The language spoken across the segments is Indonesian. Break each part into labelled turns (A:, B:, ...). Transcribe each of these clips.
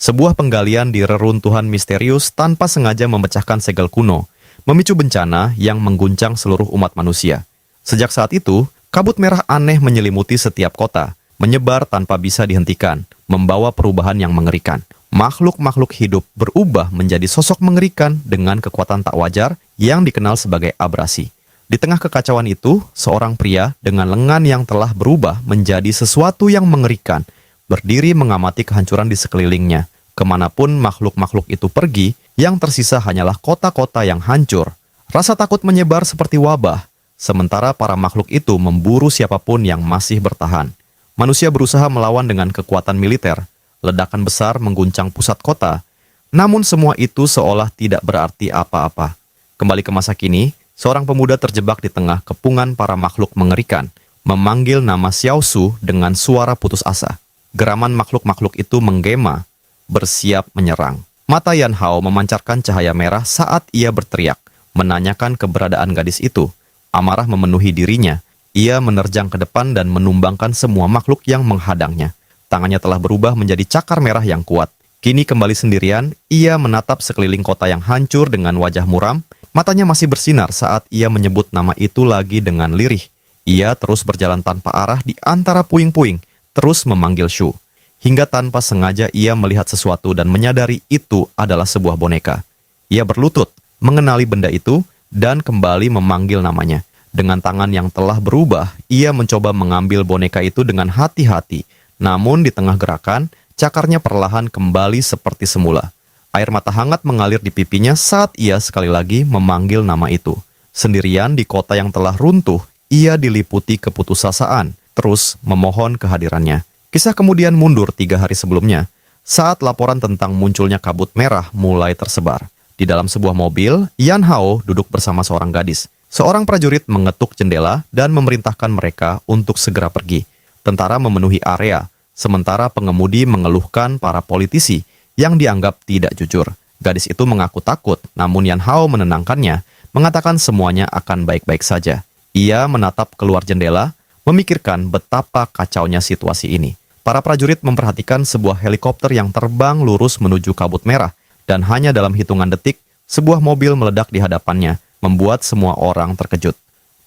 A: Sebuah penggalian di reruntuhan misterius tanpa sengaja memecahkan segel kuno, memicu bencana yang mengguncang seluruh umat manusia. Sejak saat itu, kabut merah aneh menyelimuti setiap kota, menyebar tanpa bisa dihentikan, membawa perubahan yang mengerikan. Makhluk-makhluk hidup berubah menjadi sosok mengerikan dengan kekuatan tak wajar yang dikenal sebagai abrasi. Di tengah kekacauan itu, seorang pria dengan lengan yang telah berubah menjadi sesuatu yang mengerikan, berdiri mengamati kehancuran di sekelilingnya. Kemanapun makhluk-makhluk itu pergi, yang tersisa hanyalah kota-kota yang hancur. Rasa takut menyebar seperti wabah, sementara para makhluk itu memburu siapapun yang masih bertahan. Manusia berusaha melawan dengan kekuatan militer. Ledakan besar mengguncang pusat kota, namun semua itu seolah tidak berarti apa-apa. Kembali ke masa kini, seorang pemuda terjebak di tengah kepungan para makhluk mengerikan, memanggil nama Xiao Su dengan suara putus asa. Geraman makhluk-makhluk itu menggema, bersiap menyerang. Mata Yan Hao memancarkan cahaya merah saat ia berteriak, menanyakan keberadaan gadis itu. Amarah memenuhi dirinya. Ia menerjang ke depan dan menumbangkan semua makhluk yang menghadangnya. Tangannya telah berubah menjadi cakar merah yang kuat. Kini kembali sendirian, ia menatap sekeliling kota yang hancur dengan wajah muram. Matanya masih bersinar saat ia menyebut nama itu lagi dengan lirih. Ia terus berjalan tanpa arah di antara puing-puing, terus memanggil Shu. Hingga tanpa sengaja ia melihat sesuatu dan menyadari itu adalah sebuah boneka. Ia berlutut, mengenali benda itu, dan kembali memanggil namanya. Dengan tangan yang telah berubah, ia mencoba mengambil boneka itu dengan hati-hati. Namun di tengah gerakan, cakarnya perlahan kembali seperti semula. Air mata hangat mengalir di pipinya saat ia sekali lagi memanggil nama itu. Sendirian di kota yang telah runtuh, ia diliputi keputusasaan, terus memohon kehadirannya. Kisah kemudian mundur 3 hari sebelumnya, saat laporan tentang munculnya kabut merah mulai tersebar. Di dalam sebuah mobil, Yan Hao duduk bersama seorang gadis. Seorang prajurit mengetuk jendela dan memerintahkan mereka untuk segera pergi. Tentara memenuhi area, sementara pengemudi mengeluhkan para politisi yang dianggap tidak jujur. Gadis itu mengaku takut, namun Yan Hao menenangkannya, mengatakan semuanya akan baik-baik saja. Ia menatap keluar jendela, memikirkan betapa kacaunya situasi ini. Para prajurit memperhatikan sebuah helikopter yang terbang lurus menuju kabut merah, dan hanya dalam hitungan detik, sebuah mobil meledak di hadapannya, membuat semua orang terkejut.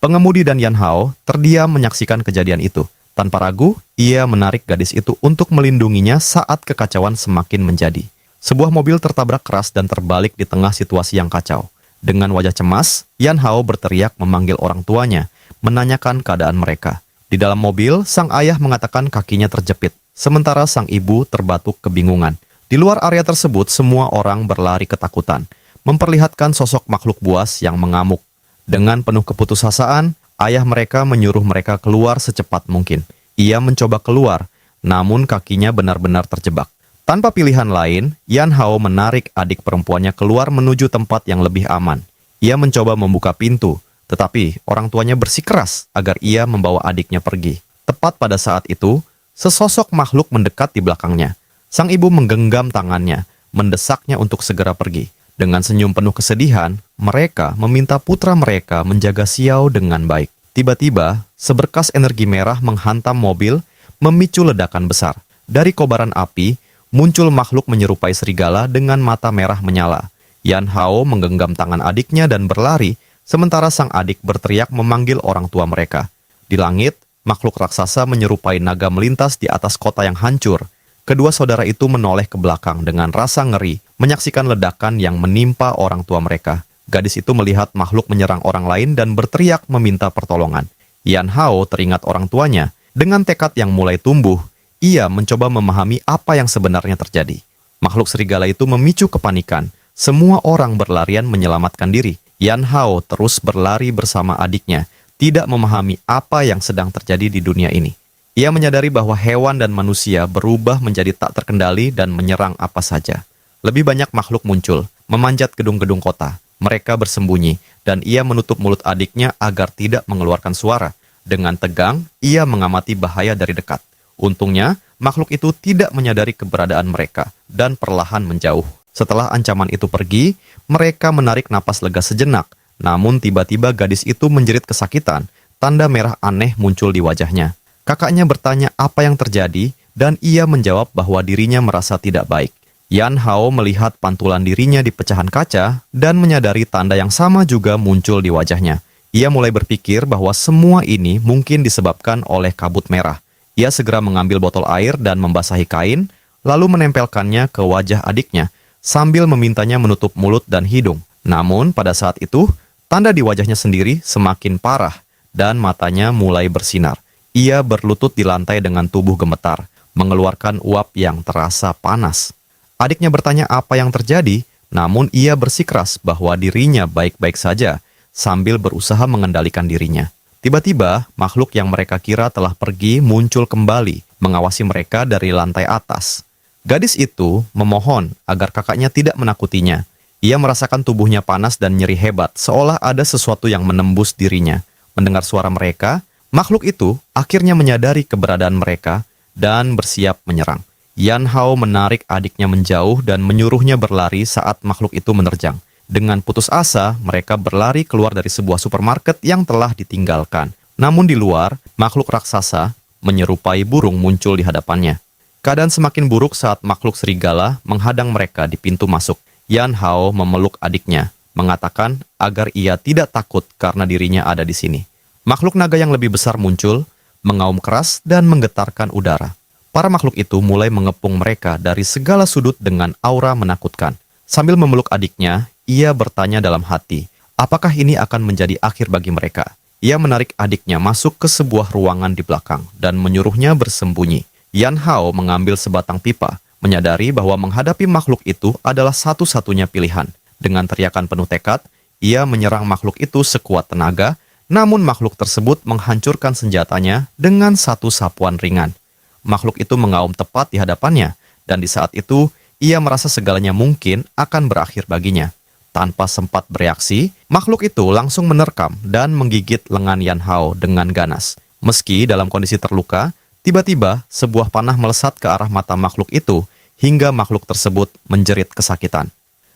A: Pengemudi dan Yan Hao terdiam menyaksikan kejadian itu. Tanpa ragu, ia menarik gadis itu untuk melindunginya saat kekacauan semakin menjadi. Sebuah mobil tertabrak keras dan terbalik di tengah situasi yang kacau. Dengan wajah cemas, Yan Hao berteriak memanggil orang tuanya, menanyakan keadaan mereka. Di dalam mobil, sang ayah mengatakan kakinya terjepit, sementara sang ibu terbatuk kebingungan. Di luar area tersebut, semua orang berlari ketakutan, memperlihatkan sosok makhluk buas yang mengamuk. Dengan penuh keputusasaan, ayah mereka menyuruh mereka keluar secepat mungkin. Ia mencoba keluar, namun kakinya benar-benar terjebak. Tanpa pilihan lain, Yan Hao menarik adik perempuannya keluar menuju tempat yang lebih aman. Ia mencoba membuka pintu, tetapi orang tuanya bersikeras agar ia membawa adiknya pergi. Tepat pada saat itu, sesosok makhluk mendekat di belakangnya. Sang ibu menggenggam tangannya, mendesaknya untuk segera pergi. Dengan senyum penuh kesedihan, mereka meminta putra mereka menjaga Xiao dengan baik. Tiba-tiba, seberkas energi merah menghantam mobil, memicu ledakan besar. Dari kobaran api, muncul makhluk menyerupai serigala dengan mata merah menyala. Yan Hao menggenggam tangan adiknya dan berlari, sementara sang adik berteriak memanggil orang tua mereka. Di langit, makhluk raksasa menyerupai naga melintas di atas kota yang hancur. Kedua saudara itu menoleh ke belakang dengan rasa ngeri, menyaksikan ledakan yang menimpa orang tua mereka. Gadis itu melihat makhluk menyerang orang lain dan berteriak meminta pertolongan. Yan Hao teringat orang tuanya. Dengan tekad yang mulai tumbuh, ia mencoba memahami apa yang sebenarnya terjadi. Makhluk serigala itu memicu kepanikan. Semua orang berlarian menyelamatkan diri. Yan Hao terus berlari bersama adiknya, tidak memahami apa yang sedang terjadi di dunia ini. Ia menyadari bahwa hewan dan manusia berubah menjadi tak terkendali dan menyerang apa saja. Lebih banyak makhluk muncul, memanjat gedung-gedung kota. Mereka bersembunyi, dan ia menutup mulut adiknya agar tidak mengeluarkan suara. Dengan tegang, ia mengamati bahaya dari dekat. Untungnya, makhluk itu tidak menyadari keberadaan mereka, dan perlahan menjauh. Setelah ancaman itu pergi, mereka menarik napas lega sejenak. Namun tiba-tiba gadis itu menjerit kesakitan, tanda merah aneh muncul di wajahnya. Kakaknya bertanya apa yang terjadi, dan ia menjawab bahwa dirinya merasa tidak baik. Yan Hao melihat pantulan dirinya di pecahan kaca dan menyadari tanda yang sama juga muncul di wajahnya. Ia mulai berpikir bahwa semua ini mungkin disebabkan oleh kabut merah. Ia segera mengambil botol air dan membasahi kain, lalu menempelkannya ke wajah adiknya, sambil memintanya menutup mulut dan hidung. Namun pada saat itu, tanda di wajahnya sendiri semakin parah dan matanya mulai bersinar. Ia berlutut di lantai dengan tubuh gemetar, mengeluarkan uap yang terasa panas. Adiknya bertanya apa yang terjadi, namun ia bersikeras bahwa dirinya baik-baik saja, sambil berusaha mengendalikan dirinya. Tiba-tiba, makhluk yang mereka kira telah pergi muncul kembali, mengawasi mereka dari lantai atas. Gadis itu memohon agar kakaknya tidak menakutinya. Ia merasakan tubuhnya panas dan nyeri hebat, seolah ada sesuatu yang menembus dirinya. Mendengar suara mereka, makhluk itu akhirnya menyadari keberadaan mereka dan bersiap menyerang. Yan Hao menarik adiknya menjauh dan menyuruhnya berlari saat makhluk itu menerjang. Dengan putus asa, mereka berlari keluar dari sebuah supermarket yang telah ditinggalkan. Namun di luar, makhluk raksasa menyerupai burung muncul di hadapannya. Keadaan semakin buruk saat makhluk serigala menghadang mereka di pintu masuk. Yan Hao memeluk adiknya, mengatakan agar ia tidak takut karena dirinya ada di sini. Makhluk naga yang lebih besar muncul, mengaum keras dan menggetarkan udara. Para makhluk itu mulai mengepung mereka dari segala sudut dengan aura menakutkan. Sambil memeluk adiknya, ia bertanya dalam hati, apakah ini akan menjadi akhir bagi mereka? Ia menarik adiknya masuk ke sebuah ruangan di belakang dan menyuruhnya bersembunyi. Yan Hao mengambil sebatang pipa, menyadari bahwa menghadapi makhluk itu adalah satu-satunya pilihan. Dengan teriakan penuh tekad, ia menyerang makhluk itu sekuat tenaga, namun makhluk tersebut menghancurkan senjatanya dengan satu sapuan ringan. Makhluk itu mengaum tepat di hadapannya, dan di saat itu, ia merasa segalanya mungkin akan berakhir baginya. Tanpa sempat bereaksi, makhluk itu langsung menerkam dan menggigit lengan Yan Hao dengan ganas. Meski dalam kondisi terluka, tiba-tiba sebuah panah melesat ke arah mata makhluk itu, hingga makhluk tersebut menjerit kesakitan.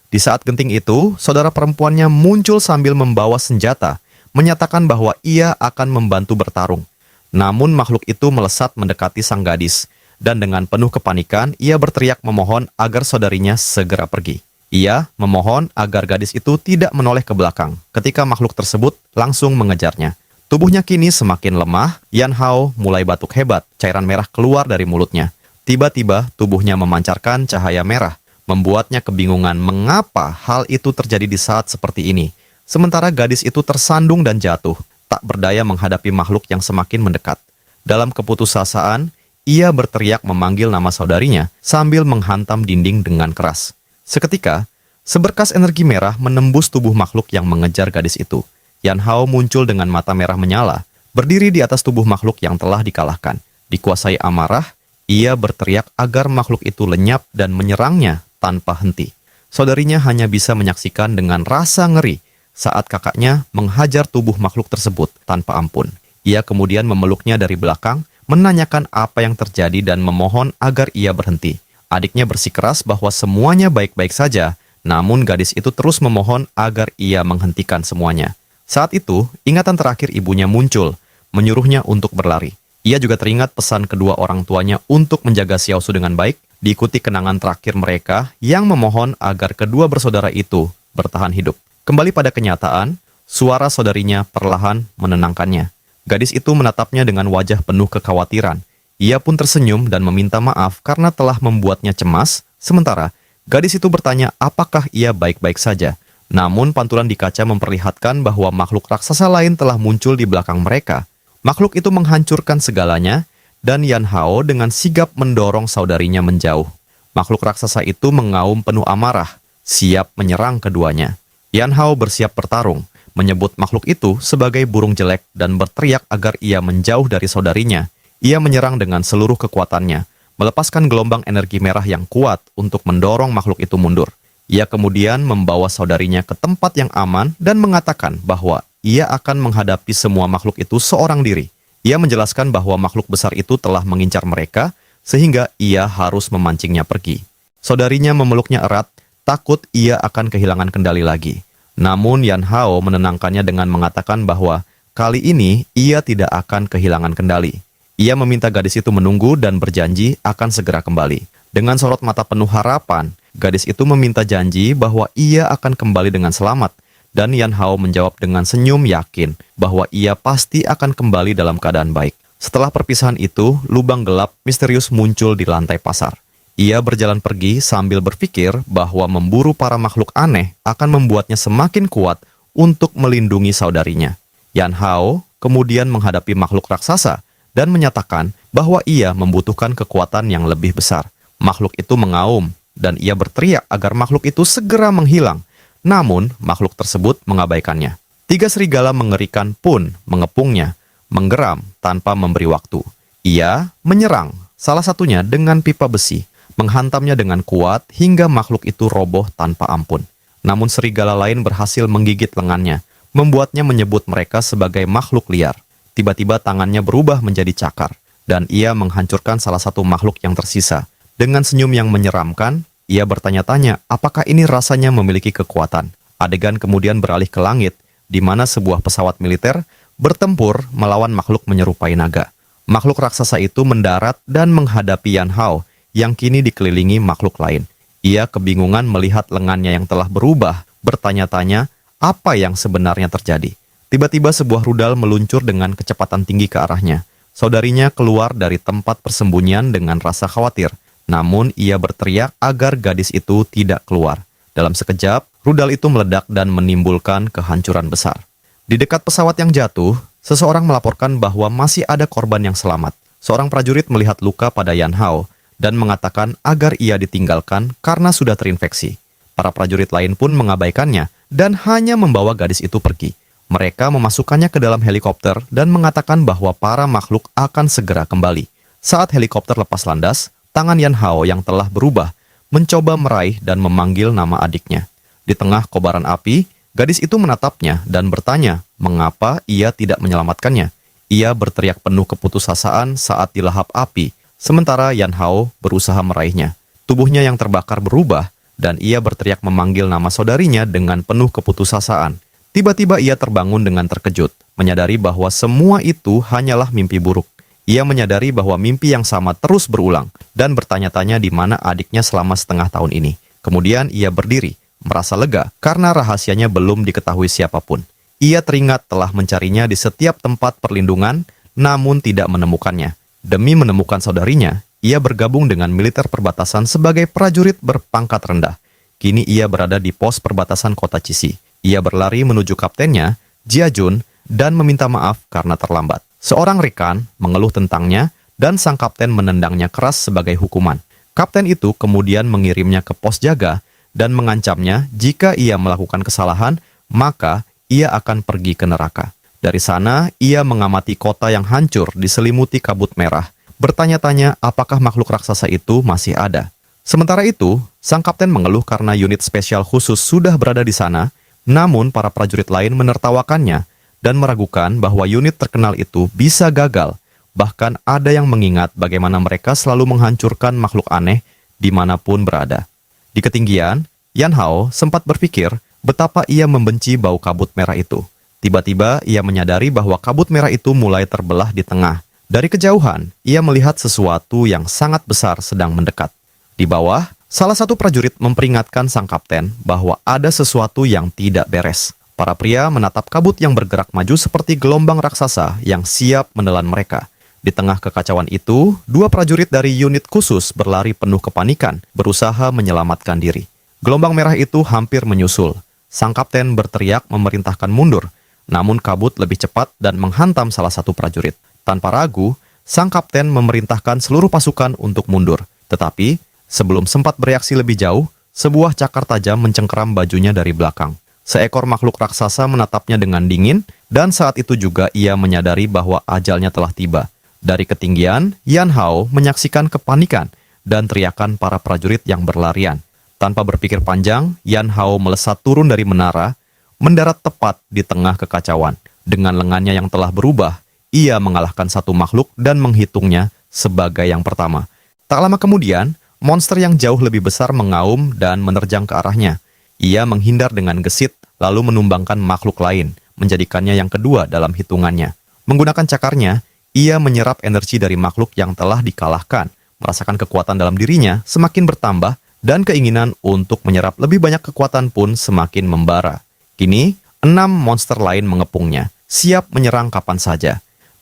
A: Di saat genting itu, saudara perempuannya muncul sambil membawa senjata, menyatakan bahwa ia akan membantu bertarung. Namun makhluk itu melesat mendekati sang gadis, dan dengan penuh kepanikan, ia berteriak memohon agar saudarinya segera pergi. Ia memohon agar gadis itu tidak menoleh ke belakang, ketika makhluk tersebut langsung mengejarnya. Tubuhnya kini semakin lemah, Yan Hao mulai batuk hebat, cairan merah keluar dari mulutnya. Tiba-tiba tubuhnya memancarkan cahaya merah, membuatnya kebingungan mengapa hal itu terjadi di saat seperti ini. Sementara gadis itu tersandung dan jatuh, tak berdaya menghadapi makhluk yang semakin mendekat. Dalam keputusasaan, ia berteriak memanggil nama saudarinya sambil menghantam dinding dengan keras. Seketika, seberkas energi merah menembus tubuh makhluk yang mengejar gadis itu. Yan Hao muncul dengan mata merah menyala, berdiri di atas tubuh makhluk yang telah dikalahkan. Dikuasai amarah, ia berteriak agar makhluk itu lenyap dan menyerangnya tanpa henti. Saudarinya hanya bisa menyaksikan dengan rasa ngeri saat kakaknya menghajar tubuh makhluk tersebut tanpa ampun. Ia kemudian memeluknya dari belakang, menanyakan apa yang terjadi dan memohon agar ia berhenti. Adiknya bersikeras bahwa semuanya baik-baik saja, namun gadis itu terus memohon agar ia menghentikan semuanya. Saat itu, ingatan terakhir ibunya muncul, menyuruhnya untuk berlari. Ia juga teringat pesan kedua orang tuanya untuk menjaga Xiao Su dengan baik, diikuti kenangan terakhir mereka yang memohon agar kedua bersaudara itu bertahan hidup. Kembali pada kenyataan, suara saudarinya perlahan menenangkannya. Gadis itu menatapnya dengan wajah penuh kekhawatiran. Ia pun tersenyum dan meminta maaf karena telah membuatnya cemas, sementara gadis itu bertanya apakah ia baik-baik saja. Namun pantulan di kaca memperlihatkan bahwa makhluk raksasa lain telah muncul di belakang mereka. Makhluk itu menghancurkan segalanya, dan Yan Hao dengan sigap mendorong saudarinya menjauh. Makhluk raksasa itu mengaum penuh amarah, siap menyerang keduanya. Yan Hao bersiap bertarung, menyebut makhluk itu sebagai burung jelek dan berteriak agar ia menjauh dari saudarinya. Ia menyerang dengan seluruh kekuatannya, melepaskan gelombang energi merah yang kuat untuk mendorong makhluk itu mundur. Ia kemudian membawa saudarinya ke tempat yang aman dan mengatakan bahwa ia akan menghadapi semua makhluk itu seorang diri. Ia menjelaskan bahwa makhluk besar itu telah mengincar mereka, sehingga ia harus memancingnya pergi. Saudarinya memeluknya erat, takut ia akan kehilangan kendali lagi. Namun Yan Hao menenangkannya dengan mengatakan bahwa kali ini ia tidak akan kehilangan kendali. Ia meminta gadis itu menunggu dan berjanji akan segera kembali. Dengan sorot mata penuh harapan, Gadis itu meminta janji bahwa ia akan kembali dengan selamat, dan Yan Hao menjawab dengan senyum yakin bahwa ia pasti akan kembali dalam keadaan baik. Setelah perpisahan itu, lubang gelap misterius muncul di lantai pasar. Ia berjalan pergi sambil berpikir bahwa memburu para makhluk aneh akan membuatnya semakin kuat untuk melindungi saudarinya. Yan Hao kemudian menghadapi makhluk raksasa dan menyatakan bahwa ia membutuhkan kekuatan yang lebih besar. Makhluk itu mengaum, dan ia berteriak agar makhluk itu segera menghilang. Namun, makhluk tersebut mengabaikannya. 3 serigala mengerikan pun mengepungnya, menggeram tanpa memberi waktu. Ia menyerang, salah satunya dengan pipa besi, menghantamnya dengan kuat hingga makhluk itu roboh tanpa ampun. Namun serigala lain berhasil menggigit lengannya, membuatnya menyebut mereka sebagai makhluk liar. Tiba-tiba tangannya berubah menjadi cakar, dan ia menghancurkan salah satu makhluk yang tersisa. Dengan senyum yang menyeramkan, ia bertanya-tanya apakah ini rasanya memiliki kekuatan. Adegan kemudian beralih ke langit, di mana sebuah pesawat militer bertempur melawan makhluk menyerupai naga. Makhluk raksasa itu mendarat dan menghadapi Yan Hao, yang kini dikelilingi makhluk lain. Ia kebingungan melihat lengannya yang telah berubah, bertanya-tanya apa yang sebenarnya terjadi. Tiba-tiba sebuah rudal meluncur dengan kecepatan tinggi ke arahnya. Saudarinya keluar dari tempat persembunyian dengan rasa khawatir. Namun ia berteriak agar gadis itu tidak keluar. Dalam sekejap, rudal itu meledak dan menimbulkan kehancuran besar. Di dekat pesawat yang jatuh, seseorang melaporkan bahwa masih ada korban yang selamat. Seorang prajurit melihat luka pada Yan Hao dan mengatakan agar ia ditinggalkan karena sudah terinfeksi. Para prajurit lain pun mengabaikannya dan hanya membawa gadis itu pergi. Mereka memasukkannya ke dalam helikopter dan mengatakan bahwa para makhluk akan segera kembali. Saat helikopter lepas landas, tangan Yan Hao yang telah berubah mencoba meraih dan memanggil nama adiknya. Di tengah kobaran api, gadis itu menatapnya dan bertanya mengapa ia tidak menyelamatkannya. Ia berteriak penuh keputusasaan saat dilahap api, sementara Yan Hao berusaha meraihnya. Tubuhnya yang terbakar berubah, dan ia berteriak memanggil nama saudarinya dengan penuh keputusasaan. Tiba-tiba ia terbangun dengan terkejut, menyadari bahwa semua itu hanyalah mimpi buruk. Ia menyadari bahwa mimpi yang sama terus berulang, dan bertanya-tanya di mana adiknya selama setengah tahun ini. Kemudian ia berdiri, merasa lega karena rahasianya belum diketahui siapapun. Ia teringat telah mencarinya di setiap tempat perlindungan, namun tidak menemukannya. Demi menemukan saudarinya, ia bergabung dengan militer perbatasan sebagai prajurit berpangkat rendah. Kini ia berada di pos perbatasan kota Cisi. Ia berlari menuju kaptennya, Jia Jun, dan meminta maaf karena terlambat. Seorang rekan mengeluh tentangnya, dan sang kapten menendangnya keras sebagai hukuman. Kapten itu kemudian mengirimnya ke pos jaga dan mengancamnya jika ia melakukan kesalahan, maka ia akan pergi ke neraka. Dari sana, ia mengamati kota yang hancur diselimuti kabut merah, bertanya-tanya apakah makhluk raksasa itu masih ada. Sementara itu, sang kapten mengeluh karena unit spesial khusus sudah berada di sana, namun para prajurit lain menertawakannya dan meragukan bahwa unit terkenal itu bisa gagal. Bahkan ada yang mengingat bagaimana mereka selalu menghancurkan makhluk aneh dimanapun berada. Di ketinggian, Yan Hao sempat berpikir betapa ia membenci bau kabut merah itu. Tiba-tiba ia menyadari bahwa kabut merah itu mulai terbelah di tengah. Dari kejauhan, ia melihat sesuatu yang sangat besar sedang mendekat. Di bawah, salah satu prajurit memperingatkan sang kapten bahwa ada sesuatu yang tidak beres. Para pria menatap kabut yang bergerak maju seperti gelombang raksasa yang siap menelan mereka. Di tengah kekacauan itu, 2 prajurit dari unit khusus berlari penuh kepanikan, berusaha menyelamatkan diri. Gelombang merah itu hampir menyusul. Sang kapten berteriak memerintahkan mundur, namun kabut lebih cepat dan menghantam salah satu prajurit. Tanpa ragu, sang kapten memerintahkan seluruh pasukan untuk mundur. Tetapi, sebelum sempat bereaksi lebih jauh, sebuah cakar tajam mencengkeram bajunya dari belakang. Seekor makhluk raksasa menatapnya dengan dingin, dan saat itu juga ia menyadari bahwa ajalnya telah tiba. Dari ketinggian, Yan Hao menyaksikan kepanikan dan teriakan para prajurit yang berlarian. Tanpa berpikir panjang, Yan Hao melesat turun dari menara, mendarat tepat di tengah kekacauan. Dengan lengannya yang telah berubah, ia mengalahkan satu makhluk dan menghitungnya sebagai yang pertama. Tak lama kemudian, monster yang jauh lebih besar mengaum dan menerjang ke arahnya. Ia menghindar dengan gesit, lalu menumbangkan makhluk lain, menjadikannya yang kedua dalam hitungannya. Menggunakan cakarnya, ia menyerap energi dari makhluk yang telah dikalahkan. Merasakan kekuatan dalam dirinya semakin bertambah dan keinginan untuk menyerap lebih banyak kekuatan pun semakin membara. Kini, 6 monster lain mengepungnya, siap menyerang kapan saja.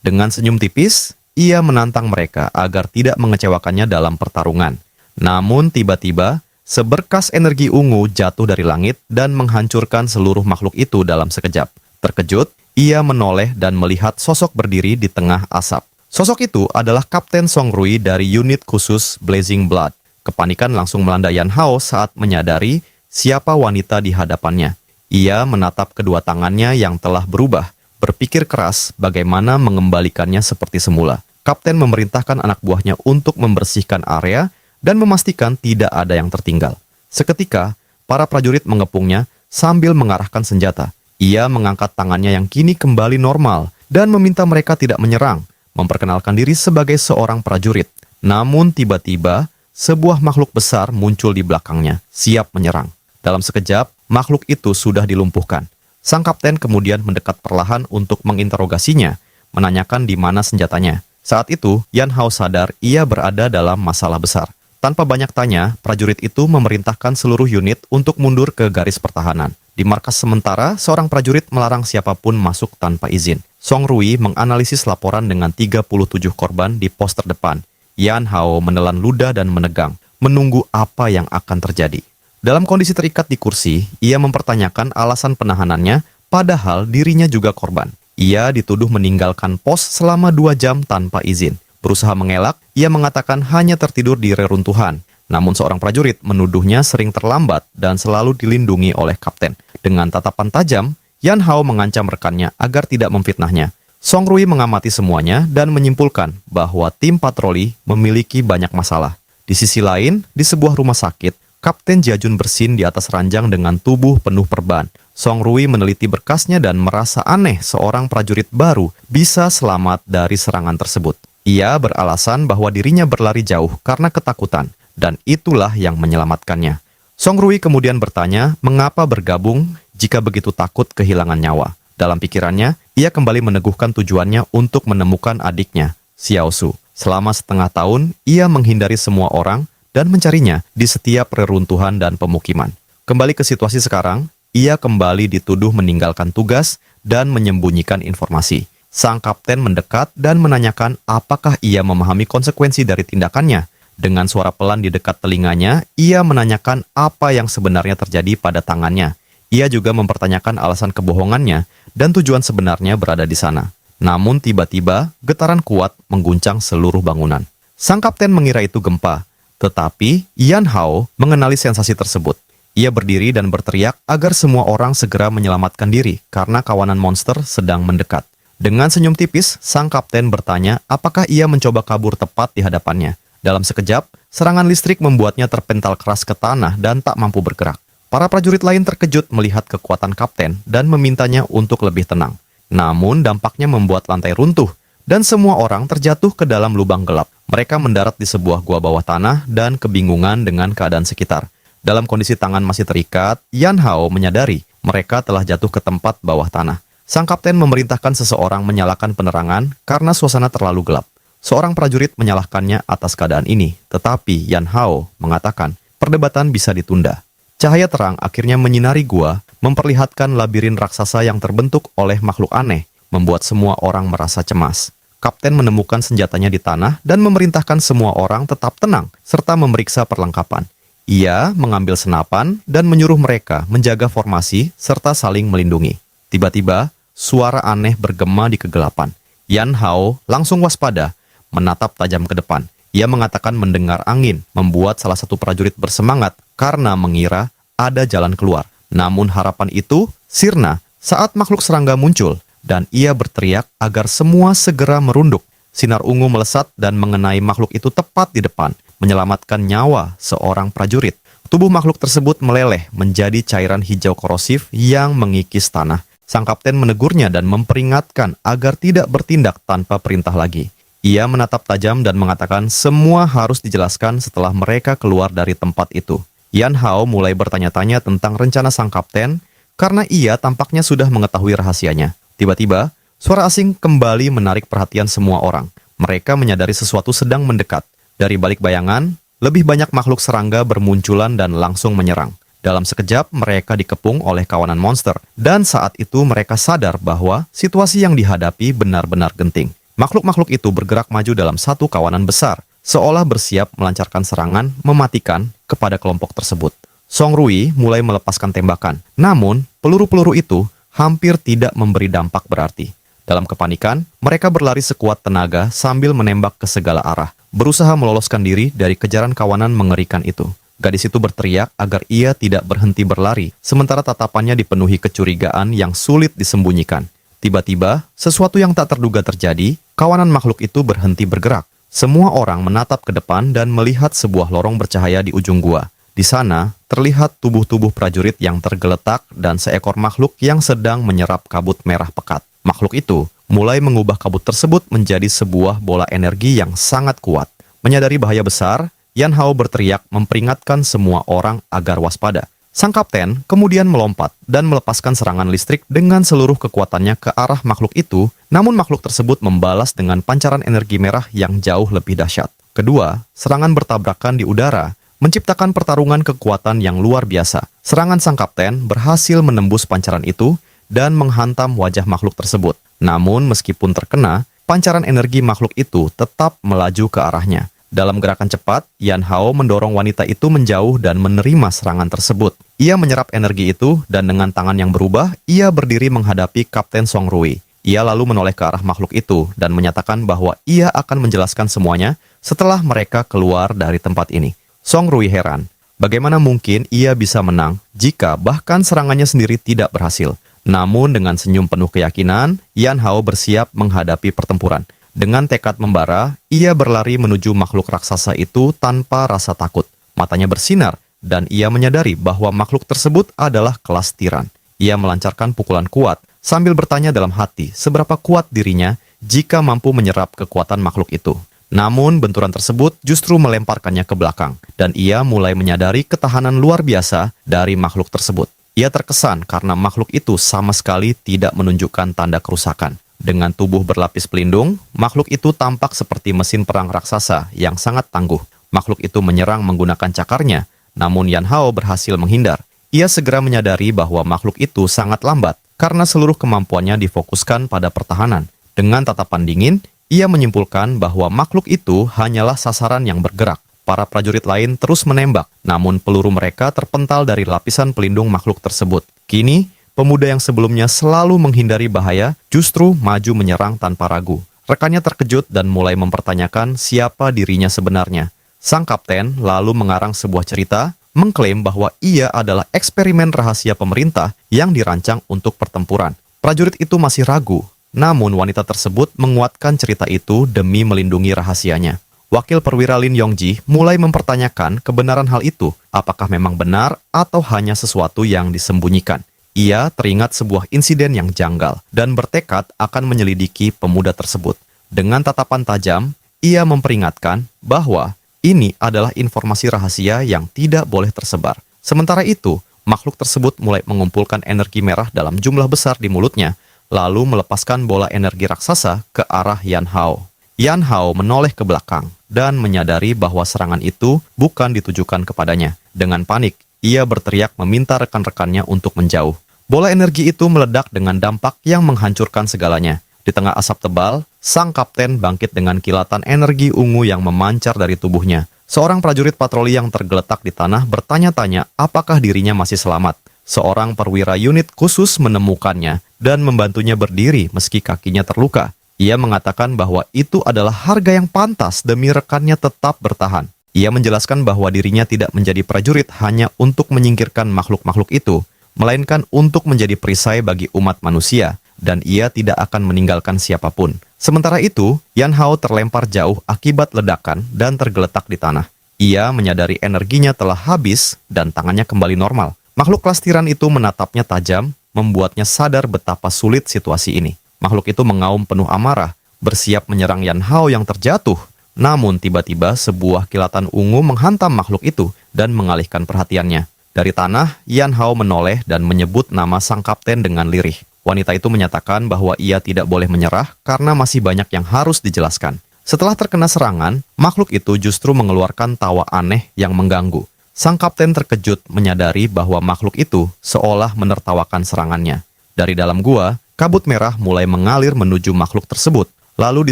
A: Dengan senyum tipis, ia menantang mereka agar tidak mengecewakannya dalam pertarungan. Namun tiba-tiba, seberkas energi ungu jatuh dari langit dan menghancurkan seluruh makhluk itu dalam sekejap. Terkejut, ia menoleh dan melihat sosok berdiri di tengah asap. Sosok itu adalah Kapten Song Rui dari unit khusus Blazing Blood. Kepanikan langsung melanda Yan Hao saat menyadari siapa wanita di hadapannya. Ia menatap kedua tangannya yang telah berubah, berpikir keras bagaimana mengembalikannya seperti semula. Kapten memerintahkan anak buahnya untuk membersihkan area dan memastikan tidak ada yang tertinggal. Seketika, para prajurit mengepungnya sambil mengarahkan senjata. Ia mengangkat tangannya yang kini kembali normal dan meminta mereka tidak menyerang, memperkenalkan diri sebagai seorang prajurit. Namun tiba-tiba, sebuah makhluk besar muncul di belakangnya, siap menyerang. Dalam sekejap, makhluk itu sudah dilumpuhkan. Sang kapten kemudian mendekat perlahan untuk menginterogasinya, menanyakan di mana senjatanya. Saat itu, Yan Hao sadar ia berada dalam masalah besar. Tanpa banyak tanya, prajurit itu memerintahkan seluruh unit untuk mundur ke garis pertahanan. Di markas sementara, seorang prajurit melarang siapapun masuk tanpa izin. Song Rui menganalisis laporan dengan 37 korban di pos terdepan. Yan Hao menelan ludah dan menegang, menunggu apa yang akan terjadi. Dalam kondisi terikat di kursi, ia mempertanyakan alasan penahanannya, padahal dirinya juga korban. Ia dituduh meninggalkan pos selama 2 jam tanpa izin. Berusaha mengelak, ia mengatakan hanya tertidur di reruntuhan. Namun seorang prajurit menuduhnya sering terlambat dan selalu dilindungi oleh kapten. Dengan tatapan tajam, Yan Hao mengancam rekannya agar tidak memfitnahnya. Song Rui mengamati semuanya dan menyimpulkan bahwa tim patroli memiliki banyak masalah. Di sisi lain, di sebuah rumah sakit, Kapten Jiajun bersin di atas ranjang dengan tubuh penuh perban. Song Rui meneliti berkasnya dan merasa aneh seorang prajurit baru bisa selamat dari serangan tersebut. Ia beralasan bahwa dirinya berlari jauh karena ketakutan, dan itulah yang menyelamatkannya. Song Rui kemudian bertanya mengapa bergabung jika begitu takut kehilangan nyawa. Dalam pikirannya, ia kembali meneguhkan tujuannya untuk menemukan adiknya, Xiao Su. Selama setengah tahun, ia menghindari semua orang dan mencarinya di setiap reruntuhan dan pemukiman. Kembali ke situasi sekarang, ia kembali dituduh meninggalkan tugas dan menyembunyikan informasi. Sang kapten mendekat dan menanyakan apakah ia memahami konsekuensi dari tindakannya. Dengan suara pelan di dekat telinganya, ia menanyakan apa yang sebenarnya terjadi pada tangannya. Ia juga mempertanyakan alasan kebohongannya dan tujuan sebenarnya berada di sana. Namun tiba-tiba, getaran kuat mengguncang seluruh bangunan. Sang kapten mengira itu gempa, tetapi Yan Hao mengenali sensasi tersebut. Ia berdiri dan berteriak agar semua orang segera menyelamatkan diri karena kawanan monster sedang mendekat. Dengan senyum tipis, sang kapten bertanya apakah ia mencoba kabur tepat di hadapannya. Dalam sekejap, serangan listrik membuatnya terpental keras ke tanah dan tak mampu bergerak. Para prajurit lain terkejut melihat kekuatan kapten dan memintanya untuk lebih tenang. Namun dampaknya membuat lantai runtuh dan semua orang terjatuh ke dalam lubang gelap. Mereka mendarat di sebuah gua bawah tanah dan kebingungan dengan keadaan sekitar. Dalam kondisi tangan masih terikat, Yan Hao menyadari mereka telah jatuh ke tempat bawah tanah. Sang kapten memerintahkan seseorang menyalakan penerangan karena suasana terlalu gelap. Seorang prajurit menyalahkannya atas keadaan ini, tetapi Yan Hao mengatakan perdebatan bisa ditunda. Cahaya terang akhirnya menyinari gua, memperlihatkan labirin raksasa yang terbentuk oleh makhluk aneh, membuat semua orang merasa cemas. Kapten menemukan senjatanya di tanah dan memerintahkan semua orang tetap tenang, serta memeriksa perlengkapan. Ia mengambil senapan dan menyuruh mereka menjaga formasi serta saling melindungi. Tiba-tiba, suara aneh bergema di kegelapan. Yan Hao langsung waspada, menatap tajam ke depan. Ia mengatakan mendengar angin, membuat salah satu prajurit bersemangat karena mengira ada jalan keluar. Namun harapan itu sirna saat makhluk serangga muncul, dan ia berteriak agar semua segera merunduk. Sinar ungu melesat dan mengenai makhluk itu tepat di depan, menyelamatkan nyawa seorang prajurit. Tubuh makhluk tersebut meleleh menjadi cairan hijau korosif yang mengikis tanah. Sang kapten menegurnya dan memperingatkan agar tidak bertindak tanpa perintah lagi. Ia menatap tajam dan mengatakan semua harus dijelaskan setelah mereka keluar dari tempat itu. Yan Hao mulai bertanya-tanya tentang rencana sang kapten karena ia tampaknya sudah mengetahui rahasianya. Tiba-tiba, suara asing kembali menarik perhatian semua orang. Mereka menyadari sesuatu sedang mendekat. Dari balik bayangan, lebih banyak makhluk serangga bermunculan dan langsung menyerang. Dalam sekejap, mereka dikepung oleh kawanan monster, dan saat itu mereka sadar bahwa situasi yang dihadapi benar-benar genting. Makhluk-makhluk itu bergerak maju dalam satu kawanan besar, seolah bersiap melancarkan serangan mematikan kepada kelompok tersebut. Song Rui mulai melepaskan tembakan, namun peluru-peluru itu hampir tidak memberi dampak berarti. Dalam kepanikan, mereka berlari sekuat tenaga sambil menembak ke segala arah, berusaha meloloskan diri dari kejaran kawanan mengerikan itu. Gadis itu berteriak agar ia tidak berhenti berlari, sementara tatapannya dipenuhi kecurigaan yang sulit disembunyikan. Tiba-tiba, sesuatu yang tak terduga terjadi, kawanan makhluk itu berhenti bergerak. Semua orang menatap ke depan dan melihat sebuah lorong bercahaya di ujung gua. Di sana, terlihat tubuh-tubuh prajurit yang tergeletak dan seekor makhluk yang sedang menyerap kabut merah pekat. Makhluk itu mulai mengubah kabut tersebut menjadi sebuah bola energi yang sangat kuat. Menyadari bahaya besar, Yan Hao berteriak memperingatkan semua orang agar waspada. Sang kapten kemudian melompat dan melepaskan serangan listrik dengan seluruh kekuatannya ke arah makhluk itu, namun makhluk tersebut membalas dengan pancaran energi merah yang jauh lebih dahsyat. Kedua, serangan bertabrakan di udara, menciptakan pertarungan kekuatan yang luar biasa. Serangan sang kapten berhasil menembus pancaran itu dan menghantam wajah makhluk tersebut. Namun meskipun terkena, pancaran energi makhluk itu tetap melaju ke arahnya. Dalam gerakan cepat, Yan Hao mendorong wanita itu menjauh dan menerima serangan tersebut. Ia menyerap energi itu dan dengan tangan yang berubah, ia berdiri menghadapi Kapten Song Rui. Ia lalu menoleh ke arah makhluk itu dan menyatakan bahwa ia akan menjelaskan semuanya setelah mereka keluar dari tempat ini. Song Rui heran, bagaimana mungkin ia bisa menang jika bahkan serangannya sendiri tidak berhasil. Namun dengan senyum penuh keyakinan, Yan Hao bersiap menghadapi pertempuran. Dengan tekad membara, ia berlari menuju makhluk raksasa itu tanpa rasa takut. Matanya bersinar, dan ia menyadari bahwa makhluk tersebut adalah kelas tiran. Ia melancarkan pukulan kuat, sambil bertanya dalam hati seberapa kuat dirinya jika mampu menyerap kekuatan makhluk itu. Namun, benturan tersebut justru melemparkannya ke belakang, dan ia mulai menyadari ketahanan luar biasa dari makhluk tersebut. Ia terkesan karena makhluk itu sama sekali tidak menunjukkan tanda kerusakan. Dengan tubuh berlapis pelindung, makhluk itu tampak seperti mesin perang raksasa yang sangat tangguh. Makhluk itu menyerang menggunakan cakarnya, namun Yan Hao berhasil menghindar. Ia segera menyadari bahwa makhluk itu sangat lambat karena seluruh kemampuannya difokuskan pada pertahanan. Dengan tatapan dingin, ia menyimpulkan bahwa makhluk itu hanyalah sasaran yang bergerak. Para prajurit lain terus menembak, namun peluru mereka terpental dari lapisan pelindung makhluk tersebut. Kini, pemuda yang sebelumnya selalu menghindari bahaya justru maju menyerang tanpa ragu. Rekannya terkejut dan mulai mempertanyakan siapa dirinya sebenarnya. Sang kapten lalu mengarang sebuah cerita, mengklaim bahwa ia adalah eksperimen rahasia pemerintah yang dirancang untuk pertempuran. Prajurit itu masih ragu, namun wanita tersebut menguatkan cerita itu demi melindungi rahasianya. Wakil perwira Lin Yongji mulai mempertanyakan kebenaran hal itu, apakah memang benar atau hanya sesuatu yang disembunyikan. Ia teringat sebuah insiden yang janggal dan bertekad akan menyelidiki pemuda tersebut. Dengan tatapan tajam, ia memperingatkan bahwa ini adalah informasi rahasia yang tidak boleh tersebar. Sementara itu, makhluk tersebut mulai mengumpulkan energi merah dalam jumlah besar di mulutnya, lalu melepaskan bola energi raksasa ke arah Yan Hao. Yan Hao menoleh ke belakang dan menyadari bahwa serangan itu bukan ditujukan kepadanya. Dengan panik, ia berteriak meminta rekan-rekannya untuk menjauh. Bola energi itu meledak dengan dampak yang menghancurkan segalanya. Di tengah asap tebal, sang kapten bangkit dengan kilatan energi ungu yang memancar dari tubuhnya. Seorang prajurit patroli yang tergeletak di tanah bertanya-tanya apakah dirinya masih selamat. Seorang perwira unit khusus menemukannya dan membantunya berdiri meski kakinya terluka. Ia mengatakan bahwa itu adalah harga yang pantas demi rekannya tetap bertahan. Ia menjelaskan bahwa dirinya tidak menjadi prajurit hanya untuk menyingkirkan makhluk-makhluk itu, melainkan untuk menjadi perisai bagi umat manusia, dan ia tidak akan meninggalkan siapapun. Sementara itu, Yan Hao terlempar jauh akibat ledakan dan tergeletak di tanah. Ia menyadari energinya telah habis dan tangannya kembali normal. Makhluk kelas tiran itu menatapnya tajam, membuatnya sadar betapa sulit situasi ini. Makhluk itu mengaum penuh amarah, bersiap menyerang Yan Hao yang terjatuh. Namun tiba-tiba sebuah kilatan ungu menghantam makhluk itu dan mengalihkan perhatiannya. Dari tanah, Yan Hao menoleh dan menyebut nama sang kapten dengan lirih. Wanita itu menyatakan bahwa ia tidak boleh menyerah karena masih banyak yang harus dijelaskan. Setelah terkena serangan, makhluk itu justru mengeluarkan tawa aneh yang mengganggu. Sang kapten terkejut menyadari bahwa makhluk itu seolah menertawakan serangannya. Dari dalam gua, kabut merah mulai mengalir menuju makhluk tersebut, lalu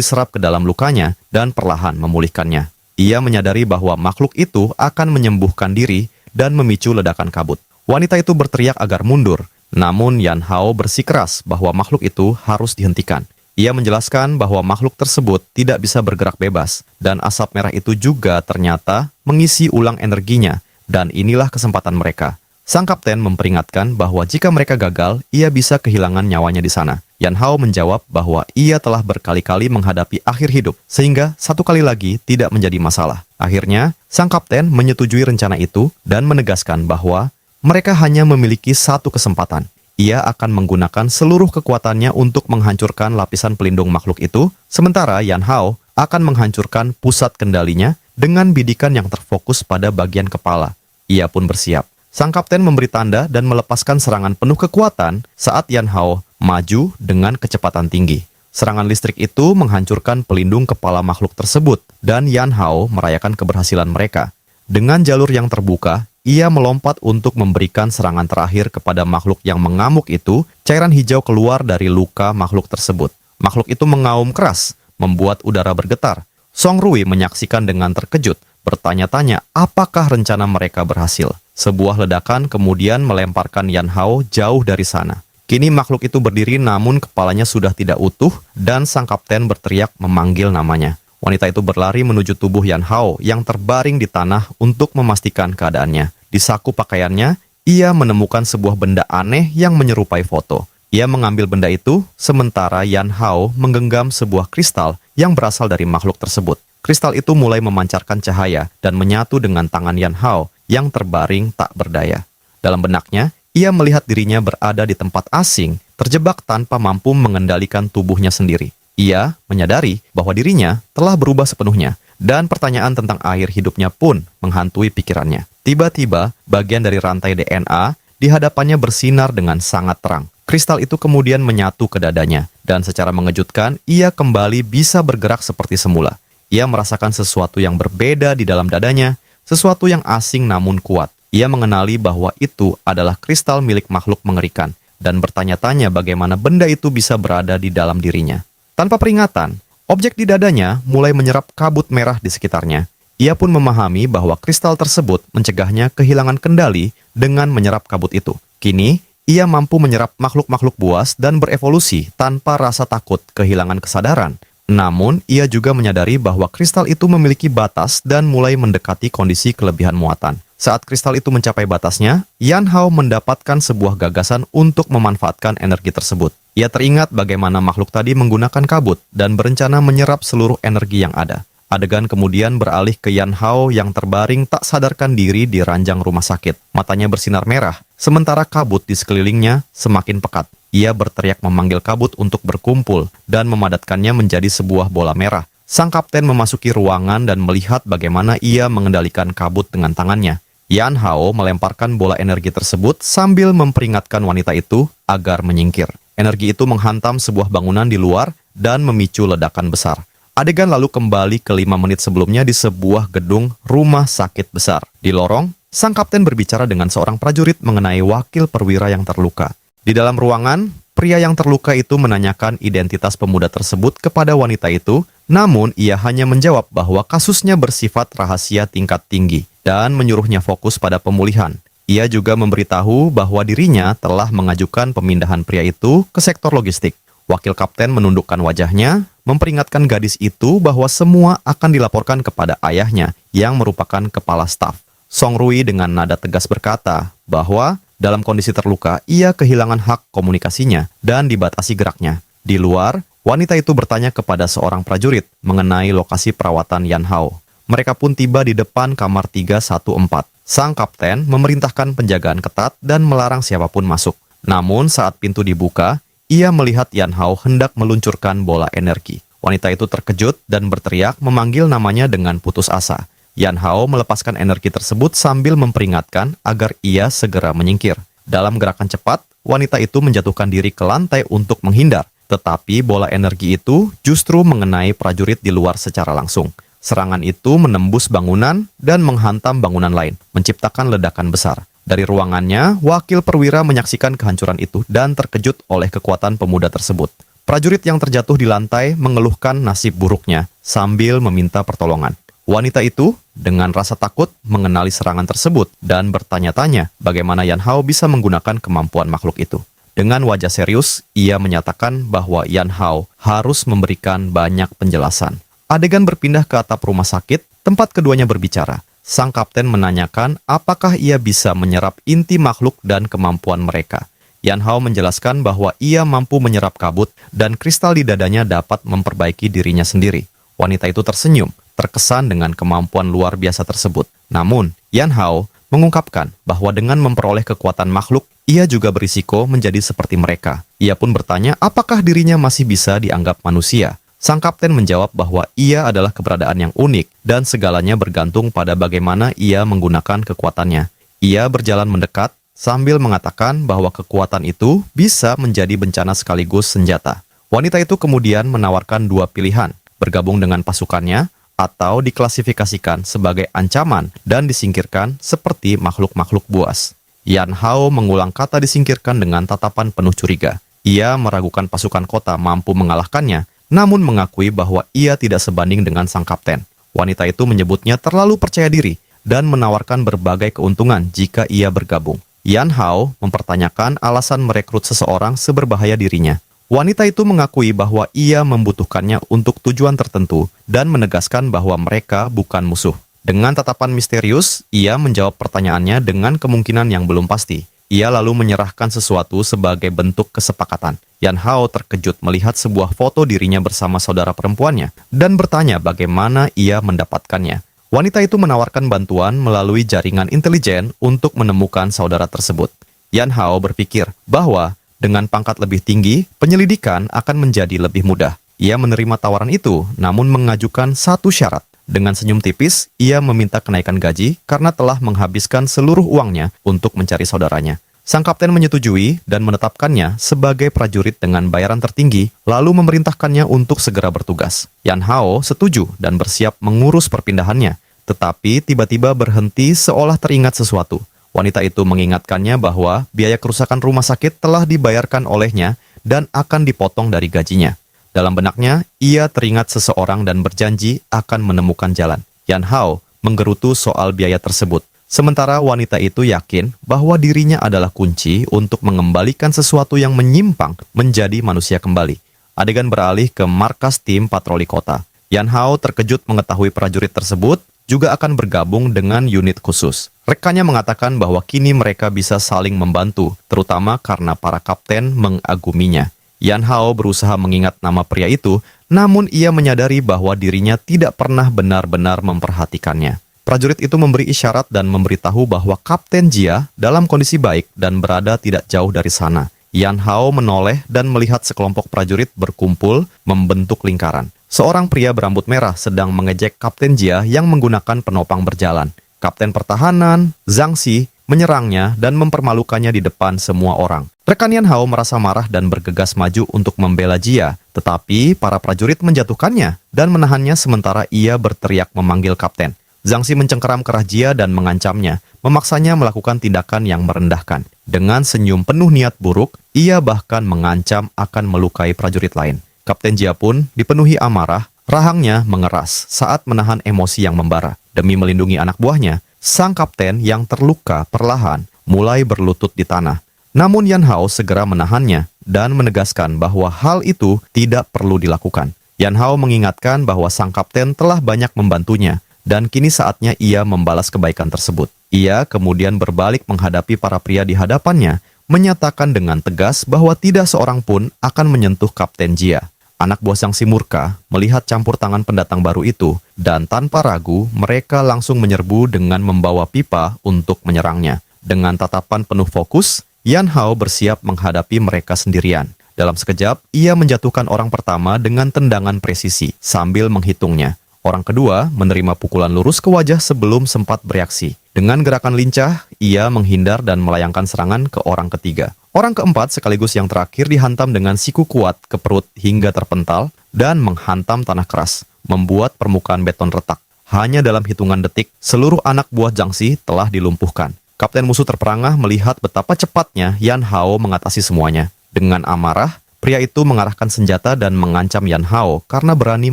A: diserap ke dalam lukanya dan perlahan memulihkannya. Ia menyadari bahwa makhluk itu akan menyembuhkan diri dan memicu ledakan kabut. Wanita itu berteriak agar mundur, namun Yan Hao bersikeras bahwa makhluk itu harus dihentikan. Ia menjelaskan bahwa makhluk tersebut tidak bisa bergerak bebas, dan asap merah itu juga ternyata mengisi ulang energinya, dan inilah kesempatan mereka. Sang kapten memperingatkan bahwa jika mereka gagal, ia bisa kehilangan nyawanya di sana. Yan Hao menjawab bahwa ia telah berkali-kali menghadapi akhir hidup, sehingga satu kali lagi tidak menjadi masalah. Akhirnya, sang kapten menyetujui rencana itu dan menegaskan bahwa mereka hanya memiliki satu kesempatan. Ia akan menggunakan seluruh kekuatannya untuk menghancurkan lapisan pelindung makhluk itu, sementara Yan Hao akan menghancurkan pusat kendalinya dengan bidikan yang terfokus pada bagian kepala. Ia pun bersiap. Sang kapten memberi tanda dan melepaskan serangan penuh kekuatan saat Yan Hao maju dengan kecepatan tinggi. Serangan listrik itu menghancurkan pelindung kepala makhluk tersebut, dan Yan Hao merayakan keberhasilan mereka. Dengan jalur yang terbuka, ia melompat untuk memberikan serangan terakhir kepada makhluk yang mengamuk itu. Cairan hijau keluar dari luka makhluk tersebut. Makhluk itu mengaum keras, membuat udara bergetar. Song Rui menyaksikan dengan terkejut, bertanya-tanya apakah rencana mereka berhasil. Sebuah ledakan kemudian melemparkan Yan Hao jauh dari sana. Kini makhluk itu berdiri namun kepalanya sudah tidak utuh dan sang kapten berteriak memanggil namanya. Wanita itu berlari menuju tubuh Yan Hao yang terbaring di tanah untuk memastikan keadaannya. Di saku pakaiannya, ia menemukan sebuah benda aneh yang menyerupai foto. Ia mengambil benda itu, sementara Yan Hao menggenggam sebuah kristal yang berasal dari makhluk tersebut. Kristal itu mulai memancarkan cahaya dan menyatu dengan tangan Yan Hao yang terbaring tak berdaya. Dalam benaknya, ia melihat dirinya berada di tempat asing, terjebak tanpa mampu mengendalikan tubuhnya sendiri. Ia menyadari bahwa dirinya telah berubah sepenuhnya, dan pertanyaan tentang akhir hidupnya pun menghantui pikirannya. Tiba-tiba, bagian dari rantai DNA di hadapannya bersinar dengan sangat terang. Kristal itu kemudian menyatu ke dadanya, dan secara mengejutkan, ia kembali bisa bergerak seperti semula. Ia merasakan sesuatu yang berbeda di dalam dadanya, sesuatu yang asing namun kuat. Ia mengenali bahwa itu adalah kristal milik makhluk mengerikan, dan bertanya-tanya bagaimana benda itu bisa berada di dalam dirinya. Tanpa peringatan, objek di dadanya mulai menyerap kabut merah di sekitarnya. Ia pun memahami bahwa kristal tersebut mencegahnya kehilangan kendali dengan menyerap kabut itu. Kini, ia mampu menyerap makhluk-makhluk buas dan berevolusi tanpa rasa takut kehilangan kesadaran. Namun, ia juga menyadari bahwa kristal itu memiliki batas dan mulai mendekati kondisi kelebihan muatan. Saat kristal itu mencapai batasnya, Yan Hao mendapatkan sebuah gagasan untuk memanfaatkan energi tersebut. Ia teringat bagaimana makhluk tadi menggunakan kabut dan berencana menyerap seluruh energi yang ada. Adegan kemudian beralih ke Yan Hao yang terbaring tak sadarkan diri di ranjang rumah sakit. Matanya bersinar merah, sementara kabut di sekelilingnya semakin pekat. Ia berteriak memanggil kabut untuk berkumpul dan memadatkannya menjadi sebuah bola merah. Sang kapten memasuki ruangan dan melihat bagaimana ia mengendalikan kabut dengan tangannya. Yan Hao melemparkan bola energi tersebut sambil memperingatkan wanita itu agar menyingkir. Energi itu menghantam sebuah bangunan di luar dan memicu ledakan besar. Adegan lalu kembali ke 5 menit sebelumnya di sebuah gedung rumah sakit besar. Di lorong, sang kapten berbicara dengan seorang prajurit mengenai wakil perwira yang terluka. Di dalam ruangan, pria yang terluka itu menanyakan identitas pemuda tersebut kepada wanita itu, namun ia hanya menjawab bahwa kasusnya bersifat rahasia tingkat tinggi dan menyuruhnya fokus pada pemulihan. Ia juga memberitahu bahwa dirinya telah mengajukan pemindahan pria itu ke sektor logistik. Wakil kapten menundukkan wajahnya, memperingatkan gadis itu bahwa semua akan dilaporkan kepada ayahnya yang merupakan kepala staf. Song Rui dengan nada tegas berkata bahwa dalam kondisi terluka, ia kehilangan hak komunikasinya dan dibatasi geraknya. Di luar, wanita itu bertanya kepada seorang prajurit mengenai lokasi perawatan Yan Hao. Mereka pun tiba di depan kamar 314. Sang kapten memerintahkan penjagaan ketat dan melarang siapapun masuk. Namun saat pintu dibuka, ia melihat Yan Hao hendak meluncurkan bola energi. Wanita itu terkejut dan berteriak memanggil namanya dengan putus asa. Yan Hao melepaskan energi tersebut sambil memperingatkan agar ia segera menyingkir. Dalam gerakan cepat, wanita itu menjatuhkan diri ke lantai untuk menghindar. Tetapi bola energi itu justru mengenai prajurit di luar secara langsung. Serangan itu menembus bangunan dan menghantam bangunan lain, menciptakan ledakan besar. Dari ruangannya, wakil perwira menyaksikan kehancuran itu dan terkejut oleh kekuatan pemuda tersebut. Prajurit yang terjatuh di lantai mengeluhkan nasib buruknya sambil meminta pertolongan. Wanita itu dengan rasa takut mengenali serangan tersebut dan bertanya-tanya bagaimana Yan Hao bisa menggunakan kemampuan makhluk itu. Dengan wajah serius, ia menyatakan bahwa Yan Hao harus memberikan banyak penjelasan. Adegan berpindah ke atap rumah sakit, tempat keduanya berbicara. Sang kapten menanyakan apakah ia bisa menyerap inti makhluk dan kemampuan mereka. Yan Hao menjelaskan bahwa ia mampu menyerap kabut dan kristal di dadanya dapat memperbaiki dirinya sendiri. Wanita itu tersenyum, terkesan dengan kemampuan luar biasa tersebut. Namun, Yan Hao mengungkapkan bahwa dengan memperoleh kekuatan makhluk, ia juga berisiko menjadi seperti mereka. Ia pun bertanya apakah dirinya masih bisa dianggap manusia. Sang kapten menjawab bahwa ia adalah keberadaan yang unik dan segalanya bergantung pada bagaimana ia menggunakan kekuatannya. Ia berjalan mendekat sambil mengatakan bahwa kekuatan itu bisa menjadi bencana sekaligus senjata. Wanita itu kemudian menawarkan dua pilihan, bergabung dengan pasukannya atau diklasifikasikan sebagai ancaman dan disingkirkan seperti makhluk-makhluk buas. Yan Hao mengulang kata disingkirkan dengan tatapan penuh curiga. Ia meragukan pasukan kota mampu mengalahkannya, namun mengakui bahwa ia tidak sebanding dengan sang kapten. Wanita itu menyebutnya terlalu percaya diri dan menawarkan berbagai keuntungan jika ia bergabung. Yan Hao mempertanyakan alasan merekrut seseorang seberbahaya dirinya. Wanita itu mengakui bahwa ia membutuhkannya untuk tujuan tertentu dan menegaskan bahwa mereka bukan musuh. Dengan tatapan misterius, ia menjawab pertanyaannya dengan kemungkinan yang belum pasti. Ia lalu menyerahkan sesuatu sebagai bentuk kesepakatan. Yan Hao terkejut melihat sebuah foto dirinya bersama saudara perempuannya dan bertanya bagaimana ia mendapatkannya. Wanita itu menawarkan bantuan melalui jaringan intelijen untuk menemukan saudara tersebut. Yan Hao berpikir bahwa dengan pangkat lebih tinggi, penyelidikan akan menjadi lebih mudah. Ia menerima tawaran itu, namun mengajukan satu syarat. Dengan senyum tipis, ia meminta kenaikan gaji karena telah menghabiskan seluruh uangnya untuk mencari saudaranya. Sang kapten menyetujui dan menetapkannya sebagai prajurit dengan bayaran tertinggi, lalu memerintahkannya untuk segera bertugas. Yan Hao setuju dan bersiap mengurus perpindahannya, tetapi tiba-tiba berhenti seolah teringat sesuatu. Wanita itu mengingatkannya bahwa biaya kerusakan rumah sakit telah dibayarkan olehnya dan akan dipotong dari gajinya. Dalam benaknya, ia teringat seseorang dan berjanji akan menemukan jalan. Yan Hao menggerutu soal biaya tersebut. Sementara wanita itu yakin bahwa dirinya adalah kunci untuk mengembalikan sesuatu yang menyimpang menjadi manusia kembali. Adegan beralih ke markas tim patroli kota. Yan Hao terkejut mengetahui prajurit tersebut juga akan bergabung dengan unit khusus. Rekannya mengatakan bahwa kini mereka bisa saling membantu, terutama karena para kapten mengaguminya. Yan Hao berusaha mengingat nama pria itu, namun ia menyadari bahwa dirinya tidak pernah benar-benar memperhatikannya. Prajurit itu memberi isyarat dan memberitahu bahwa Kapten Jia dalam kondisi baik dan berada tidak jauh dari sana. Yan Hao menoleh dan melihat sekelompok prajurit berkumpul membentuk lingkaran. Seorang pria berambut merah sedang mengejek Kapten Jia yang menggunakan penopang berjalan. Kapten pertahanan, Zhang Xi, menyerangnya dan mempermalukannya di depan semua orang. Rekan Yan Hao merasa marah dan bergegas maju untuk membela Jia, tetapi para prajurit menjatuhkannya dan menahannya sementara ia berteriak memanggil kapten. Zhang Xi mencengkeram kerah Jia dan mengancamnya, memaksanya melakukan tindakan yang merendahkan. Dengan senyum penuh niat buruk, ia bahkan mengancam akan melukai prajurit lain. Kapten Jia pun dipenuhi amarah, rahangnya mengeras saat menahan emosi yang membara. Demi melindungi anak buahnya, sang kapten yang terluka perlahan mulai berlutut di tanah. Namun Yan Hao segera menahannya dan menegaskan bahwa hal itu tidak perlu dilakukan. Yan Hao mengingatkan bahwa sang kapten telah banyak membantunya, dan kini saatnya ia membalas kebaikan tersebut. Ia kemudian berbalik menghadapi para pria di hadapannya, menyatakan dengan tegas bahwa tidak seorang pun akan menyentuh Kapten Jia. Anak buah Zhang Xi murka melihat campur tangan pendatang baru itu, dan tanpa ragu mereka langsung menyerbu dengan membawa pipa untuk menyerangnya. Dengan tatapan penuh fokus, Yan Hao bersiap menghadapi mereka sendirian. Dalam sekejap, ia menjatuhkan orang pertama dengan tendangan presisi sambil menghitungnya. Orang kedua menerima pukulan lurus ke wajah sebelum sempat bereaksi. Dengan gerakan lincah, ia menghindar dan melayangkan serangan ke orang ketiga. Orang keempat sekaligus yang terakhir dihantam dengan siku kuat ke perut hingga terpental dan menghantam tanah keras, membuat permukaan beton retak. Hanya dalam hitungan detik, seluruh anak buah Zhang Xi telah dilumpuhkan. Kapten musuh terperangah melihat betapa cepatnya Yan Hao mengatasi semuanya. Dengan amarah, pria itu mengarahkan senjata dan mengancam Yan Hao karena berani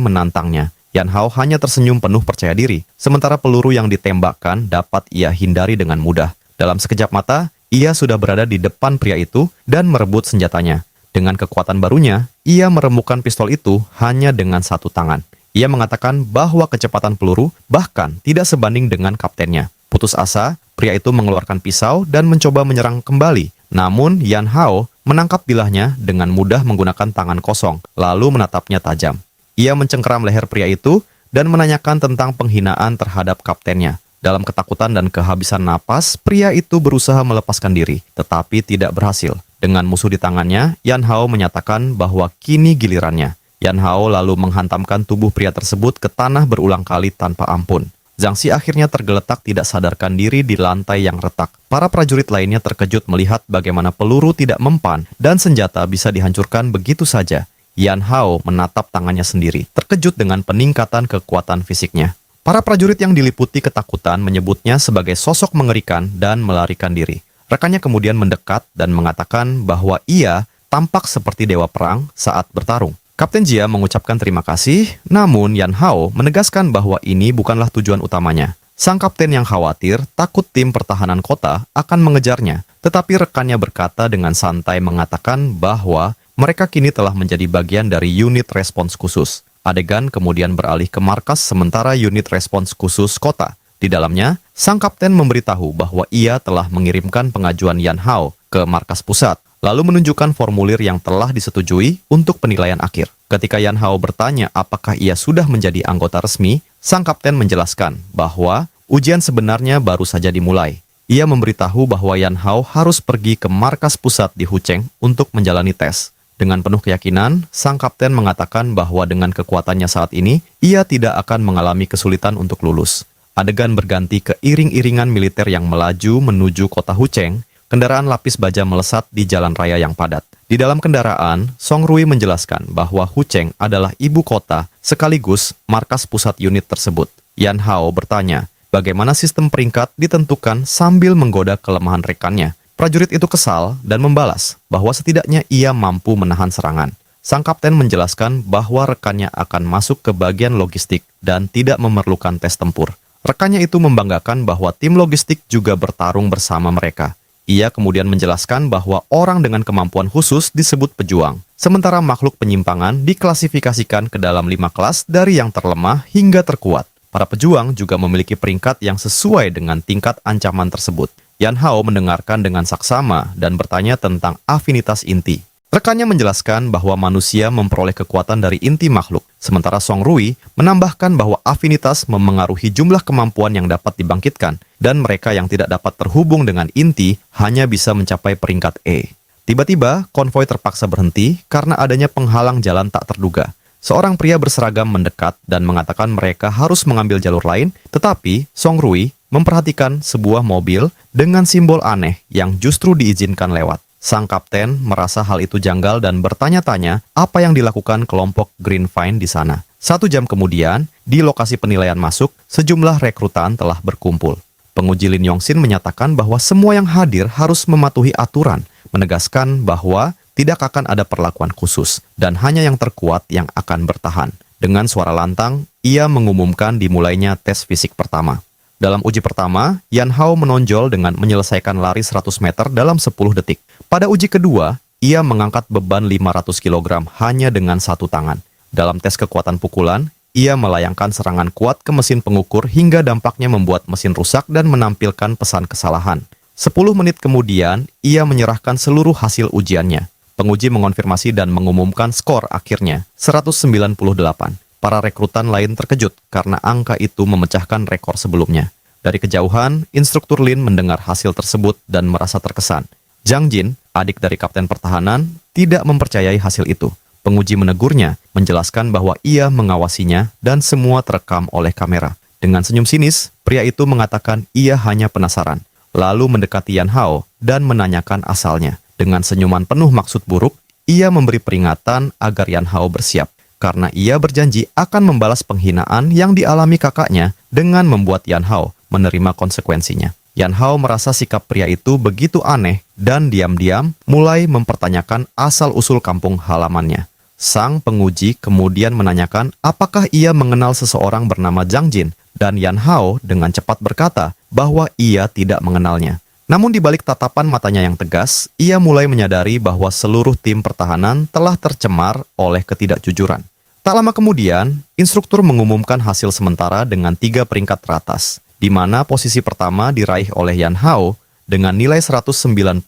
A: menantangnya. Yan Hao hanya tersenyum penuh percaya diri, sementara peluru yang ditembakkan dapat ia hindari dengan mudah. Dalam sekejap mata, ia sudah berada di depan pria itu dan merebut senjatanya. Dengan kekuatan barunya, ia meremukkan pistol itu hanya dengan satu tangan. Ia mengatakan bahwa kecepatan peluru bahkan tidak sebanding dengan kaptennya. Putus asa, pria itu mengeluarkan pisau dan mencoba menyerang kembali. Namun, Yan Hao menangkap bilahnya dengan mudah menggunakan tangan kosong, lalu menatapnya tajam. Ia mencengkeram leher pria itu dan menanyakan tentang penghinaan terhadap kaptennya. Dalam ketakutan dan kehabisan napas, pria itu berusaha melepaskan diri, tetapi tidak berhasil. Dengan musuh di tangannya, Yan Hao menyatakan bahwa kini gilirannya. Yan Hao lalu menghantamkan tubuh pria tersebut ke tanah berulang kali tanpa ampun. Zhang Xi akhirnya tergeletak tidak sadarkan diri di lantai yang retak. Para prajurit lainnya terkejut melihat bagaimana peluru tidak mempan dan senjata bisa dihancurkan begitu saja. Yan Hao menatap tangannya sendiri, terkejut dengan peningkatan kekuatan fisiknya. Para prajurit yang diliputi ketakutan menyebutnya sebagai sosok mengerikan dan melarikan diri. Rekannya kemudian mendekat dan mengatakan bahwa ia tampak seperti dewa perang saat bertarung. Kapten Jia mengucapkan terima kasih, namun Yan Hao menegaskan bahwa ini bukanlah tujuan utamanya. Sang kapten yang khawatir takut tim pertahanan kota akan mengejarnya, tetapi rekannya berkata dengan santai mengatakan bahwa mereka kini telah menjadi bagian dari unit respons khusus. Adegan kemudian beralih ke markas sementara unit respons khusus kota. Di dalamnya, sang kapten memberitahu bahwa ia telah mengirimkan pengajuan Yan Hao ke markas pusat, lalu menunjukkan formulir yang telah disetujui untuk penilaian akhir. Ketika Yan Hao bertanya apakah ia sudah menjadi anggota resmi, sang kapten menjelaskan bahwa ujian sebenarnya baru saja dimulai. Ia memberitahu bahwa Yan Hao harus pergi ke markas pusat di Hucheng untuk menjalani tes. Dengan penuh keyakinan, sang kapten mengatakan bahwa dengan kekuatannya saat ini, ia tidak akan mengalami kesulitan untuk lulus. Adegan berganti ke iring-iringan militer yang melaju menuju kota Hucheng. Kendaraan lapis baja melesat di jalan raya yang padat. Di dalam kendaraan, Song Rui menjelaskan bahwa Hucheng adalah ibu kota sekaligus markas pusat unit tersebut. Yan Hao bertanya, bagaimana sistem peringkat ditentukan sambil menggoda kelemahan rekannya. Prajurit itu kesal dan membalas bahwa setidaknya ia mampu menahan serangan. Sang kapten menjelaskan bahwa rekannya akan masuk ke bagian logistik dan tidak memerlukan tes tempur. Rekannya itu membanggakan bahwa tim logistik juga bertarung bersama mereka. Ia kemudian menjelaskan bahwa orang dengan kemampuan khusus disebut pejuang, sementara makhluk penyimpangan diklasifikasikan ke dalam 5 kelas dari yang terlemah hingga terkuat. Para pejuang juga memiliki peringkat yang sesuai dengan tingkat ancaman tersebut. Yan Hao mendengarkan dengan saksama dan bertanya tentang afinitas inti. Rekannya menjelaskan bahwa manusia memperoleh kekuatan dari inti makhluk, sementara Song Rui menambahkan bahwa afinitas memengaruhi jumlah kemampuan yang dapat dibangkitkan, dan mereka yang tidak dapat terhubung dengan inti hanya bisa mencapai peringkat E. Tiba-tiba, konvoi terpaksa berhenti karena adanya penghalang jalan tak terduga. Seorang pria berseragam mendekat dan mengatakan mereka harus mengambil jalur lain, tetapi Song Rui memperhatikan sebuah mobil dengan simbol aneh yang justru diizinkan lewat. Sang kapten merasa hal itu janggal dan bertanya-tanya apa yang dilakukan kelompok Green Vine di sana. 1 jam kemudian, di lokasi penilaian masuk, sejumlah rekrutan telah berkumpul. Penguji Lin Yongxin menyatakan bahwa semua yang hadir harus mematuhi aturan, menegaskan bahwa tidak akan ada perlakuan khusus, dan hanya yang terkuat yang akan bertahan. Dengan suara lantang, ia mengumumkan dimulainya tes fisik pertama. Dalam uji pertama, Yan Hao menonjol dengan menyelesaikan lari 100 meter dalam 10 detik. Pada uji kedua, ia mengangkat beban 500 kg hanya dengan 1 tangan. Dalam tes kekuatan pukulan, ia melayangkan serangan kuat ke mesin pengukur hingga dampaknya membuat mesin rusak dan menampilkan pesan kesalahan. 10 menit kemudian, ia menyerahkan seluruh hasil ujiannya. Penguji mengonfirmasi dan mengumumkan skor akhirnya, 198. Para rekrutan lain terkejut karena angka itu memecahkan rekor sebelumnya. Dari kejauhan, instruktur Lin mendengar hasil tersebut dan merasa terkesan. Zhang Jin, adik dari kapten pertahanan, tidak mempercayai hasil itu. Penguji menegurnya, menjelaskan bahwa ia mengawasinya dan semua terekam oleh kamera. Dengan senyum sinis, pria itu mengatakan ia hanya penasaran, lalu mendekati Yan Hao dan menanyakan asalnya. Dengan senyuman penuh maksud buruk, ia memberi peringatan agar Yan Hao bersiap, karena ia berjanji akan membalas penghinaan yang dialami kakaknya dengan membuat Yan Hao menerima konsekuensinya. Yan Hao merasa sikap pria itu begitu aneh dan diam-diam mulai mempertanyakan asal-usul kampung halamannya. Sang penguji kemudian menanyakan apakah ia mengenal seseorang bernama Zhang Jin, dan Yan Hao dengan cepat berkata bahwa ia tidak mengenalnya. Namun di balik tatapan matanya yang tegas, ia mulai menyadari bahwa seluruh tim pertahanan telah tercemar oleh ketidakjujuran. Tak lama kemudian, instruktur mengumumkan hasil sementara dengan 3 peringkat teratas, di mana posisi pertama diraih oleh Yan Hao dengan nilai 198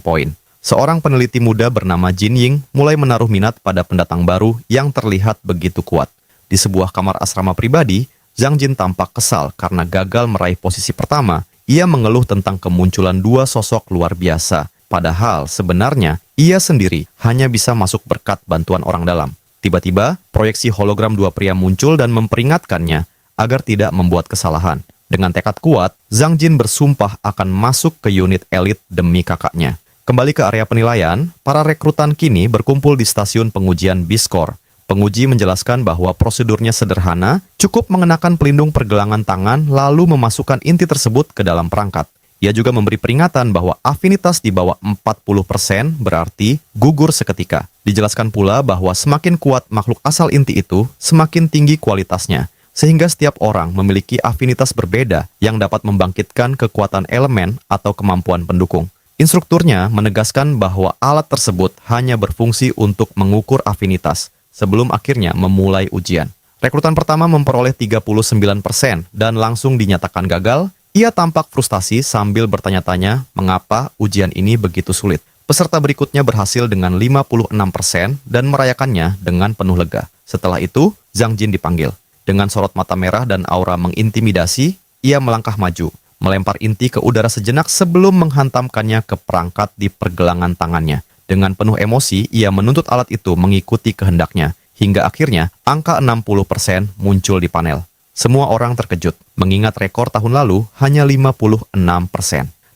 A: poin. Seorang peneliti muda bernama Jin Ying mulai menaruh minat pada pendatang baru yang terlihat begitu kuat. Di sebuah kamar asrama pribadi, Zhang Jin tampak kesal karena gagal meraih posisi pertama. Ia mengeluh tentang kemunculan 2 sosok luar biasa, padahal sebenarnya ia sendiri hanya bisa masuk berkat bantuan orang dalam. Tiba-tiba, proyeksi hologram 2 pria muncul dan memperingatkannya agar tidak membuat kesalahan. Dengan tekad kuat, Zhang Jin bersumpah akan masuk ke unit elit demi kakaknya. Kembali ke area penilaian, para rekrutan kini berkumpul di stasiun pengujian B-Score. Penguji menjelaskan bahwa prosedurnya sederhana, cukup mengenakan pelindung pergelangan tangan lalu memasukkan inti tersebut ke dalam perangkat. Ia juga memberi peringatan bahwa afinitas di bawah 40% berarti gugur seketika. Dijelaskan pula bahwa semakin kuat makhluk asal inti itu, semakin tinggi kualitasnya, sehingga setiap orang memiliki afinitas berbeda yang dapat membangkitkan kekuatan elemen atau kemampuan pendukung. Instrukturnya menegaskan bahwa alat tersebut hanya berfungsi untuk mengukur afinitas sebelum akhirnya memulai ujian. Rekrutan pertama memperoleh 39% dan langsung dinyatakan gagal. Ia tampak frustasi sambil bertanya-tanya mengapa ujian ini begitu sulit. Peserta berikutnya berhasil dengan 56% dan merayakannya dengan penuh lega. Setelah itu, Zhang Jin dipanggil. Dengan sorot mata merah dan aura mengintimidasi, ia melangkah maju, melempar inti ke udara sejenak sebelum menghantamkannya ke perangkat di pergelangan tangannya. Dengan penuh emosi, ia menuntut alat itu mengikuti kehendaknya, hingga akhirnya angka 60% muncul di panel. Semua orang terkejut, mengingat rekor tahun lalu hanya 56%.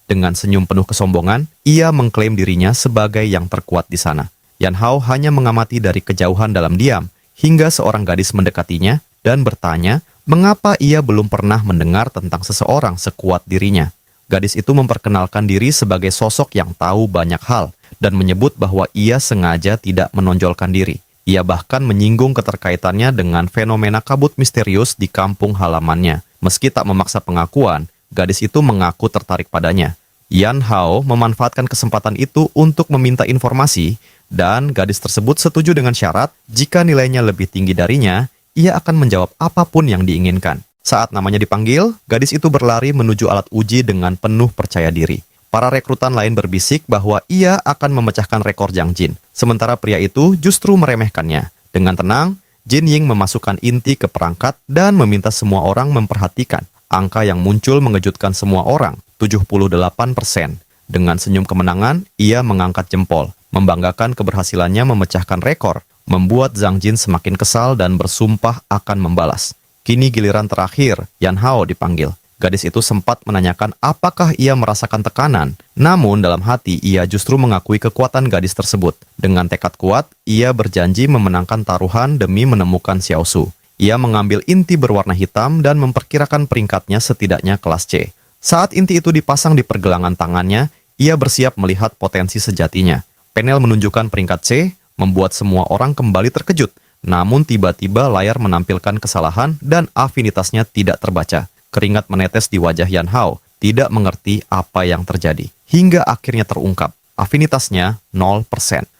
A: Dengan senyum penuh kesombongan, ia mengklaim dirinya sebagai yang terkuat di sana. Yan Hao hanya mengamati dari kejauhan dalam diam, hingga seorang gadis mendekatinya dan bertanya mengapa ia belum pernah mendengar tentang seseorang sekuat dirinya. Gadis itu memperkenalkan diri sebagai sosok yang tahu banyak hal dan menyebut bahwa ia sengaja tidak menonjolkan diri. Ia bahkan menyinggung keterkaitannya dengan fenomena kabut misterius di kampung halamannya. Meski tak memaksa pengakuan, gadis itu mengaku tertarik padanya. Yan Hao memanfaatkan kesempatan itu untuk meminta informasi, dan gadis tersebut setuju dengan syarat jika nilainya lebih tinggi darinya, ia akan menjawab apapun yang diinginkan. Saat namanya dipanggil, gadis itu berlari menuju alat uji dengan penuh percaya diri. Para rekrutan lain berbisik bahwa ia akan memecahkan rekor Zhang Jin. Sementara pria itu justru meremehkannya. Dengan tenang, Jin Ying memasukkan inti ke perangkat dan meminta semua orang memperhatikan. Angka yang muncul mengejutkan semua orang, 78%. Dengan senyum kemenangan, ia mengangkat jempol, membanggakan keberhasilannya memecahkan rekor, membuat Zhang Jin semakin kesal dan bersumpah akan membalas. Kini giliran terakhir, Yan Hao dipanggil. Gadis itu sempat menanyakan apakah ia merasakan tekanan, namun dalam hati ia justru mengakui kekuatan gadis tersebut. Dengan tekad kuat, ia berjanji memenangkan taruhan demi menemukan Xiao Su. Ia mengambil inti berwarna hitam dan memperkirakan peringkatnya setidaknya kelas C. Saat inti itu dipasang di pergelangan tangannya, ia bersiap melihat potensi sejatinya. Panel menunjukkan peringkat C, membuat semua orang kembali terkejut. Namun tiba-tiba layar menampilkan kesalahan dan afinitasnya tidak terbaca. Keringat menetes di wajah Yan Hao, tidak mengerti apa yang terjadi. Hingga akhirnya terungkap, afinitasnya 0%.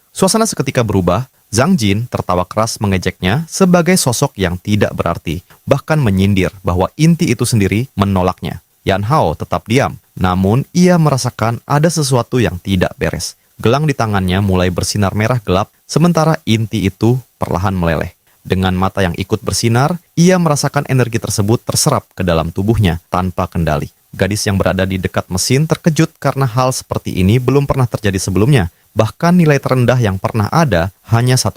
A: Suasana seketika berubah, Zhang Jin tertawa keras mengejeknya sebagai sosok yang tidak berarti, bahkan menyindir bahwa inti itu sendiri menolaknya. Yan Hao tetap diam, namun ia merasakan ada sesuatu yang tidak beres. Gelang di tangannya mulai bersinar merah gelap, sementara inti itu perlahan meleleh. Dengan mata yang ikut bersinar, ia merasakan energi tersebut terserap ke dalam tubuhnya tanpa kendali. Gadis yang berada di dekat mesin terkejut karena hal seperti ini belum pernah terjadi sebelumnya. Bahkan nilai terendah yang pernah ada hanya 1%.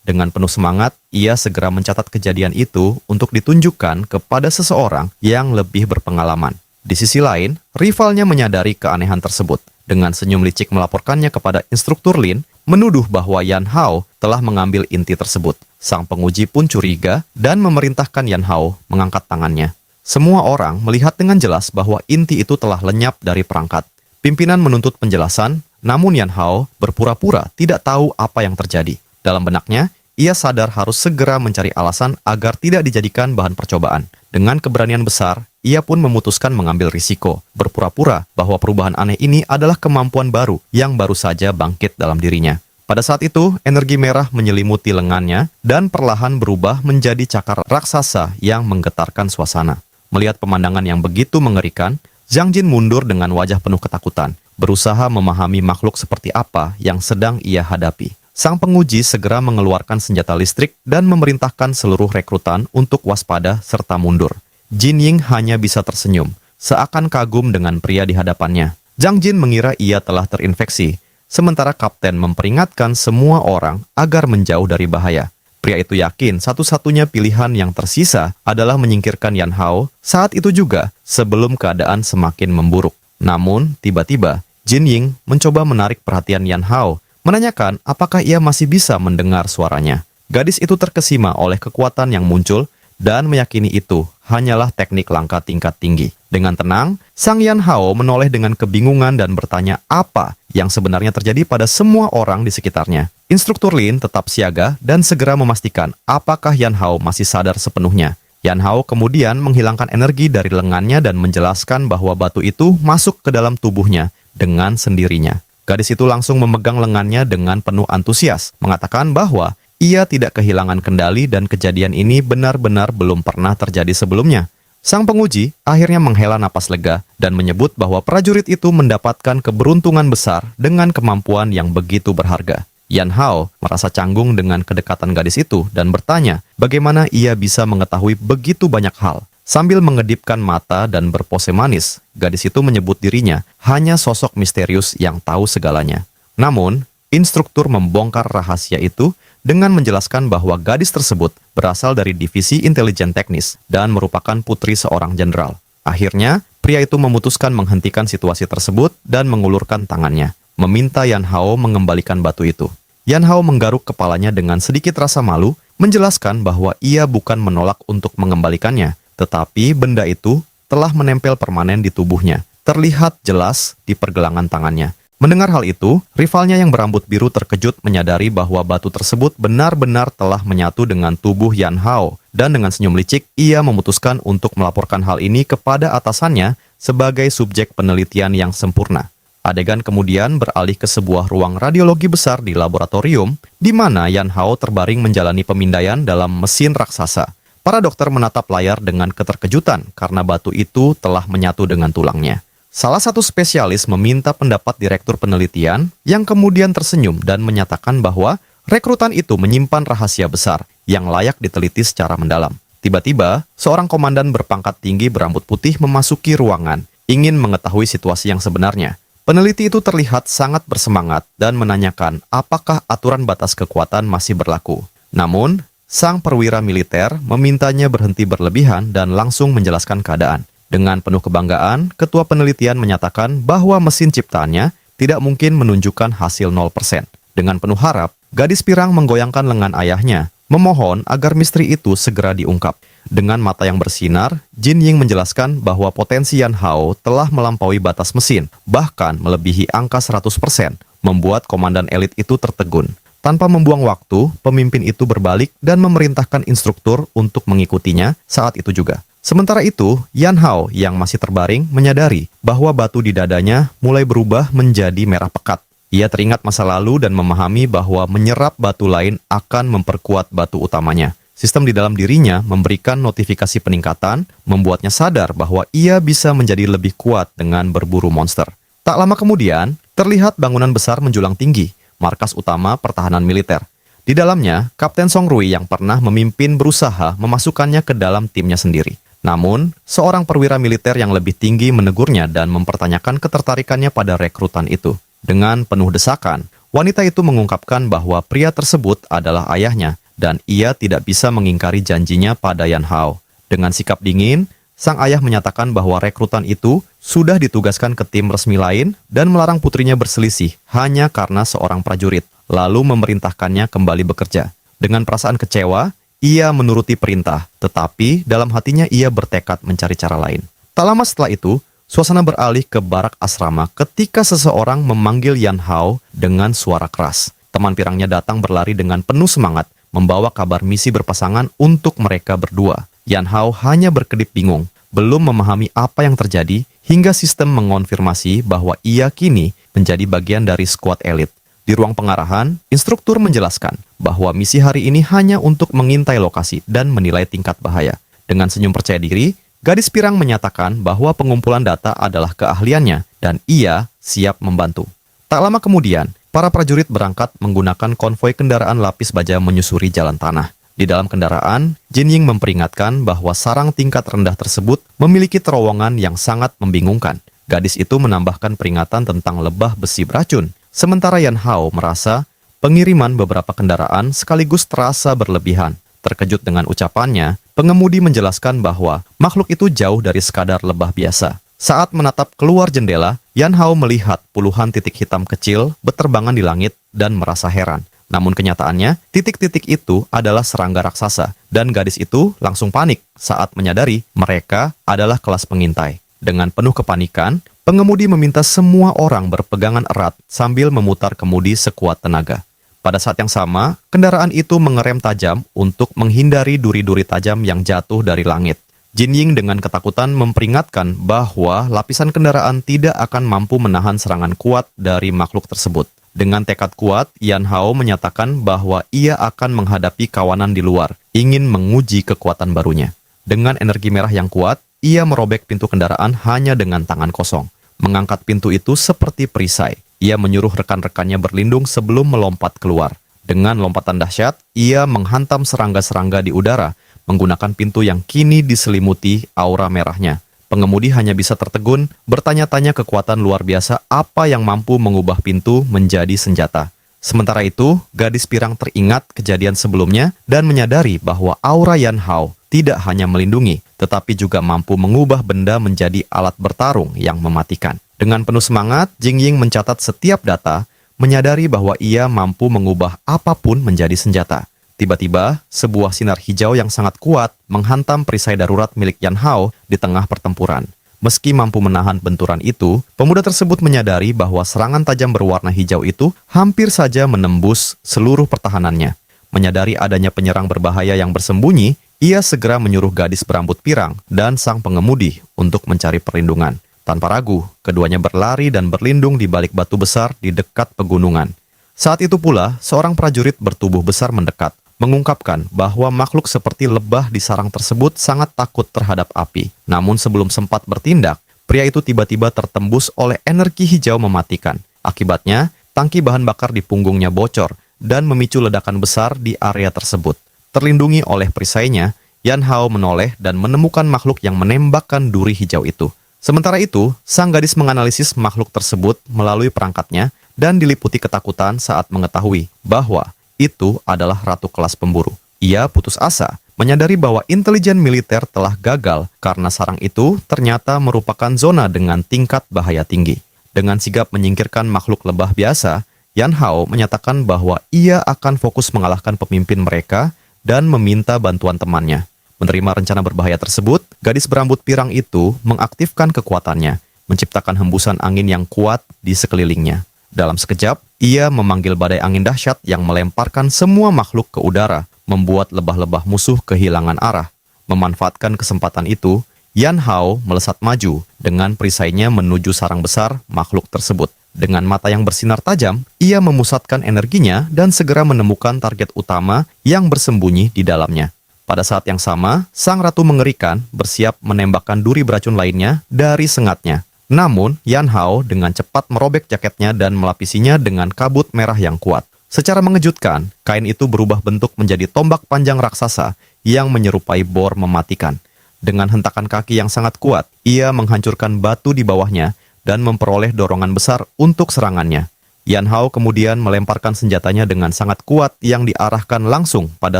A: Dengan penuh semangat, ia segera mencatat kejadian itu untuk ditunjukkan kepada seseorang yang lebih berpengalaman. Di sisi lain, rivalnya menyadari keanehan tersebut. dengan senyum licik melaporkannya kepada instruktur Lin, menuduh bahwa Yan Hao telah mengambil inti tersebut. Sang penguji pun curiga dan memerintahkan Yan Hao mengangkat tangannya. Semua orang melihat dengan jelas bahwa inti itu telah lenyap dari perangkat. Pimpinan menuntut penjelasan, namun Yan Hao berpura-pura tidak tahu apa yang terjadi. Dalam benaknya, ia sadar harus segera mencari alasan agar tidak dijadikan bahan percobaan. Dengan keberanian besar, ia pun memutuskan mengambil risiko, berpura-pura bahwa perubahan aneh ini adalah kemampuan baru yang baru saja bangkit dalam dirinya. Pada saat itu, energi merah menyelimuti lengannya dan perlahan berubah menjadi cakar raksasa yang menggetarkan suasana. Melihat pemandangan yang begitu mengerikan, Zhang Jin mundur dengan wajah penuh ketakutan, berusaha memahami makhluk seperti apa yang sedang ia hadapi. Sang penguji segera mengeluarkan senjata listrik dan memerintahkan seluruh rekrutan untuk waspada serta mundur. Jin Ying hanya bisa tersenyum, seakan kagum dengan pria di hadapannya. Zhang Jin mengira ia telah terinfeksi, sementara kapten memperingatkan semua orang agar menjauh dari bahaya. Pria itu yakin satu-satunya pilihan yang tersisa adalah menyingkirkan Yan Hao saat itu juga sebelum keadaan semakin memburuk. Namun, tiba-tiba, Jin Ying mencoba menarik perhatian Yan Hao, menanyakan apakah ia masih bisa mendengar suaranya. Gadis itu terkesima oleh kekuatan yang muncul dan meyakini itu hanyalah teknik langkah tingkat tinggi. Dengan tenang, Sang Yan Hao menoleh dengan kebingungan dan bertanya apa yang sebenarnya terjadi pada semua orang di sekitarnya. Instruktur Lin tetap siaga dan segera memastikan apakah Yan Hao masih sadar sepenuhnya. Yan Hao kemudian menghilangkan energi dari lengannya dan menjelaskan bahwa batu itu masuk ke dalam tubuhnya dengan sendirinya. Gadis itu langsung memegang lengannya dengan penuh antusias, mengatakan bahwa ia tidak kehilangan kendali dan kejadian ini benar-benar belum pernah terjadi sebelumnya. Sang penguji akhirnya menghela napas lega dan menyebut bahwa prajurit itu mendapatkan keberuntungan besar dengan kemampuan yang begitu berharga. Yan Hao merasa canggung dengan kedekatan gadis itu dan bertanya bagaimana ia bisa mengetahui begitu banyak hal. Sambil mengedipkan mata dan berpose manis, gadis itu menyebut dirinya hanya sosok misterius yang tahu segalanya. Namun, instruktur membongkar rahasia itu dengan menjelaskan bahwa gadis tersebut berasal dari divisi intelijen teknis dan merupakan putri seorang jenderal. Akhirnya, pria itu memutuskan menghentikan situasi tersebut dan mengulurkan tangannya, meminta Yan Hao mengembalikan batu itu. Yan Hao menggaruk kepalanya dengan sedikit rasa malu, menjelaskan bahwa ia bukan menolak untuk mengembalikannya, tetapi benda itu telah menempel permanen di tubuhnya, terlihat jelas di pergelangan tangannya. Mendengar hal itu, rivalnya yang berambut biru terkejut menyadari bahwa batu tersebut benar-benar telah menyatu dengan tubuh Yan Hao, dan dengan senyum licik, ia memutuskan untuk melaporkan hal ini kepada atasannya sebagai subjek penelitian yang sempurna. Adegan kemudian beralih ke sebuah ruang radiologi besar di laboratorium, di mana Yan Hao terbaring menjalani pemindaian dalam mesin raksasa. Para dokter menatap layar dengan keterkejutan karena batu itu telah menyatu dengan tulangnya. Salah satu spesialis meminta pendapat direktur penelitian, yang kemudian tersenyum dan menyatakan bahwa rekrutan itu menyimpan rahasia besar yang layak diteliti secara mendalam. Tiba-tiba, seorang komandan berpangkat tinggi berambut putih memasuki ruangan, ingin mengetahui situasi yang sebenarnya. Peneliti itu terlihat sangat bersemangat dan menanyakan apakah aturan batas kekuatan masih berlaku. Namun, sang perwira militer memintanya berhenti berlebihan dan langsung menjelaskan keadaan. Dengan penuh kebanggaan, ketua penelitian menyatakan bahwa mesin ciptaannya tidak mungkin menunjukkan hasil 0%. Dengan penuh harap, gadis pirang menggoyangkan lengan ayahnya, memohon agar misteri itu segera diungkap. Dengan mata yang bersinar, Jin Ying menjelaskan bahwa potensi Yan Hao telah melampaui batas mesin, bahkan melebihi angka 100%, membuat komandan elit itu tertegun. Tanpa membuang waktu, pemimpin itu berbalik dan memerintahkan instruktur untuk mengikutinya saat itu juga. Sementara itu, Yan Hao yang masih terbaring menyadari bahwa batu di dadanya mulai berubah menjadi merah pekat. Ia teringat masa lalu dan memahami bahwa menyerap batu lain akan memperkuat batu utamanya. Sistem di dalam dirinya memberikan notifikasi peningkatan, membuatnya sadar bahwa ia bisa menjadi lebih kuat dengan berburu monster. Tak lama kemudian, terlihat bangunan besar menjulang tinggi, markas utama pertahanan militer. Di dalamnya, Kapten Song Rui yang pernah memimpin berusaha memasukkannya ke dalam timnya sendiri. Namun, seorang perwira militer yang lebih tinggi menegurnya dan mempertanyakan ketertarikannya pada rekrutan itu. Dengan penuh desakan, wanita itu mengungkapkan bahwa pria tersebut adalah ayahnya, dan ia tidak bisa mengingkari janjinya pada Yan Hao. Dengan sikap dingin, sang ayah menyatakan bahwa rekrutan itu sudah ditugaskan ke tim resmi lain dan melarang putrinya berselisih hanya karena seorang prajurit, lalu memerintahkannya kembali bekerja. Dengan perasaan kecewa, ia menuruti perintah, tetapi dalam hatinya ia bertekad mencari cara lain. Tak lama setelah itu, suasana beralih ke barak asrama ketika seseorang memanggil Yan Hao dengan suara keras. Teman pirangnya datang berlari dengan penuh semangat, membawa kabar misi berpasangan untuk mereka berdua. Yan Hao hanya berkedip bingung, belum memahami apa yang terjadi, hingga sistem mengonfirmasi bahwa ia kini menjadi bagian dari skuad elit. Di ruang pengarahan, instruktur menjelaskan bahwa misi hari ini hanya untuk mengintai lokasi dan menilai tingkat bahaya. Dengan senyum percaya diri, gadis pirang menyatakan bahwa pengumpulan data adalah keahliannya dan ia siap membantu. Tak lama kemudian, para prajurit berangkat menggunakan konvoi kendaraan lapis baja menyusuri jalan tanah. Di dalam kendaraan, Jin Ying memperingatkan bahwa sarang tingkat rendah tersebut memiliki terowongan yang sangat membingungkan. Gadis itu menambahkan peringatan tentang lebah besi beracun. Sementara Yan Hao merasa pengiriman beberapa kendaraan sekaligus terasa berlebihan. Terkejut dengan ucapannya, pengemudi menjelaskan bahwa makhluk itu jauh dari sekadar lebah biasa. Saat menatap keluar jendela, Yan Hao melihat puluhan titik hitam kecil berterbangan di langit dan merasa heran. Namun kenyataannya, titik-titik itu adalah serangga raksasa, dan gadis itu langsung panik saat menyadari mereka adalah kelas pengintai. Dengan penuh kepanikan, pengemudi meminta semua orang berpegangan erat sambil memutar kemudi sekuat tenaga. Pada saat yang sama, kendaraan itu mengerem tajam untuk menghindari duri-duri tajam yang jatuh dari langit. Jin Ying dengan ketakutan memperingatkan bahwa lapisan kendaraan tidak akan mampu menahan serangan kuat dari makhluk tersebut. Dengan tekad kuat, Yan Hao menyatakan bahwa ia akan menghadapi kawanan di luar, ingin menguji kekuatan barunya. Dengan energi merah yang kuat, ia merobek pintu kendaraan hanya dengan tangan kosong. Mengangkat pintu itu seperti perisai. Ia menyuruh rekan-rekannya berlindung sebelum melompat keluar. Dengan lompatan dahsyat, ia menghantam serangga-serangga di udara, menggunakan pintu yang kini diselimuti aura merahnya. Pengemudi hanya bisa tertegun, bertanya-tanya kekuatan luar biasa apa yang mampu mengubah pintu menjadi senjata. Sementara itu, gadis pirang teringat kejadian sebelumnya dan menyadari bahwa aura Yan Hao tidak hanya melindungi, tetapi juga mampu mengubah benda menjadi alat bertarung yang mematikan. Dengan penuh semangat, Jin Ying mencatat setiap data, menyadari bahwa ia mampu mengubah apapun menjadi senjata. Tiba-tiba, sebuah sinar hijau yang sangat kuat menghantam perisai darurat milik Yan Hao di tengah pertempuran. Meski mampu menahan benturan itu, pemuda tersebut menyadari bahwa serangan tajam berwarna hijau itu hampir saja menembus seluruh pertahanannya. Menyadari adanya penyerang berbahaya yang bersembunyi, ia segera menyuruh gadis berambut pirang dan sang pengemudi untuk mencari perlindungan. Tanpa ragu, keduanya berlari dan berlindung di balik batu besar di dekat pegunungan. Saat itu pula, seorang prajurit bertubuh besar mendekat, mengungkapkan bahwa makhluk seperti lebah di sarang tersebut sangat takut terhadap api. Namun sebelum sempat bertindak, pria itu tiba-tiba tertembus oleh energi hijau mematikan. Akibatnya, tangki bahan bakar di punggungnya bocor dan memicu ledakan besar di area tersebut. Terlindungi oleh perisainya, Yan Hao menoleh dan menemukan makhluk yang menembakkan duri hijau itu. Sementara itu, sang gadis menganalisis makhluk tersebut melalui perangkatnya dan diliputi ketakutan saat mengetahui bahwa itu adalah ratu kelas pemburu. Ia putus asa, menyadari bahwa intelijen militer telah gagal karena sarang itu ternyata merupakan zona dengan tingkat bahaya tinggi. Dengan sigap menyingkirkan makhluk lebah biasa, Yan Hao menyatakan bahwa ia akan fokus mengalahkan pemimpin mereka dan meminta bantuan temannya. Menerima rencana berbahaya tersebut, gadis berambut pirang itu mengaktifkan kekuatannya, menciptakan hembusan angin yang kuat di sekelilingnya. Dalam sekejap, ia memanggil badai angin dahsyat yang melemparkan semua makhluk ke udara, membuat lebah-lebah musuh kehilangan arah. Memanfaatkan kesempatan itu, Yan Hao melesat maju dengan perisainya menuju sarang besar makhluk tersebut. Dengan mata yang bersinar tajam, ia memusatkan energinya dan segera menemukan target utama yang bersembunyi di dalamnya. Pada saat yang sama, sang ratu mengerikan bersiap menembakkan duri beracun lainnya dari sengatnya. Namun, Yan Hao dengan cepat merobek jaketnya dan melapisinya dengan kabut merah yang kuat. Secara mengejutkan, kain itu berubah bentuk menjadi tombak panjang raksasa yang menyerupai bor mematikan. Dengan hentakan kaki yang sangat kuat, ia menghancurkan batu di bawahnya dan memperoleh dorongan besar untuk serangannya. Yan Hao kemudian melemparkan senjatanya dengan sangat kuat yang diarahkan langsung pada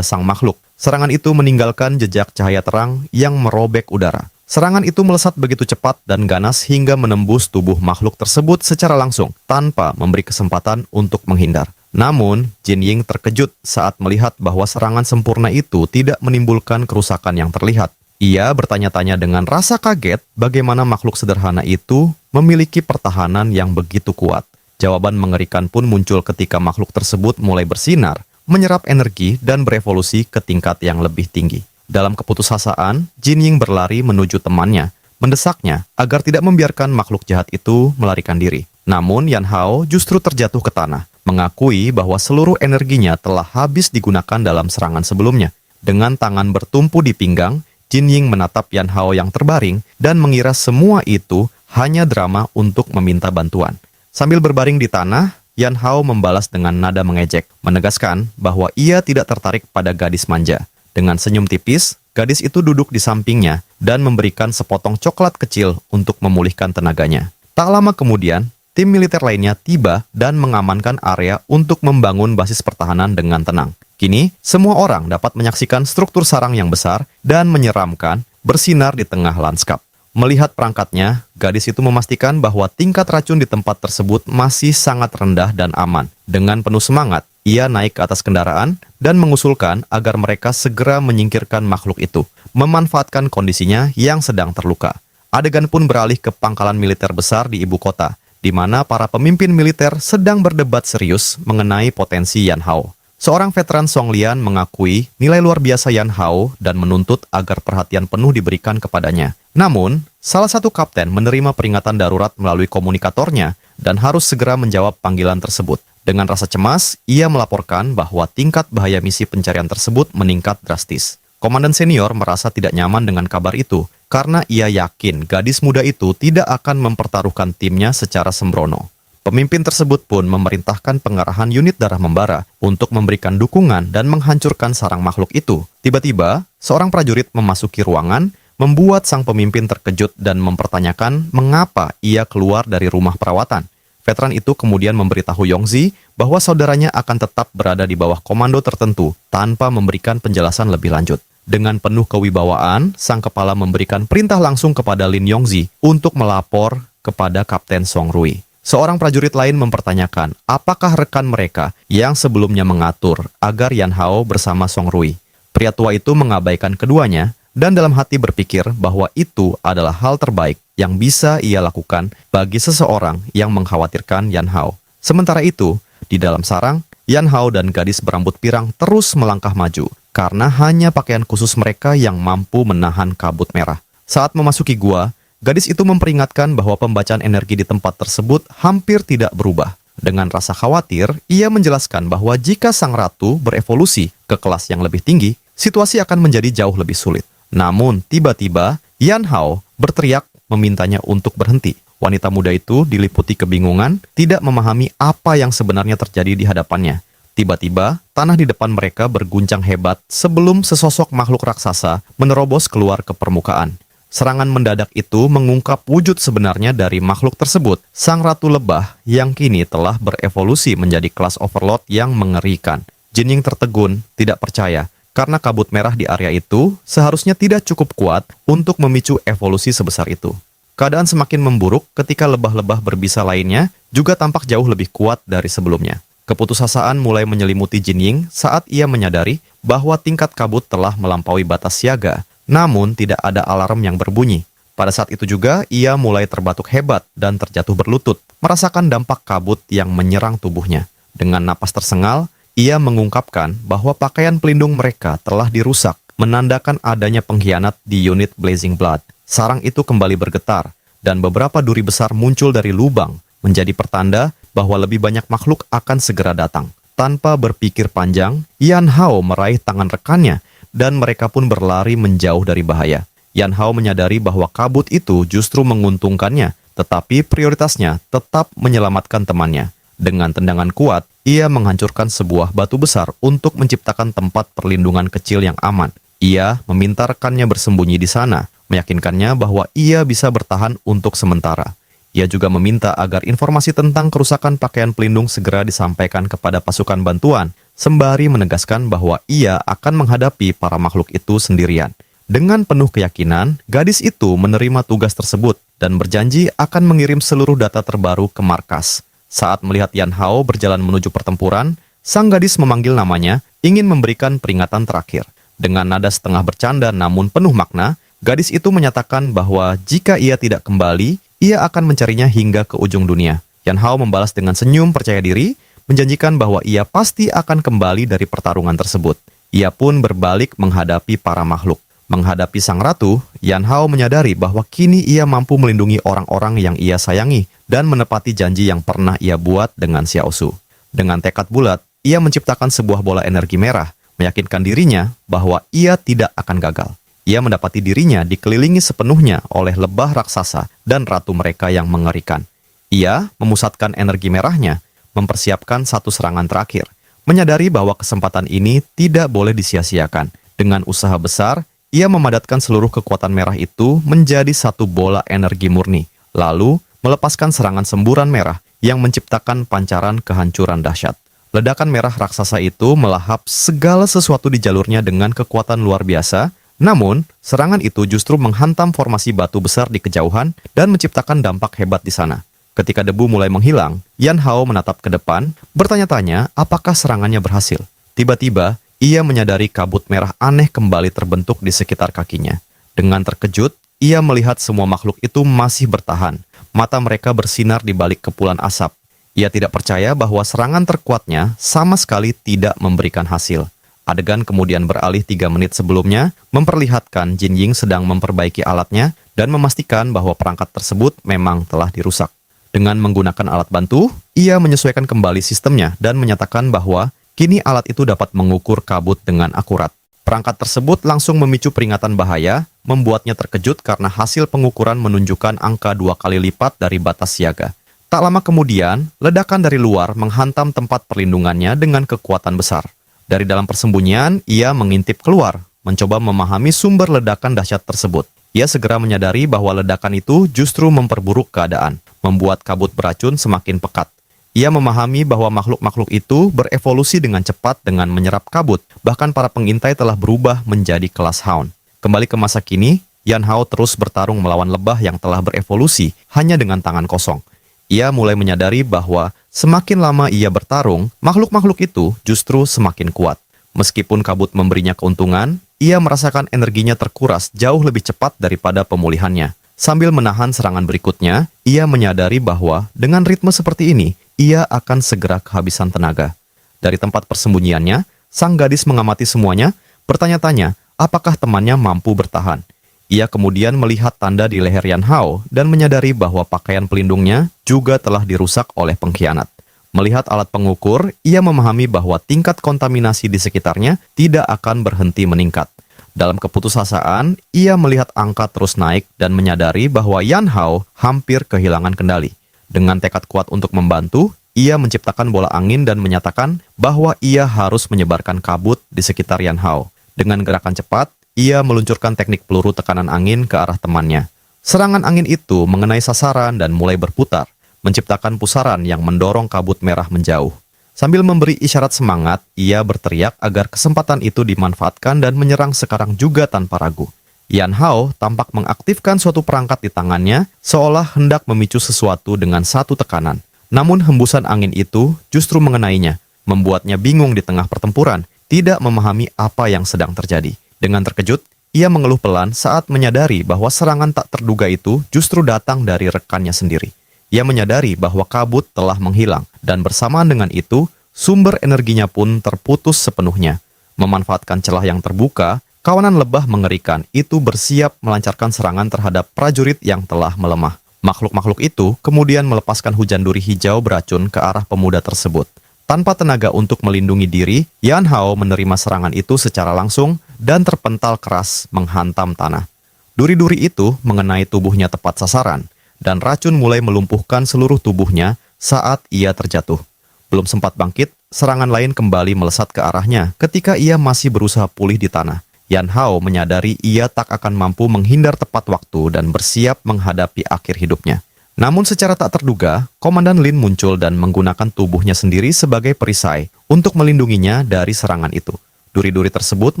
A: sang makhluk. Serangan itu meninggalkan jejak cahaya terang yang merobek udara. Serangan itu melesat begitu cepat dan ganas hingga menembus tubuh makhluk tersebut secara langsung, tanpa memberi kesempatan untuk menghindar. Namun, Jin Ying terkejut saat melihat bahwa serangan sempurna itu tidak menimbulkan kerusakan yang terlihat. Ia bertanya-tanya dengan rasa kaget bagaimana makhluk sederhana itu memiliki pertahanan yang begitu kuat. Jawaban mengerikan pun muncul ketika makhluk tersebut mulai bersinar, menyerap energi dan berevolusi ke tingkat yang lebih tinggi. Dalam keputusasaan, Jin Ying berlari menuju temannya, mendesaknya agar tidak membiarkan makhluk jahat itu melarikan diri. Namun Yan Hao justru terjatuh ke tanah, mengakui bahwa seluruh energinya telah habis digunakan dalam serangan sebelumnya. Dengan tangan bertumpu di pinggang, Jin Ying menatap Yan Hao yang terbaring dan mengira semua itu hanya drama untuk meminta bantuan. Sambil berbaring di tanah, Yan Hao membalas dengan nada mengejek, menegaskan bahwa ia tidak tertarik pada gadis manja. Dengan senyum tipis, gadis itu duduk di sampingnya dan memberikan sepotong coklat kecil untuk memulihkan tenaganya. Tak lama kemudian, tim militer lainnya tiba dan mengamankan area untuk membangun basis pertahanan dengan tenang. Kini, semua orang dapat menyaksikan struktur sarang yang besar dan menyeramkan bersinar di tengah lanskap. Melihat perangkatnya, gadis itu memastikan bahwa tingkat racun di tempat tersebut masih sangat rendah dan aman. Dengan penuh semangat, ia naik ke atas kendaraan dan mengusulkan agar mereka segera menyingkirkan makhluk itu, memanfaatkan kondisinya yang sedang terluka. Adegan pun beralih ke pangkalan militer besar di ibu kota, di mana para pemimpin militer sedang berdebat serius mengenai potensi Yan Hao. Seorang veteran Song Lian mengakui nilai luar biasa Yan Hao dan menuntut agar perhatian penuh diberikan kepadanya. Namun, salah satu kapten menerima peringatan darurat melalui komunikatornya dan harus segera menjawab panggilan tersebut. Dengan rasa cemas, ia melaporkan bahwa tingkat bahaya misi pencarian tersebut meningkat drastis. Komandan senior merasa tidak nyaman dengan kabar itu, karena ia yakin gadis muda itu tidak akan mempertaruhkan timnya secara sembrono. Pemimpin tersebut pun memerintahkan pengarahan unit darah membara untuk memberikan dukungan dan menghancurkan sarang makhluk itu. Tiba-tiba, seorang prajurit memasuki ruangan, membuat sang pemimpin terkejut dan mempertanyakan mengapa ia keluar dari rumah perawatan. Veteran itu kemudian memberitahu Yongzi bahwa saudaranya akan tetap berada di bawah komando tertentu tanpa memberikan penjelasan lebih lanjut. Dengan penuh kewibawaan, sang kepala memberikan perintah langsung kepada Lin Yongzi untuk melapor kepada Kapten Song Rui. Seorang prajurit lain mempertanyakan apakah rekan mereka yang sebelumnya mengatur agar Yan Hao bersama Song Rui. Pria tua itu mengabaikan keduanya dan dalam hati berpikir bahwa itu adalah hal terbaik yang bisa ia lakukan bagi seseorang yang mengkhawatirkan Yan Hao. Sementara itu, di dalam sarang, Yan Hao dan gadis berambut pirang terus melangkah maju karena hanya pakaian khusus mereka yang mampu menahan kabut merah. Saat memasuki gua, gadis itu memperingatkan bahwa pembacaan energi di tempat tersebut hampir tidak berubah. Dengan rasa khawatir, ia menjelaskan bahwa jika sang ratu berevolusi ke kelas yang lebih tinggi, situasi akan menjadi jauh lebih sulit. Namun, tiba-tiba, Yan Hao berteriak memintanya untuk berhenti. Wanita muda itu diliputi kebingungan, tidak memahami apa yang sebenarnya terjadi di hadapannya. Tiba-tiba, tanah di depan mereka berguncang hebat sebelum sesosok makhluk raksasa menerobos keluar ke permukaan. Serangan mendadak itu mengungkap wujud sebenarnya dari makhluk tersebut, sang ratu lebah yang kini telah berevolusi menjadi kelas overlord yang mengerikan. Jin Ying tertegun, tidak percaya, karena kabut merah di area itu seharusnya tidak cukup kuat untuk memicu evolusi sebesar itu. Keadaan semakin memburuk ketika lebah-lebah berbisa lainnya juga tampak jauh lebih kuat dari sebelumnya. Keputusasaan mulai menyelimuti Jin Ying saat ia menyadari bahwa tingkat kabut telah melampaui batas siaga. Namun tidak ada alarm yang berbunyi. Pada saat itu juga, ia mulai terbatuk hebat dan terjatuh berlutut, merasakan dampak kabut yang menyerang tubuhnya. Dengan napas tersengal, ia mengungkapkan bahwa pakaian pelindung mereka telah dirusak, menandakan adanya pengkhianat di unit Blazing Blood. Sarang itu kembali bergetar, dan beberapa duri besar muncul dari lubang, menjadi pertanda bahwa lebih banyak makhluk akan segera datang. Tanpa berpikir panjang, Yan Hao meraih tangan rekannya, dan mereka pun berlari menjauh dari bahaya. Yan Hao menyadari bahwa kabut itu justru menguntungkannya, tetapi prioritasnya tetap menyelamatkan temannya. Dengan tendangan kuat, ia menghancurkan sebuah batu besar untuk menciptakan tempat perlindungan kecil yang aman. Ia meminta rekannya bersembunyi di sana, meyakinkannya bahwa ia bisa bertahan untuk sementara. Ia juga meminta agar informasi tentang kerusakan pakaian pelindung segera disampaikan kepada pasukan bantuan, sembari menegaskan bahwa ia akan menghadapi para makhluk itu sendirian. Dengan penuh keyakinan, gadis itu menerima tugas tersebut dan berjanji akan mengirim seluruh data terbaru ke markas. Saat melihat Yan Hao berjalan menuju pertempuran, sang gadis memanggil namanya, ingin memberikan peringatan terakhir. Dengan nada setengah bercanda namun penuh makna, gadis itu menyatakan bahwa jika ia tidak kembali, ia akan mencarinya hingga ke ujung dunia. Yan Hao membalas dengan senyum percaya diri, menjanjikan bahwa ia pasti akan kembali dari pertarungan tersebut. Ia pun berbalik menghadapi para makhluk. Menghadapi sang ratu, Yan Hao menyadari bahwa kini ia mampu melindungi orang-orang yang ia sayangi dan menepati janji yang pernah ia buat dengan Xiao Su. Dengan tekad bulat, ia menciptakan sebuah bola energi merah, meyakinkan dirinya bahwa ia tidak akan gagal. Ia mendapati dirinya dikelilingi sepenuhnya oleh lebah raksasa dan ratu mereka yang mengerikan. Ia memusatkan energi merahnya, mempersiapkan satu serangan terakhir, menyadari bahwa kesempatan ini tidak boleh disia-siakan. Dengan usaha besar, ia memadatkan seluruh kekuatan merah itu menjadi satu bola energi murni, lalu melepaskan serangan semburan merah yang menciptakan pancaran kehancuran dahsyat. Ledakan merah raksasa itu melahap segala sesuatu di jalurnya dengan kekuatan luar biasa, namun serangan itu justru menghantam formasi batu besar di kejauhan dan menciptakan dampak hebat di sana. Ketika debu mulai menghilang, Yan Hao menatap ke depan, bertanya-tanya apakah serangannya berhasil. Tiba-tiba, ia menyadari kabut merah aneh kembali terbentuk di sekitar kakinya. Dengan terkejut, ia melihat semua makhluk itu masih bertahan. Mata mereka bersinar di balik kepulan asap. Ia tidak percaya bahwa serangan terkuatnya sama sekali tidak memberikan hasil. Adegan kemudian beralih 3 menit sebelumnya, memperlihatkan Jin Ying sedang memperbaiki alatnya dan memastikan bahwa perangkat tersebut memang telah dirusak. Dengan menggunakan alat bantu, ia menyesuaikan kembali sistemnya dan menyatakan bahwa kini alat itu dapat mengukur kabut dengan akurat. Perangkat tersebut langsung memicu peringatan bahaya, membuatnya terkejut karena hasil pengukuran menunjukkan angka 2 kali lipat dari batas siaga. Tak lama kemudian, ledakan dari luar menghantam tempat perlindungannya dengan kekuatan besar. Dari dalam persembunyian, ia mengintip keluar, mencoba memahami sumber ledakan dahsyat tersebut. Ia segera menyadari bahwa ledakan itu justru memperburuk keadaan, membuat kabut beracun semakin pekat. Ia memahami bahwa makhluk-makhluk itu berevolusi dengan cepat dengan menyerap kabut, bahkan para pengintai telah berubah menjadi kelas Hound. Kembali ke masa kini, Yan Hao terus bertarung melawan lebah yang telah berevolusi hanya dengan tangan kosong. Ia mulai menyadari bahwa semakin lama ia bertarung, makhluk-makhluk itu justru semakin kuat. Meskipun kabut memberinya keuntungan, ia merasakan energinya terkuras jauh lebih cepat daripada pemulihannya. Sambil menahan serangan berikutnya, ia menyadari bahwa dengan ritme seperti ini, ia akan segera kehabisan tenaga. Dari tempat persembunyiannya, sang gadis mengamati semuanya, bertanya-tanya apakah temannya mampu bertahan. Ia kemudian melihat tanda di leher Yan Hao dan menyadari bahwa pakaian pelindungnya juga telah dirusak oleh pengkhianat. Melihat alat pengukur, ia memahami bahwa tingkat kontaminasi di sekitarnya tidak akan berhenti meningkat. Dalam keputusasaan, ia melihat angka terus naik dan menyadari bahwa Yan Hao hampir kehilangan kendali. Dengan tekad kuat untuk membantu, ia menciptakan bola angin dan menyatakan bahwa ia harus menyebarkan kabut di sekitar Yan Hao. Dengan gerakan cepat, ia meluncurkan teknik peluru tekanan angin ke arah temannya. Serangan angin itu mengenai sasaran dan mulai berputar, menciptakan pusaran yang mendorong kabut merah menjauh. Sambil memberi isyarat semangat, ia berteriak agar kesempatan itu dimanfaatkan dan menyerang sekarang juga tanpa ragu. Yan Hao tampak mengaktifkan suatu perangkat di tangannya, seolah hendak memicu sesuatu dengan satu tekanan. Namun hembusan angin itu justru mengenainya, membuatnya bingung di tengah pertempuran, tidak memahami apa yang sedang terjadi. Dengan terkejut, ia mengeluh pelan saat menyadari bahwa serangan tak terduga itu justru datang dari rekannya sendiri. Ia menyadari bahwa kabut telah menghilang, dan bersamaan dengan itu, sumber energinya pun terputus sepenuhnya. Memanfaatkan celah yang terbuka, kawanan lebah mengerikan itu bersiap melancarkan serangan terhadap prajurit yang telah melemah. Makhluk-makhluk itu kemudian melepaskan hujan duri hijau beracun ke arah pemuda tersebut. Tanpa tenaga untuk melindungi diri, Yan Hao menerima serangan itu secara langsung dan terpental keras menghantam tanah. Duri-duri itu mengenai tubuhnya tepat sasaran, dan racun mulai melumpuhkan seluruh tubuhnya saat ia terjatuh. Belum sempat bangkit, serangan lain kembali melesat ke arahnya ketika ia masih berusaha pulih di tanah. Yan Hao menyadari ia tak akan mampu menghindar tepat waktu dan bersiap menghadapi akhir hidupnya. Namun secara tak terduga, Komandan Lin muncul dan menggunakan tubuhnya sendiri sebagai perisai untuk melindunginya dari serangan itu. Duri-duri tersebut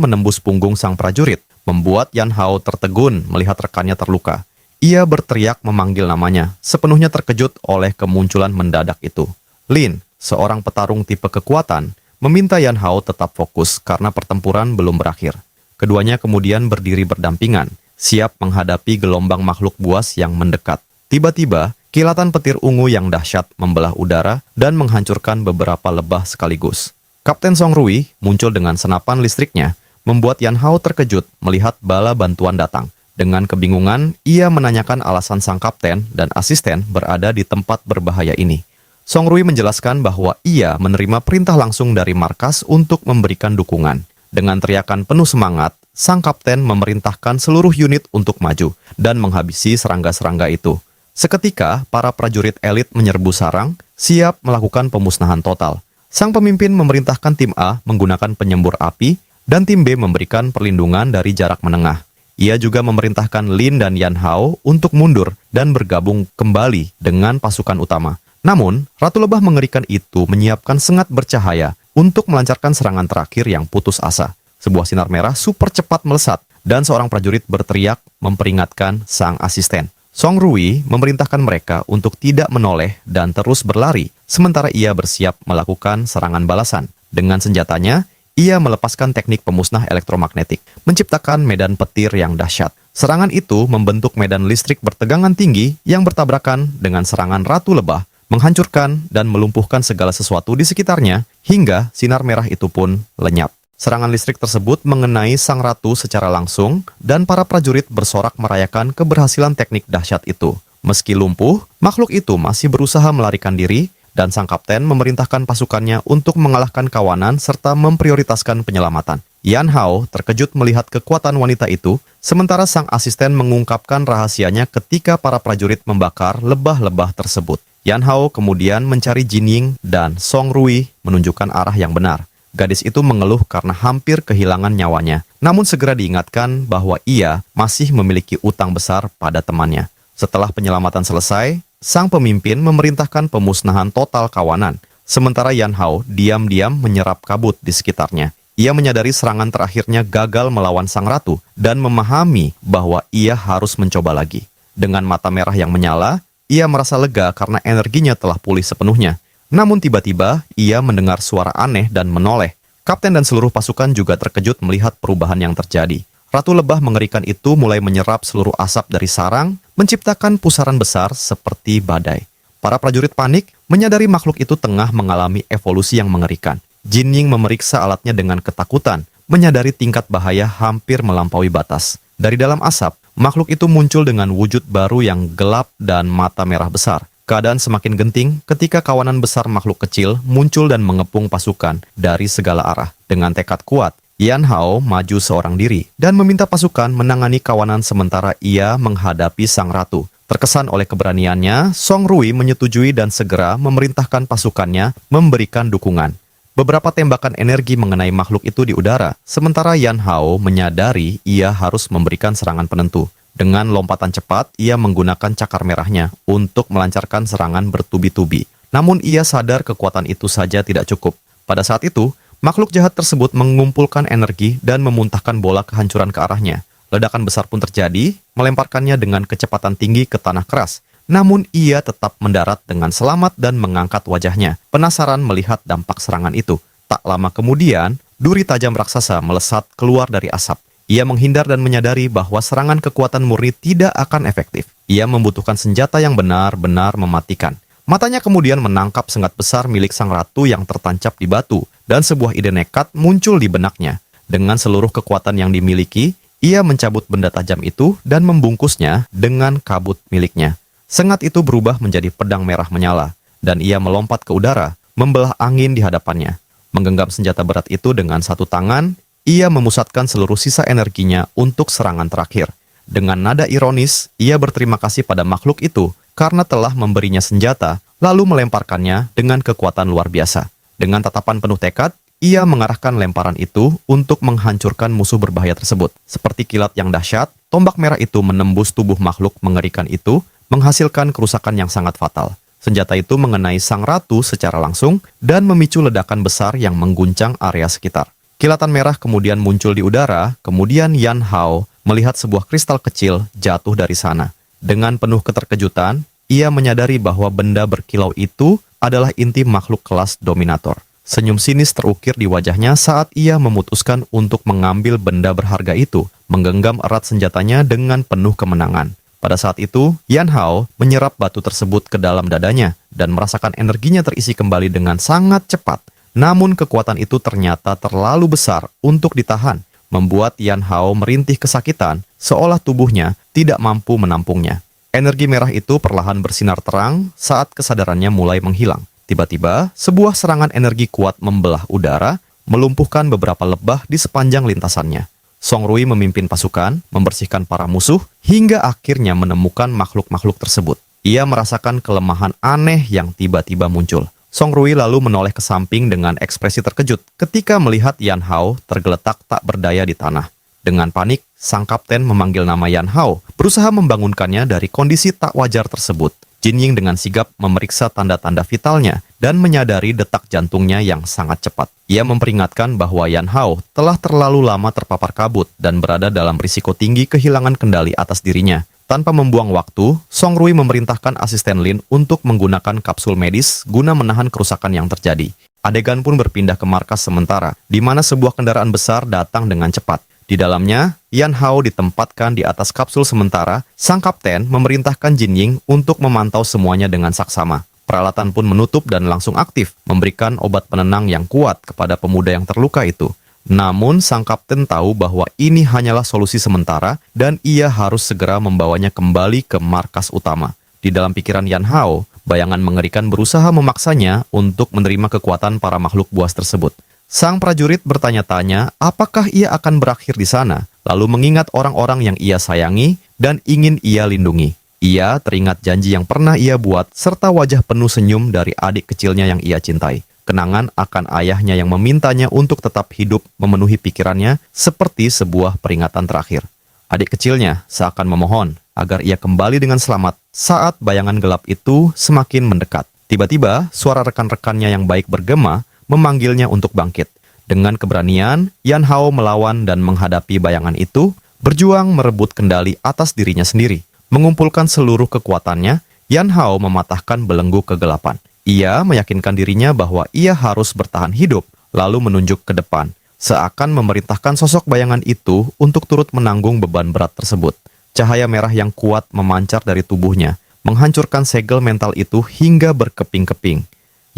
A: menembus punggung sang prajurit, membuat Yan Hao tertegun melihat rekannya terluka. Ia berteriak memanggil namanya, sepenuhnya terkejut oleh kemunculan mendadak itu. Lin, seorang petarung tipe kekuatan, meminta Yan Hao tetap fokus karena pertempuran belum berakhir. Keduanya kemudian berdiri berdampingan, siap menghadapi gelombang makhluk buas yang mendekat. Tiba-tiba, kilatan petir ungu yang dahsyat membelah udara dan menghancurkan beberapa lebah sekaligus. Kapten Song Rui muncul dengan senapan listriknya, membuat Yan Hao terkejut melihat bala bantuan datang. Dengan kebingungan, ia menanyakan alasan sang kapten dan asisten berada di tempat berbahaya ini. Song Rui menjelaskan bahwa ia menerima perintah langsung dari markas untuk memberikan dukungan. Dengan teriakan penuh semangat, sang kapten memerintahkan seluruh unit untuk maju dan menghabisi serangga-serangga itu. Seketika, para prajurit elit menyerbu sarang, siap melakukan pemusnahan total. Sang pemimpin memerintahkan tim A menggunakan penyembur api dan tim B memberikan perlindungan dari jarak menengah. Ia juga memerintahkan Lin dan Yan Hao untuk mundur dan bergabung kembali dengan pasukan utama. Namun, Ratu Lebah mengerikan itu menyiapkan sengat bercahaya untuk melancarkan serangan terakhir yang putus asa. Sebuah sinar merah super cepat melesat, dan seorang prajurit berteriak memperingatkan sang asisten. Song Rui memerintahkan mereka untuk tidak menoleh dan terus berlari, sementara ia bersiap melakukan serangan balasan. Dengan senjatanya, ia melepaskan teknik pemusnah elektromagnetik, menciptakan medan petir yang dahsyat. Serangan itu membentuk medan listrik bertegangan tinggi yang bertabrakan dengan serangan Ratu Lebah, menghancurkan dan melumpuhkan segala sesuatu di sekitarnya, hingga sinar merah itu pun lenyap. Serangan listrik tersebut mengenai sang ratu secara langsung, dan para prajurit bersorak merayakan keberhasilan teknik dahsyat itu. Meski lumpuh, makhluk itu masih berusaha melarikan diri, dan sang kapten memerintahkan pasukannya untuk mengalahkan kawanan serta memprioritaskan penyelamatan. Yan Hao terkejut melihat kekuatan wanita itu, sementara sang asisten mengungkapkan rahasianya ketika para prajurit membakar lebah-lebah tersebut. Yan Hao kemudian mencari Jin Ying dan Song Rui menunjukkan arah yang benar. Gadis itu mengeluh karena hampir kehilangan nyawanya, namun segera diingatkan bahwa ia masih memiliki utang besar pada temannya. Setelah penyelamatan selesai, sang pemimpin memerintahkan pemusnahan total kawanan, sementara Yan Hao diam-diam menyerap kabut di sekitarnya. Ia menyadari serangan terakhirnya gagal melawan sang ratu dan memahami bahwa ia harus mencoba lagi. Dengan mata merah yang menyala, ia merasa lega karena energinya telah pulih sepenuhnya. Namun tiba-tiba, ia mendengar suara aneh dan menoleh. Kapten dan seluruh pasukan juga terkejut melihat perubahan yang terjadi. Ratu Lebah mengerikan itu mulai menyerap seluruh asap dari sarang, menciptakan pusaran besar seperti badai. Para prajurit panik, menyadari makhluk itu tengah mengalami evolusi yang mengerikan. Jin Ying memeriksa alatnya dengan ketakutan, menyadari tingkat bahaya hampir melampaui batas. Dari dalam asap, makhluk itu muncul dengan wujud baru yang gelap dan mata merah besar. Keadaan semakin genting ketika kawanan besar makhluk kecil muncul dan mengepung pasukan dari segala arah. Dengan tekad kuat, Yan Hao maju seorang diri dan meminta pasukan menangani kawanan sementara ia menghadapi sang ratu. Terkesan oleh keberaniannya, Song Rui menyetujui dan segera memerintahkan pasukannya memberikan dukungan. Beberapa tembakan energi mengenai makhluk itu di udara, sementara Yan Hao menyadari ia harus memberikan serangan penentu. Dengan lompatan cepat, ia menggunakan cakar merahnya untuk melancarkan serangan bertubi-tubi. Namun ia sadar kekuatan itu saja tidak cukup. Pada saat itu, makhluk jahat tersebut mengumpulkan energi dan memuntahkan bola kehancuran ke arahnya. Ledakan besar pun terjadi, melemparkannya dengan kecepatan tinggi ke tanah keras. Namun ia tetap mendarat dengan selamat dan mengangkat wajahnya, penasaran melihat dampak serangan itu. Tak lama kemudian, duri tajam raksasa melesat keluar dari asap. Ia menghindar dan menyadari bahwa serangan kekuatan murni tidak akan efektif. Ia membutuhkan senjata yang benar-benar mematikan. Matanya kemudian menangkap sengat besar milik sang ratu yang tertancap di batu, dan sebuah ide nekat muncul di benaknya. Dengan seluruh kekuatan yang dimiliki, ia mencabut benda tajam itu dan membungkusnya dengan kabut miliknya. Sengat itu berubah menjadi pedang merah menyala, dan ia melompat ke udara, membelah angin di hadapannya. Menggenggam senjata berat itu dengan satu tangan, ia memusatkan seluruh sisa energinya untuk serangan terakhir. Dengan nada ironis, ia berterima kasih pada makhluk itu karena telah memberinya senjata, lalu melemparkannya dengan kekuatan luar biasa. Dengan tatapan penuh tekad, ia mengarahkan lemparan itu untuk menghancurkan musuh berbahaya tersebut. Seperti kilat yang dahsyat, tombak merah itu menembus tubuh makhluk mengerikan itu, menghasilkan kerusakan yang sangat fatal. Senjata itu mengenai sang ratu secara langsung dan memicu ledakan besar yang mengguncang area sekitar. Kilatan merah kemudian muncul di udara, kemudian Yan Hao melihat sebuah kristal kecil jatuh dari sana. Dengan penuh keterkejutan, ia menyadari bahwa benda berkilau itu adalah inti makhluk kelas dominator. Senyum sinis terukir di wajahnya saat ia memutuskan untuk mengambil benda berharga itu, menggenggam erat senjatanya dengan penuh kemenangan. Pada saat itu, Yan Hao menyerap batu tersebut ke dalam dadanya dan merasakan energinya terisi kembali dengan sangat cepat. Namun kekuatan itu ternyata terlalu besar untuk ditahan, membuat Yan Hao merintih kesakitan seolah tubuhnya tidak mampu menampungnya. Energi merah itu perlahan bersinar terang saat kesadarannya mulai menghilang. Tiba-tiba, sebuah serangan energi kuat membelah udara, melumpuhkan beberapa lebah di sepanjang lintasannya. Song Rui memimpin pasukan, membersihkan para musuh, hingga akhirnya menemukan makhluk-makhluk tersebut. Ia merasakan kelemahan aneh yang tiba-tiba muncul. Song Rui lalu menoleh ke samping dengan ekspresi terkejut ketika melihat Yan Hao tergeletak tak berdaya di tanah. Dengan panik, sang kapten memanggil nama Yan Hao, berusaha membangunkannya dari kondisi tak wajar tersebut. Jin Ying dengan sigap memeriksa tanda-tanda vitalnya dan menyadari detak jantungnya yang sangat cepat. Ia memperingatkan bahwa Yan Hao telah terlalu lama terpapar kabut dan berada dalam risiko tinggi kehilangan kendali atas dirinya. Tanpa membuang waktu, Song Rui memerintahkan asisten Lin untuk menggunakan kapsul medis guna menahan kerusakan yang terjadi. Adegan pun berpindah ke markas sementara, di mana sebuah kendaraan besar datang dengan cepat. Di dalamnya, Yan Hao ditempatkan di atas kapsul sementara. Sang kapten memerintahkan Jin Ying untuk memantau semuanya dengan saksama. Peralatan pun menutup dan langsung aktif, memberikan obat penenang yang kuat kepada pemuda yang terluka itu. Namun, sang kapten tahu bahwa ini hanyalah solusi sementara dan ia harus segera membawanya kembali ke markas utama. Di dalam pikiran Yan Hao, bayangan mengerikan berusaha memaksanya untuk menerima kekuatan para makhluk buas tersebut. Sang prajurit bertanya-tanya apakah ia akan berakhir di sana, lalu mengingat orang-orang yang ia sayangi dan ingin ia lindungi. Ia teringat janji yang pernah ia buat serta wajah penuh senyum dari adik kecilnya yang ia cintai. Kenangan akan ayahnya yang memintanya untuk tetap hidup memenuhi pikirannya seperti sebuah peringatan terakhir. Adik kecilnya seakan memohon agar ia kembali dengan selamat saat bayangan gelap itu semakin mendekat. Tiba-tiba, suara rekan-rekannya yang baik bergema memanggilnya untuk bangkit. Dengan keberanian, Yan Hao melawan dan menghadapi bayangan itu, berjuang merebut kendali atas dirinya sendiri. Mengumpulkan seluruh kekuatannya, Yan Hao mematahkan belenggu kegelapan. Ia meyakinkan dirinya bahwa ia harus bertahan hidup, lalu menunjuk ke depan, seakan memerintahkan sosok bayangan itu untuk turut menanggung beban berat tersebut. Cahaya merah yang kuat memancar dari tubuhnya, menghancurkan segel mental itu hingga berkeping-keping.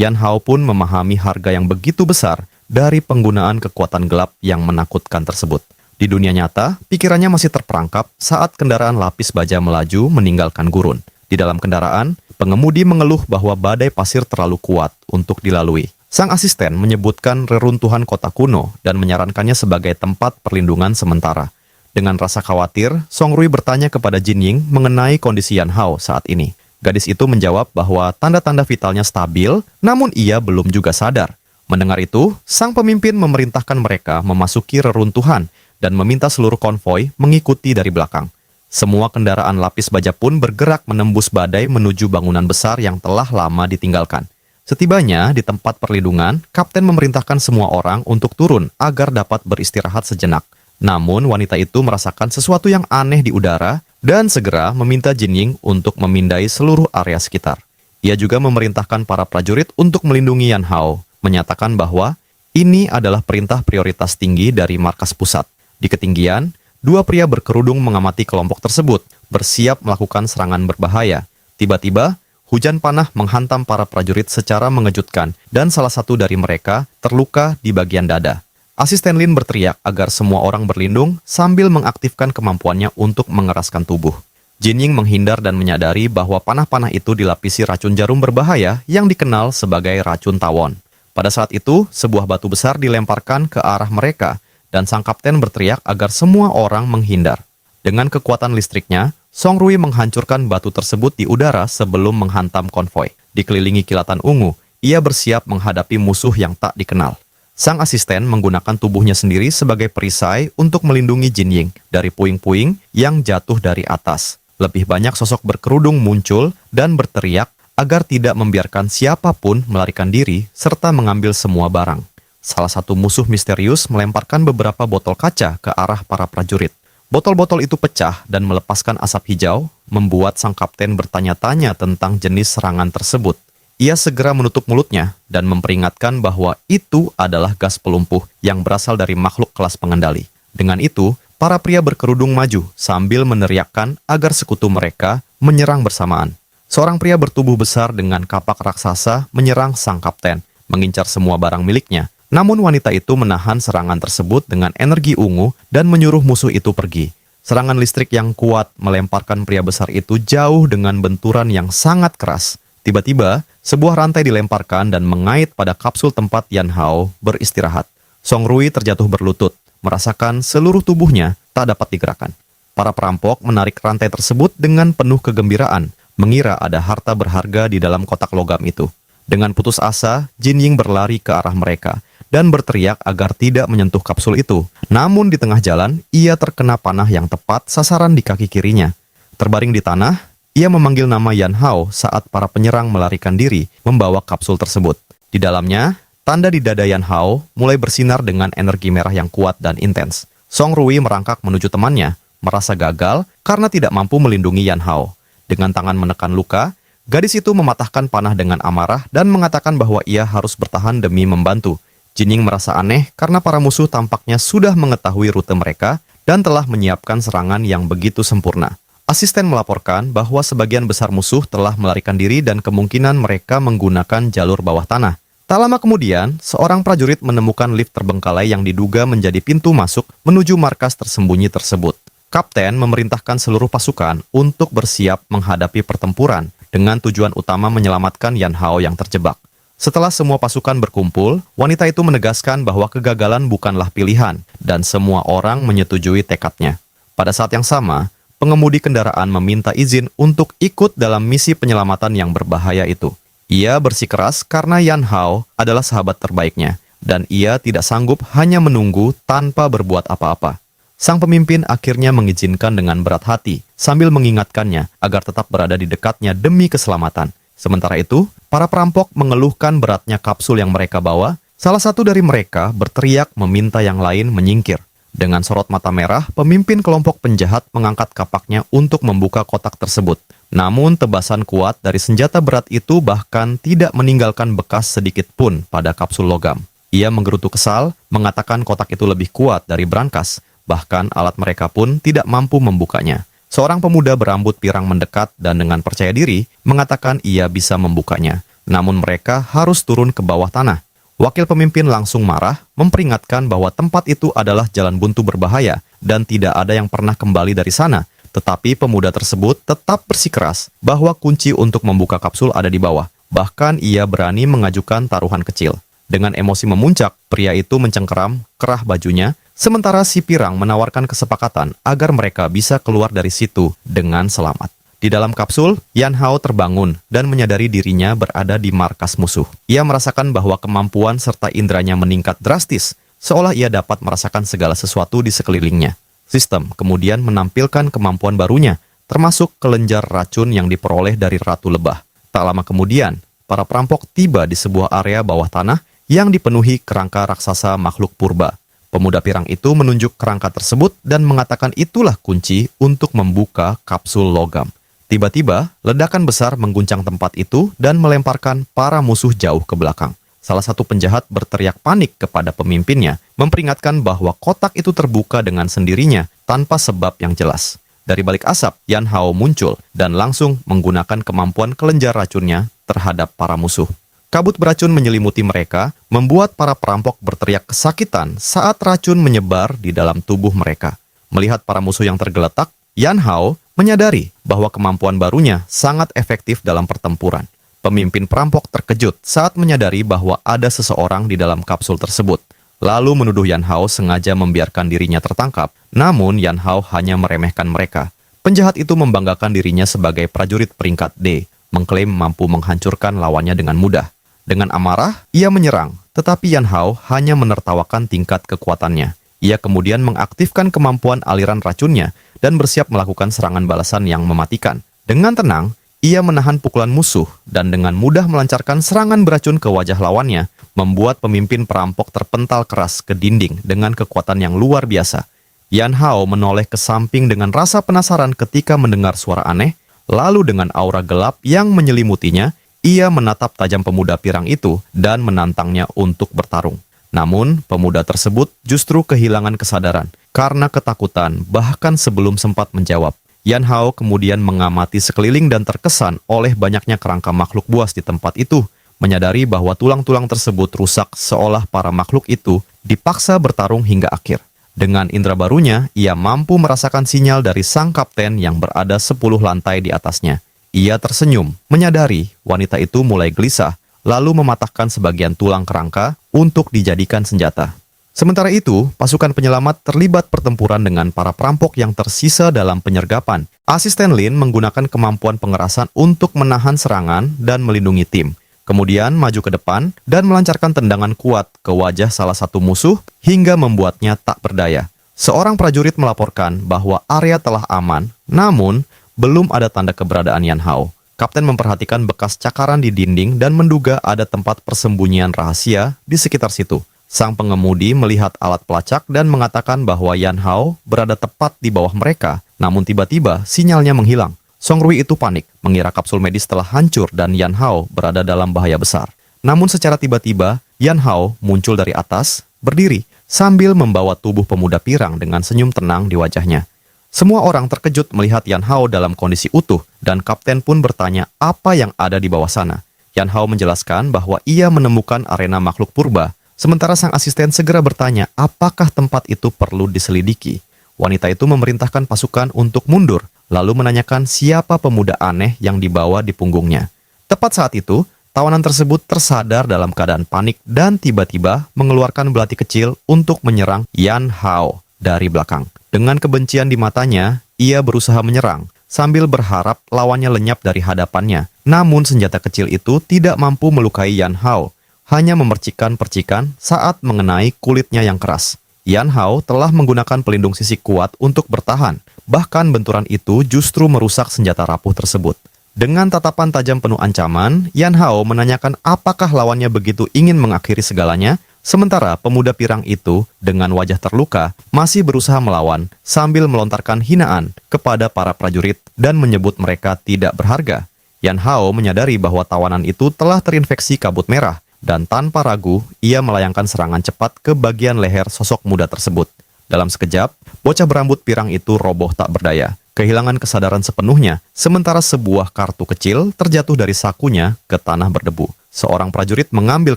A: Yan Hao pun memahami harga yang begitu besar dari penggunaan kekuatan gelap yang menakutkan tersebut. Di dunia nyata, pikirannya masih terperangkap saat kendaraan lapis baja melaju meninggalkan gurun. Di dalam kendaraan, pengemudi mengeluh bahwa badai pasir terlalu kuat untuk dilalui. Sang asisten menyebutkan reruntuhan kota kuno dan menyarankannya sebagai tempat perlindungan sementara. Dengan rasa khawatir, Song Rui bertanya kepada Jin Ying mengenai kondisi Yan Hao saat ini. Gadis itu menjawab bahwa tanda-tanda vitalnya stabil, namun ia belum juga sadar. Mendengar itu, sang pemimpin memerintahkan mereka memasuki reruntuhan dan meminta seluruh konvoi mengikuti dari belakang. Semua kendaraan lapis baja pun bergerak menembus badai menuju bangunan besar yang telah lama ditinggalkan. Setibanya di tempat perlindungan, kapten memerintahkan semua orang untuk turun agar dapat beristirahat sejenak. Namun wanita itu merasakan sesuatu yang aneh di udara dan segera meminta Jin Ying untuk memindai seluruh area sekitar. Ia juga memerintahkan para prajurit untuk melindungi Yan Hao, menyatakan bahwa ini adalah perintah prioritas tinggi dari markas pusat. Di ketinggian, dua pria berkerudung mengamati kelompok tersebut, bersiap melakukan serangan berbahaya. Tiba-tiba, hujan panah menghantam para prajurit secara mengejutkan, dan salah satu dari mereka terluka di bagian dada. Asisten Lin berteriak agar semua orang berlindung sambil mengaktifkan kemampuannya untuk mengeraskan tubuh. Jin Ying menghindar dan menyadari bahwa panah-panah itu dilapisi racun jarum berbahaya yang dikenal sebagai racun tawon. Pada saat itu, sebuah batu besar dilemparkan ke arah mereka, dan sang kapten berteriak agar semua orang menghindar. Dengan kekuatan listriknya, Song Rui menghancurkan batu tersebut di udara sebelum menghantam konvoi. Dikelilingi kilatan ungu, ia bersiap menghadapi musuh yang tak dikenal. Sang asisten menggunakan tubuhnya sendiri sebagai perisai untuk melindungi Jin Ying dari puing-puing yang jatuh dari atas. Lebih banyak sosok berkerudung muncul dan berteriak agar tidak membiarkan siapapun melarikan diri serta mengambil semua barang. Salah satu musuh misterius melemparkan beberapa botol kaca ke arah para prajurit. Botol-botol itu pecah dan melepaskan asap hijau, membuat sang kapten bertanya-tanya tentang jenis serangan tersebut. Ia segera menutup mulutnya dan memperingatkan bahwa itu adalah gas pelumpuh yang berasal dari makhluk kelas pengendali. Dengan itu, para pria berkerudung maju sambil meneriakkan agar sekutu mereka menyerang bersamaan. Seorang pria bertubuh besar dengan kapak raksasa menyerang sang kapten, mengincar semua barang miliknya. Namun wanita itu menahan serangan tersebut dengan energi ungu dan menyuruh musuh itu pergi. Serangan listrik yang kuat melemparkan pria besar itu jauh dengan benturan yang sangat keras. Tiba-tiba, sebuah rantai dilemparkan dan mengait pada kapsul tempat Yan Hao beristirahat. Song Rui terjatuh berlutut, merasakan seluruh tubuhnya tak dapat digerakkan. Para perampok menarik rantai tersebut dengan penuh kegembiraan, mengira ada harta berharga di dalam kotak logam itu. Dengan putus asa, Jin Ying berlari ke arah mereka dan berteriak agar tidak menyentuh kapsul itu. Namun di tengah jalan, ia terkena panah yang tepat sasaran di kaki kirinya. Terbaring di tanah, ia memanggil nama Yan Hao saat para penyerang melarikan diri membawa kapsul tersebut. Di dalamnya, tanda di dada Yan Hao mulai bersinar dengan energi merah yang kuat dan intens. Song Rui merangkak menuju temannya, merasa gagal karena tidak mampu melindungi Yan Hao. Dengan tangan menekan luka, gadis itu mematahkan panah dengan amarah dan mengatakan bahwa ia harus bertahan demi membantu. Jin Ying merasa aneh karena para musuh tampaknya sudah mengetahui rute mereka dan telah menyiapkan serangan yang begitu sempurna. Asisten melaporkan bahwa sebagian besar musuh telah melarikan diri dan kemungkinan mereka menggunakan jalur bawah tanah. Tak lama kemudian, seorang prajurit menemukan lift terbengkalai yang diduga menjadi pintu masuk menuju markas tersembunyi tersebut. Kapten memerintahkan seluruh pasukan untuk bersiap menghadapi pertempuran dengan tujuan utama menyelamatkan Yan Hao yang terjebak. Setelah semua pasukan berkumpul, wanita itu menegaskan bahwa kegagalan bukanlah pilihan dan semua orang menyetujui tekadnya. Pada saat yang sama, pengemudi kendaraan meminta izin untuk ikut dalam misi penyelamatan yang berbahaya itu. Ia bersikeras karena Yan Hao adalah sahabat terbaiknya, dan ia tidak sanggup hanya menunggu tanpa berbuat apa-apa. Sang pemimpin akhirnya mengizinkan dengan berat hati, sambil mengingatkannya agar tetap berada di dekatnya demi keselamatan. Sementara itu, para perampok mengeluhkan beratnya kapsul yang mereka bawa. Salah satu dari mereka berteriak meminta yang lain menyingkir. Dengan sorot mata merah, pemimpin kelompok penjahat mengangkat kapaknya untuk membuka kotak tersebut. Namun tebasan kuat dari senjata berat itu bahkan tidak meninggalkan bekas sedikit pun pada kapsul logam. Ia menggerutu kesal, mengatakan kotak itu lebih kuat dari brankas. Bahkan alat mereka pun tidak mampu membukanya. Seorang pemuda berambut pirang mendekat dan dengan percaya diri mengatakan ia bisa membukanya. Namun mereka harus turun ke bawah tanah. Wakil pemimpin langsung marah, memperingatkan bahwa tempat itu adalah jalan buntu berbahaya dan tidak ada yang pernah kembali dari sana. Tetapi pemuda tersebut tetap bersikeras bahwa kunci untuk membuka kapsul ada di bawah. Bahkan ia berani mengajukan taruhan kecil. Dengan emosi memuncak, pria itu mencengkeram kerah bajunya, sementara si pirang menawarkan kesepakatan agar mereka bisa keluar dari situ dengan selamat. Di dalam kapsul, Yan Hao terbangun dan menyadari dirinya berada di markas musuh. Ia merasakan bahwa kemampuan serta indranya meningkat drastis, seolah ia dapat merasakan segala sesuatu di sekelilingnya. Sistem kemudian menampilkan kemampuan barunya, termasuk kelenjar racun yang diperoleh dari Ratu Lebah. Tak lama kemudian, para perampok tiba di sebuah area bawah tanah yang dipenuhi kerangka raksasa makhluk purba. Pemuda pirang itu menunjuk kerangka tersebut dan mengatakan itulah kunci untuk membuka kapsul logam. Tiba-tiba, ledakan besar mengguncang tempat itu dan melemparkan para musuh jauh ke belakang. Salah satu penjahat berteriak panik kepada pemimpinnya, memperingatkan bahwa kotak itu terbuka dengan sendirinya tanpa sebab yang jelas. Dari balik asap, Yan Hao muncul dan langsung menggunakan kemampuan kelenjar racunnya terhadap para musuh. Kabut beracun menyelimuti mereka, membuat para perampok berteriak kesakitan saat racun menyebar di dalam tubuh mereka. Melihat para musuh yang tergeletak, Yan Hao menyadari bahwa kemampuan barunya sangat efektif dalam pertempuran. Pemimpin perampok terkejut saat menyadari bahwa ada seseorang di dalam kapsul tersebut. Lalu menuduh Yan Hao sengaja membiarkan dirinya tertangkap. Namun Yan Hao hanya meremehkan mereka. Penjahat itu membanggakan dirinya sebagai prajurit peringkat D, mengklaim mampu menghancurkan lawannya dengan mudah. Dengan amarah, ia menyerang, tetapi Yan Hao hanya menertawakan tingkat kekuatannya. Ia kemudian mengaktifkan kemampuan aliran racunnya dan bersiap melakukan serangan balasan yang mematikan. Dengan tenang, ia menahan pukulan musuh dan dengan mudah melancarkan serangan beracun ke wajah lawannya, membuat pemimpin perampok terpental keras ke dinding dengan kekuatan yang luar biasa. Yan Hao menoleh ke samping dengan rasa penasaran ketika mendengar suara aneh, lalu dengan aura gelap yang menyelimutinya, ia menatap tajam pemuda pirang itu dan menantangnya untuk bertarung. Namun, pemuda tersebut justru kehilangan kesadaran karena ketakutan bahkan sebelum sempat menjawab. Yan Hao kemudian mengamati sekeliling dan terkesan oleh banyaknya kerangka makhluk buas di tempat itu, menyadari bahwa tulang-tulang tersebut rusak seolah para makhluk itu dipaksa bertarung hingga akhir. Dengan indera barunya, ia mampu merasakan sinyal dari sang kapten yang berada 10 lantai di atasnya. Ia tersenyum, menyadari wanita itu mulai gelisah, lalu mematahkan sebagian tulang kerangka untuk dijadikan senjata. Sementara itu, pasukan penyelamat terlibat pertempuran dengan para perampok yang tersisa dalam penyergapan. Asisten Lin menggunakan kemampuan pengerasan untuk menahan serangan dan melindungi tim. Kemudian maju ke depan dan melancarkan tendangan kuat ke wajah salah satu musuh hingga membuatnya tak berdaya. Seorang prajurit melaporkan bahwa area telah aman, namun belum ada tanda keberadaan Yan Hao. Kapten memperhatikan bekas cakaran di dinding dan menduga ada tempat persembunyian rahasia di sekitar situ. Sang pengemudi melihat alat pelacak dan mengatakan bahwa Yan Hao berada tepat di bawah mereka, namun tiba-tiba sinyalnya menghilang. Song Rui itu panik, mengira kapsul medis telah hancur dan Yan Hao berada dalam bahaya besar. Namun secara tiba-tiba, Yan Hao muncul dari atas, berdiri, sambil membawa tubuh pemuda pirang dengan senyum tenang di wajahnya. Semua orang terkejut melihat Yan Hao dalam kondisi utuh, dan kapten pun bertanya apa yang ada di bawah sana. Yan Hao menjelaskan bahwa ia menemukan arena makhluk purba, sementara sang asisten segera bertanya apakah tempat itu perlu diselidiki. Wanita itu memerintahkan pasukan untuk mundur, lalu menanyakan siapa pemuda aneh yang dibawa di punggungnya. Tepat saat itu, tawanan tersebut tersadar dalam keadaan panik dan tiba-tiba mengeluarkan belati kecil untuk menyerang Yan Hao dari belakang. Dengan kebencian di matanya, ia berusaha menyerang, sambil berharap lawannya lenyap dari hadapannya. Namun senjata kecil itu tidak mampu melukai Yan Hao, hanya memercikkan percikan saat mengenai kulitnya yang keras. Yan Hao telah menggunakan pelindung sisik kuat untuk bertahan, bahkan benturan itu justru merusak senjata rapuh tersebut. Dengan tatapan tajam penuh ancaman, Yan Hao menanyakan apakah lawannya begitu ingin mengakhiri segalanya. Sementara pemuda pirang itu dengan wajah terluka masih berusaha melawan sambil melontarkan hinaan kepada para prajurit dan menyebut mereka tidak berharga. Yan Hao menyadari bahwa tawanan itu telah terinfeksi kabut merah dan tanpa ragu ia melayangkan serangan cepat ke bagian leher sosok muda tersebut. Dalam sekejap, bocah berambut pirang itu roboh tak berdaya, kehilangan kesadaran sepenuhnya, sementara sebuah kartu kecil terjatuh dari sakunya ke tanah berdebu. Seorang prajurit mengambil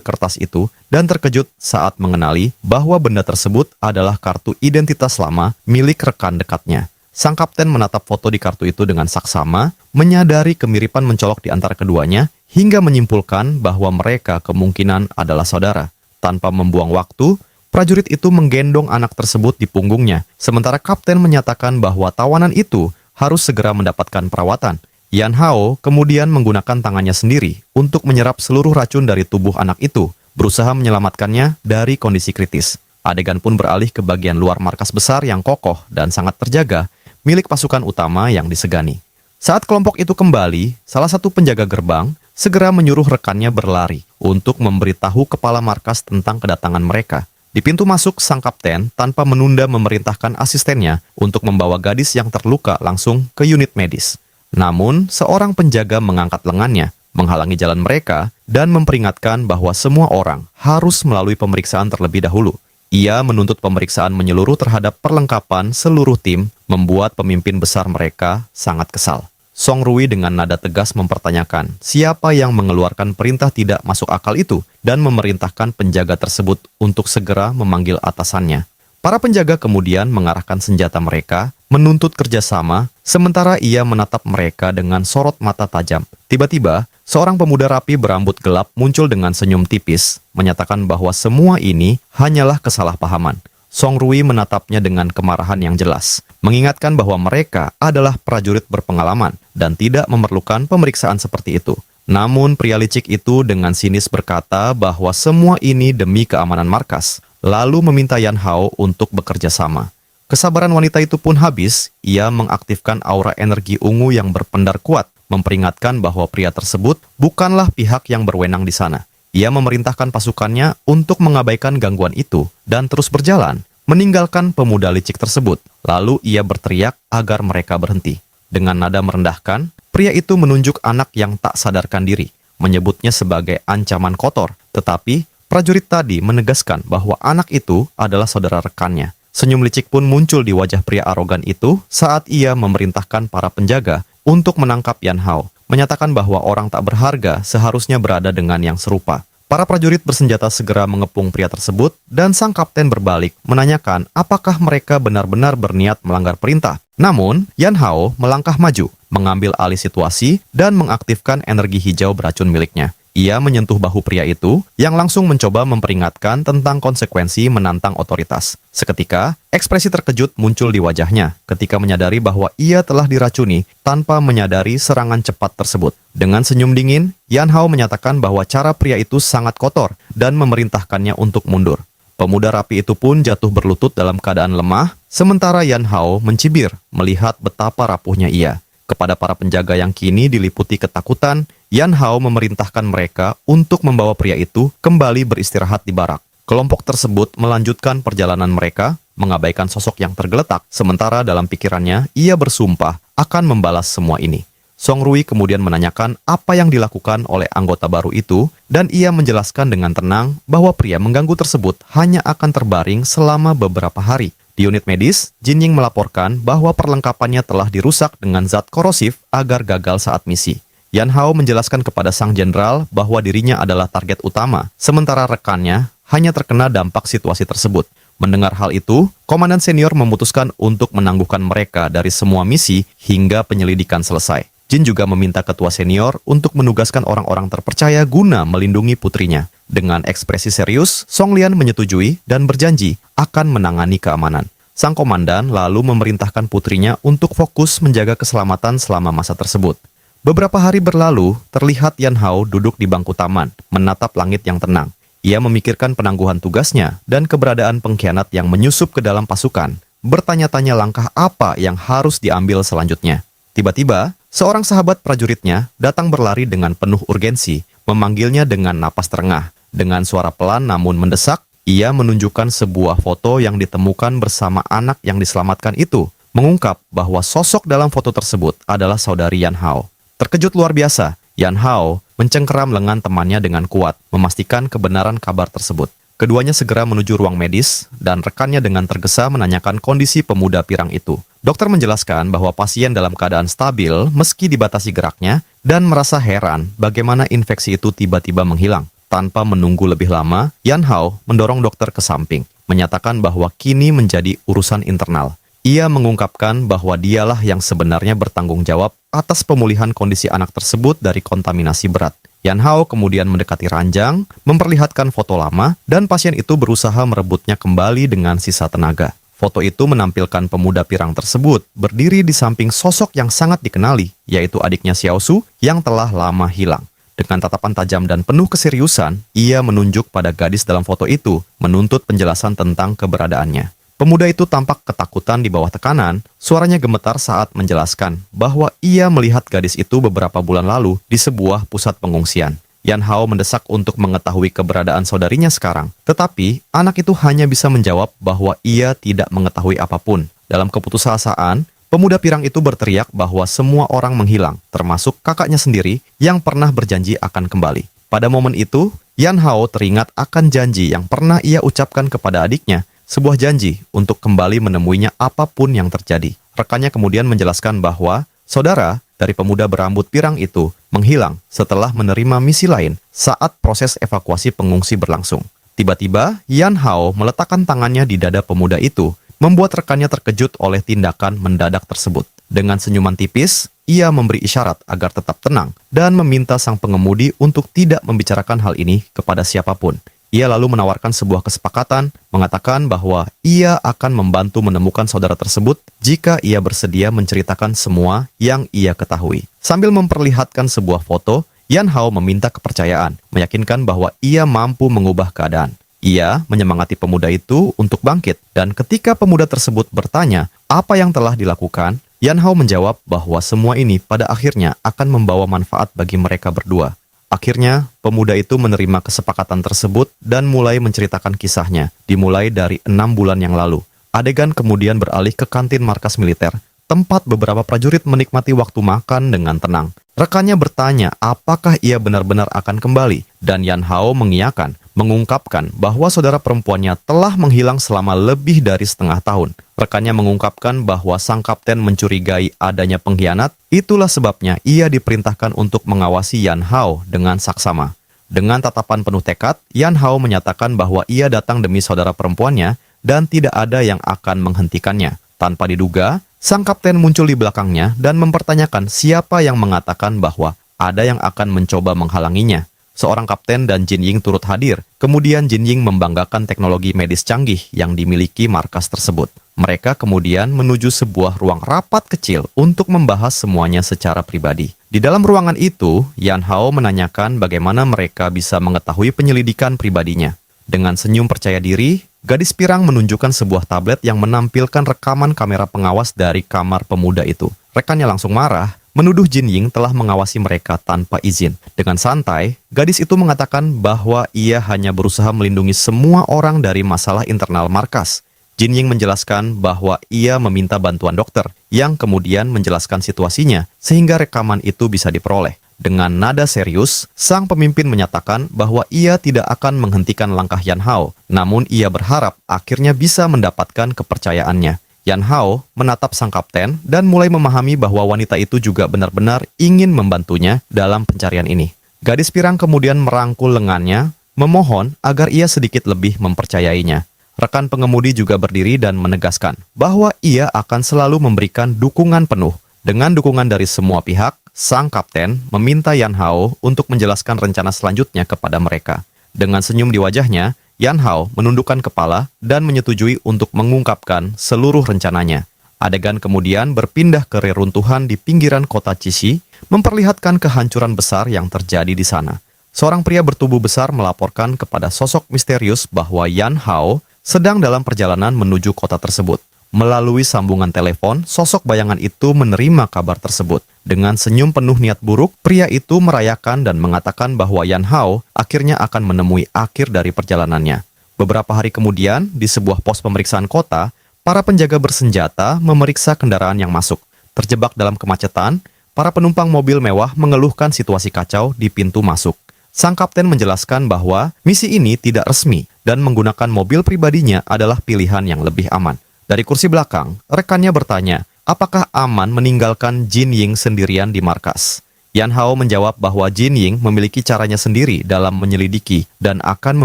A: kertas itu dan terkejut saat mengenali bahwa benda tersebut adalah kartu identitas lama milik rekan dekatnya. Sang kapten menatap foto di kartu itu dengan saksama, menyadari kemiripan mencolok di antara keduanya, hingga menyimpulkan bahwa mereka kemungkinan adalah saudara. Tanpa membuang waktu, prajurit itu menggendong anak tersebut di punggungnya, sementara kapten menyatakan bahwa tawanan itu harus segera mendapatkan perawatan. Yan Hao kemudian menggunakan tangannya sendiri untuk menyerap seluruh racun dari tubuh anak itu, berusaha menyelamatkannya dari kondisi kritis. Adegan pun beralih ke bagian luar markas besar yang kokoh dan sangat terjaga, milik pasukan utama yang disegani. Saat kelompok itu kembali, salah satu penjaga gerbang segera menyuruh rekannya berlari untuk memberitahu kepala markas tentang kedatangan mereka. Di pintu masuk, sang kapten tanpa menunda memerintahkan asistennya untuk membawa gadis yang terluka langsung ke unit medis. Namun, seorang penjaga mengangkat lengannya, menghalangi jalan mereka, dan memperingatkan bahwa semua orang harus melalui pemeriksaan terlebih dahulu. Ia menuntut pemeriksaan menyeluruh terhadap perlengkapan seluruh tim, membuat pemimpin besar mereka sangat kesal. Song Rui dengan nada tegas mempertanyakan siapa yang mengeluarkan perintah tidak masuk akal itu dan memerintahkan penjaga tersebut untuk segera memanggil atasannya. Para penjaga kemudian mengarahkan senjata mereka, menuntut kerjasama, sementara ia menatap mereka dengan sorot mata tajam. Tiba-tiba, seorang pemuda rapi berambut gelap muncul dengan senyum tipis, menyatakan bahwa semua ini hanyalah kesalahpahaman. Song Rui menatapnya dengan kemarahan yang jelas, mengingatkan bahwa mereka adalah prajurit berpengalaman dan tidak memerlukan pemeriksaan seperti itu. Namun pria licik itu dengan sinis berkata bahwa semua ini demi keamanan markas, lalu meminta Yan Hao untuk bekerja sama. Kesabaran wanita itu pun habis, ia mengaktifkan aura energi ungu yang berpendar kuat, memperingatkan bahwa pria tersebut bukanlah pihak yang berwenang di sana. Ia memerintahkan pasukannya untuk mengabaikan gangguan itu dan terus berjalan, meninggalkan pemuda licik tersebut. Lalu ia berteriak agar mereka berhenti. Dengan nada merendahkan, pria itu menunjuk anak yang tak sadarkan diri, menyebutnya sebagai ancaman kotor. Tetapi prajurit tadi menegaskan bahwa anak itu adalah saudara rekannya. Senyum licik pun muncul di wajah pria arogan itu saat ia memerintahkan para penjaga untuk menangkap Yan Hao, menyatakan bahwa orang tak berharga seharusnya berada dengan yang serupa. Para prajurit bersenjata segera mengepung pria tersebut dan sang kapten berbalik menanyakan apakah mereka benar-benar berniat melanggar perintah. Namun, Yan Hao melangkah maju, mengambil alih situasi dan mengaktifkan energi hijau beracun miliknya. Ia menyentuh bahu pria itu yang langsung mencoba memperingatkan tentang konsekuensi menantang otoritas. Seketika, ekspresi terkejut muncul di wajahnya ketika menyadari bahwa ia telah diracuni tanpa menyadari serangan cepat tersebut. Dengan senyum dingin, Yan Hao menyatakan bahwa cara pria itu sangat kotor dan memerintahkannya untuk mundur. Pemuda rapi itu pun jatuh berlutut dalam keadaan lemah, sementara Yan Hao mencibir melihat betapa rapuhnya ia. Kepada para penjaga yang kini diliputi ketakutan, Yan Hao memerintahkan mereka untuk membawa pria itu kembali beristirahat di barak. Kelompok tersebut melanjutkan perjalanan mereka, mengabaikan sosok yang tergeletak, sementara dalam pikirannya ia bersumpah akan membalas semua ini. Song Rui kemudian menanyakan apa yang dilakukan oleh anggota baru itu, dan ia menjelaskan dengan tenang bahwa pria mengganggu tersebut hanya akan terbaring selama beberapa hari. Di unit medis, Jin Ying melaporkan bahwa perlengkapannya telah dirusak dengan zat korosif agar gagal saat misi. Yan Hao menjelaskan kepada sang jenderal bahwa dirinya adalah target utama, sementara rekannya hanya terkena dampak situasi tersebut. Mendengar hal itu, komandan senior memutuskan untuk menangguhkan mereka dari semua misi hingga penyelidikan selesai. Jin juga meminta ketua senior untuk menugaskan orang-orang terpercaya guna melindungi putrinya. Dengan ekspresi serius, Song Lian menyetujui dan berjanji akan menangani keamanan. Sang komandan lalu memerintahkan putrinya untuk fokus menjaga keselamatan selama masa tersebut. Beberapa hari berlalu, terlihat Yan Hao duduk di bangku taman, menatap langit yang tenang. Ia memikirkan penangguhan tugasnya dan keberadaan pengkhianat yang menyusup ke dalam pasukan, bertanya-tanya langkah apa yang harus diambil selanjutnya. Tiba-tiba, seorang sahabat prajuritnya datang berlari dengan penuh urgensi, memanggilnya dengan napas terengah. Dengan suara pelan namun mendesak, ia menunjukkan sebuah foto yang ditemukan bersama anak yang diselamatkan itu, mengungkap bahwa sosok dalam foto tersebut adalah saudari Yan Hao. Terkejut luar biasa, Yan Hao mencengkeram lengan temannya dengan kuat, memastikan kebenaran kabar tersebut. Keduanya segera menuju ruang medis, dan rekannya dengan tergesa menanyakan kondisi pemuda pirang itu. Dokter menjelaskan bahwa pasien dalam keadaan stabil meski dibatasi geraknya, dan merasa heran bagaimana infeksi itu tiba-tiba menghilang. Tanpa menunggu lebih lama, Yan Hao mendorong dokter ke samping, menyatakan bahwa kini menjadi urusan internal. Ia mengungkapkan bahwa dialah yang sebenarnya bertanggung jawab atas pemulihan kondisi anak tersebut dari kontaminasi berat. Yan Hao kemudian mendekati ranjang, memperlihatkan foto lama, dan pasien itu berusaha merebutnya kembali dengan sisa tenaga. Foto itu menampilkan pemuda pirang tersebut berdiri di samping sosok yang sangat dikenali, yaitu adiknya Xiao Su yang telah lama hilang. Dengan tatapan tajam dan penuh keseriusan, ia menunjuk pada gadis dalam foto itu, menuntut penjelasan tentang keberadaannya. Pemuda itu tampak ketakutan di bawah tekanan, suaranya gemetar saat menjelaskan bahwa ia melihat gadis itu beberapa bulan lalu di sebuah pusat pengungsian. Yan Hao mendesak untuk mengetahui keberadaan saudarinya sekarang, tetapi anak itu hanya bisa menjawab bahwa ia tidak mengetahui apapun. Dalam keputusasaan, pemuda pirang itu berteriak bahwa semua orang menghilang, termasuk kakaknya sendiri yang pernah berjanji akan kembali. Pada momen itu, Yan Hao teringat akan janji yang pernah ia ucapkan kepada adiknya, sebuah janji untuk kembali menemuinya apapun yang terjadi. Rekannya kemudian menjelaskan bahwa saudara dari pemuda berambut pirang itu menghilang setelah menerima misi lain saat proses evakuasi pengungsi berlangsung. Tiba-tiba, Yan Hao meletakkan tangannya di dada pemuda itu, membuat rekannya terkejut oleh tindakan mendadak tersebut. Dengan senyuman tipis, ia memberi isyarat agar tetap tenang dan meminta sang pengemudi untuk tidak membicarakan hal ini kepada siapapun. Ia lalu menawarkan sebuah kesepakatan, mengatakan bahwa ia akan membantu menemukan saudara tersebut jika ia bersedia menceritakan semua yang ia ketahui. Sambil memperlihatkan sebuah foto, Yan Hao meminta kepercayaan, meyakinkan bahwa ia mampu mengubah keadaan. Ia menyemangati pemuda itu untuk bangkit, dan ketika pemuda tersebut bertanya apa yang telah dilakukan, Yan Hao menjawab bahwa semua ini pada akhirnya akan membawa manfaat bagi mereka berdua. Akhirnya, pemuda itu menerima kesepakatan tersebut dan mulai menceritakan kisahnya, dimulai dari 6 bulan yang lalu. Adegan kemudian beralih ke kantin markas militer, tempat beberapa prajurit menikmati waktu makan dengan tenang. Rekannya bertanya apakah ia benar-benar akan kembali, dan Yan Hao mengiyakan, mengungkapkan bahwa saudara perempuannya telah menghilang selama lebih dari setengah tahun. Rekannya mengungkapkan bahwa sang kapten mencurigai adanya pengkhianat, itulah sebabnya ia diperintahkan untuk mengawasi Yan Hao dengan saksama. Dengan tatapan penuh tekad, Yan Hao menyatakan bahwa ia datang demi saudara perempuannya dan tidak ada yang akan menghentikannya. Tanpa diduga, sang kapten muncul di belakangnya dan mempertanyakan siapa yang mengatakan bahwa ada yang akan mencoba menghalanginya. Seorang kapten dan Jin Ying turut hadir. Kemudian Jin Ying membanggakan teknologi medis canggih yang dimiliki markas tersebut. Mereka kemudian menuju sebuah ruang rapat kecil untuk membahas semuanya secara pribadi. Di dalam ruangan itu, Yan Hao menanyakan bagaimana mereka bisa mengetahui penyelidikan pribadinya. Dengan senyum percaya diri, gadis pirang menunjukkan sebuah tablet yang menampilkan rekaman kamera pengawas dari kamar pemuda itu. Rekannya langsung marah, menuduh Jin Ying telah mengawasi mereka tanpa izin. Dengan santai, gadis itu mengatakan bahwa ia hanya berusaha melindungi semua orang dari masalah internal markas. Jin Ying menjelaskan bahwa ia meminta bantuan dokter, yang kemudian menjelaskan situasinya sehingga rekaman itu bisa diperoleh. Dengan nada serius, sang pemimpin menyatakan bahwa ia tidak akan menghentikan langkah Yan Hao, namun ia berharap akhirnya bisa mendapatkan kepercayaannya. Yan Hao menatap sang kapten dan mulai memahami bahwa wanita itu juga benar-benar ingin membantunya dalam pencarian ini. Gadis pirang kemudian merangkul lengannya, memohon agar ia sedikit lebih mempercayainya. Rekan pengemudi juga berdiri dan menegaskan bahwa ia akan selalu memberikan dukungan penuh. Dengan dukungan dari semua pihak, sang kapten meminta Yan Hao untuk menjelaskan rencana selanjutnya kepada mereka. Dengan senyum di wajahnya, Yan Hao menundukkan kepala dan menyetujui untuk mengungkapkan seluruh rencananya. Adegan kemudian berpindah ke reruntuhan di pinggiran kota Cixi, memperlihatkan kehancuran besar yang terjadi di sana. Seorang pria bertubuh besar melaporkan kepada sosok misterius bahwa Yan Hao sedang dalam perjalanan menuju kota tersebut. Melalui sambungan telepon, sosok bayangan itu menerima kabar tersebut. Dengan senyum penuh niat buruk, pria itu merayakan dan mengatakan bahwa Yan Hao akhirnya akan menemui akhir dari perjalanannya. Beberapa hari kemudian, di sebuah pos pemeriksaan kota, para penjaga bersenjata memeriksa kendaraan yang masuk. Terjebak dalam kemacetan, para penumpang mobil mewah mengeluhkan situasi kacau di pintu masuk. Sang kapten menjelaskan bahwa misi ini tidak resmi dan menggunakan mobil pribadinya adalah pilihan yang lebih aman. Dari kursi belakang, rekannya bertanya, apakah aman meninggalkan Jin Ying sendirian di markas? Yan Hao menjawab bahwa Jin Ying memiliki caranya sendiri dalam menyelidiki dan akan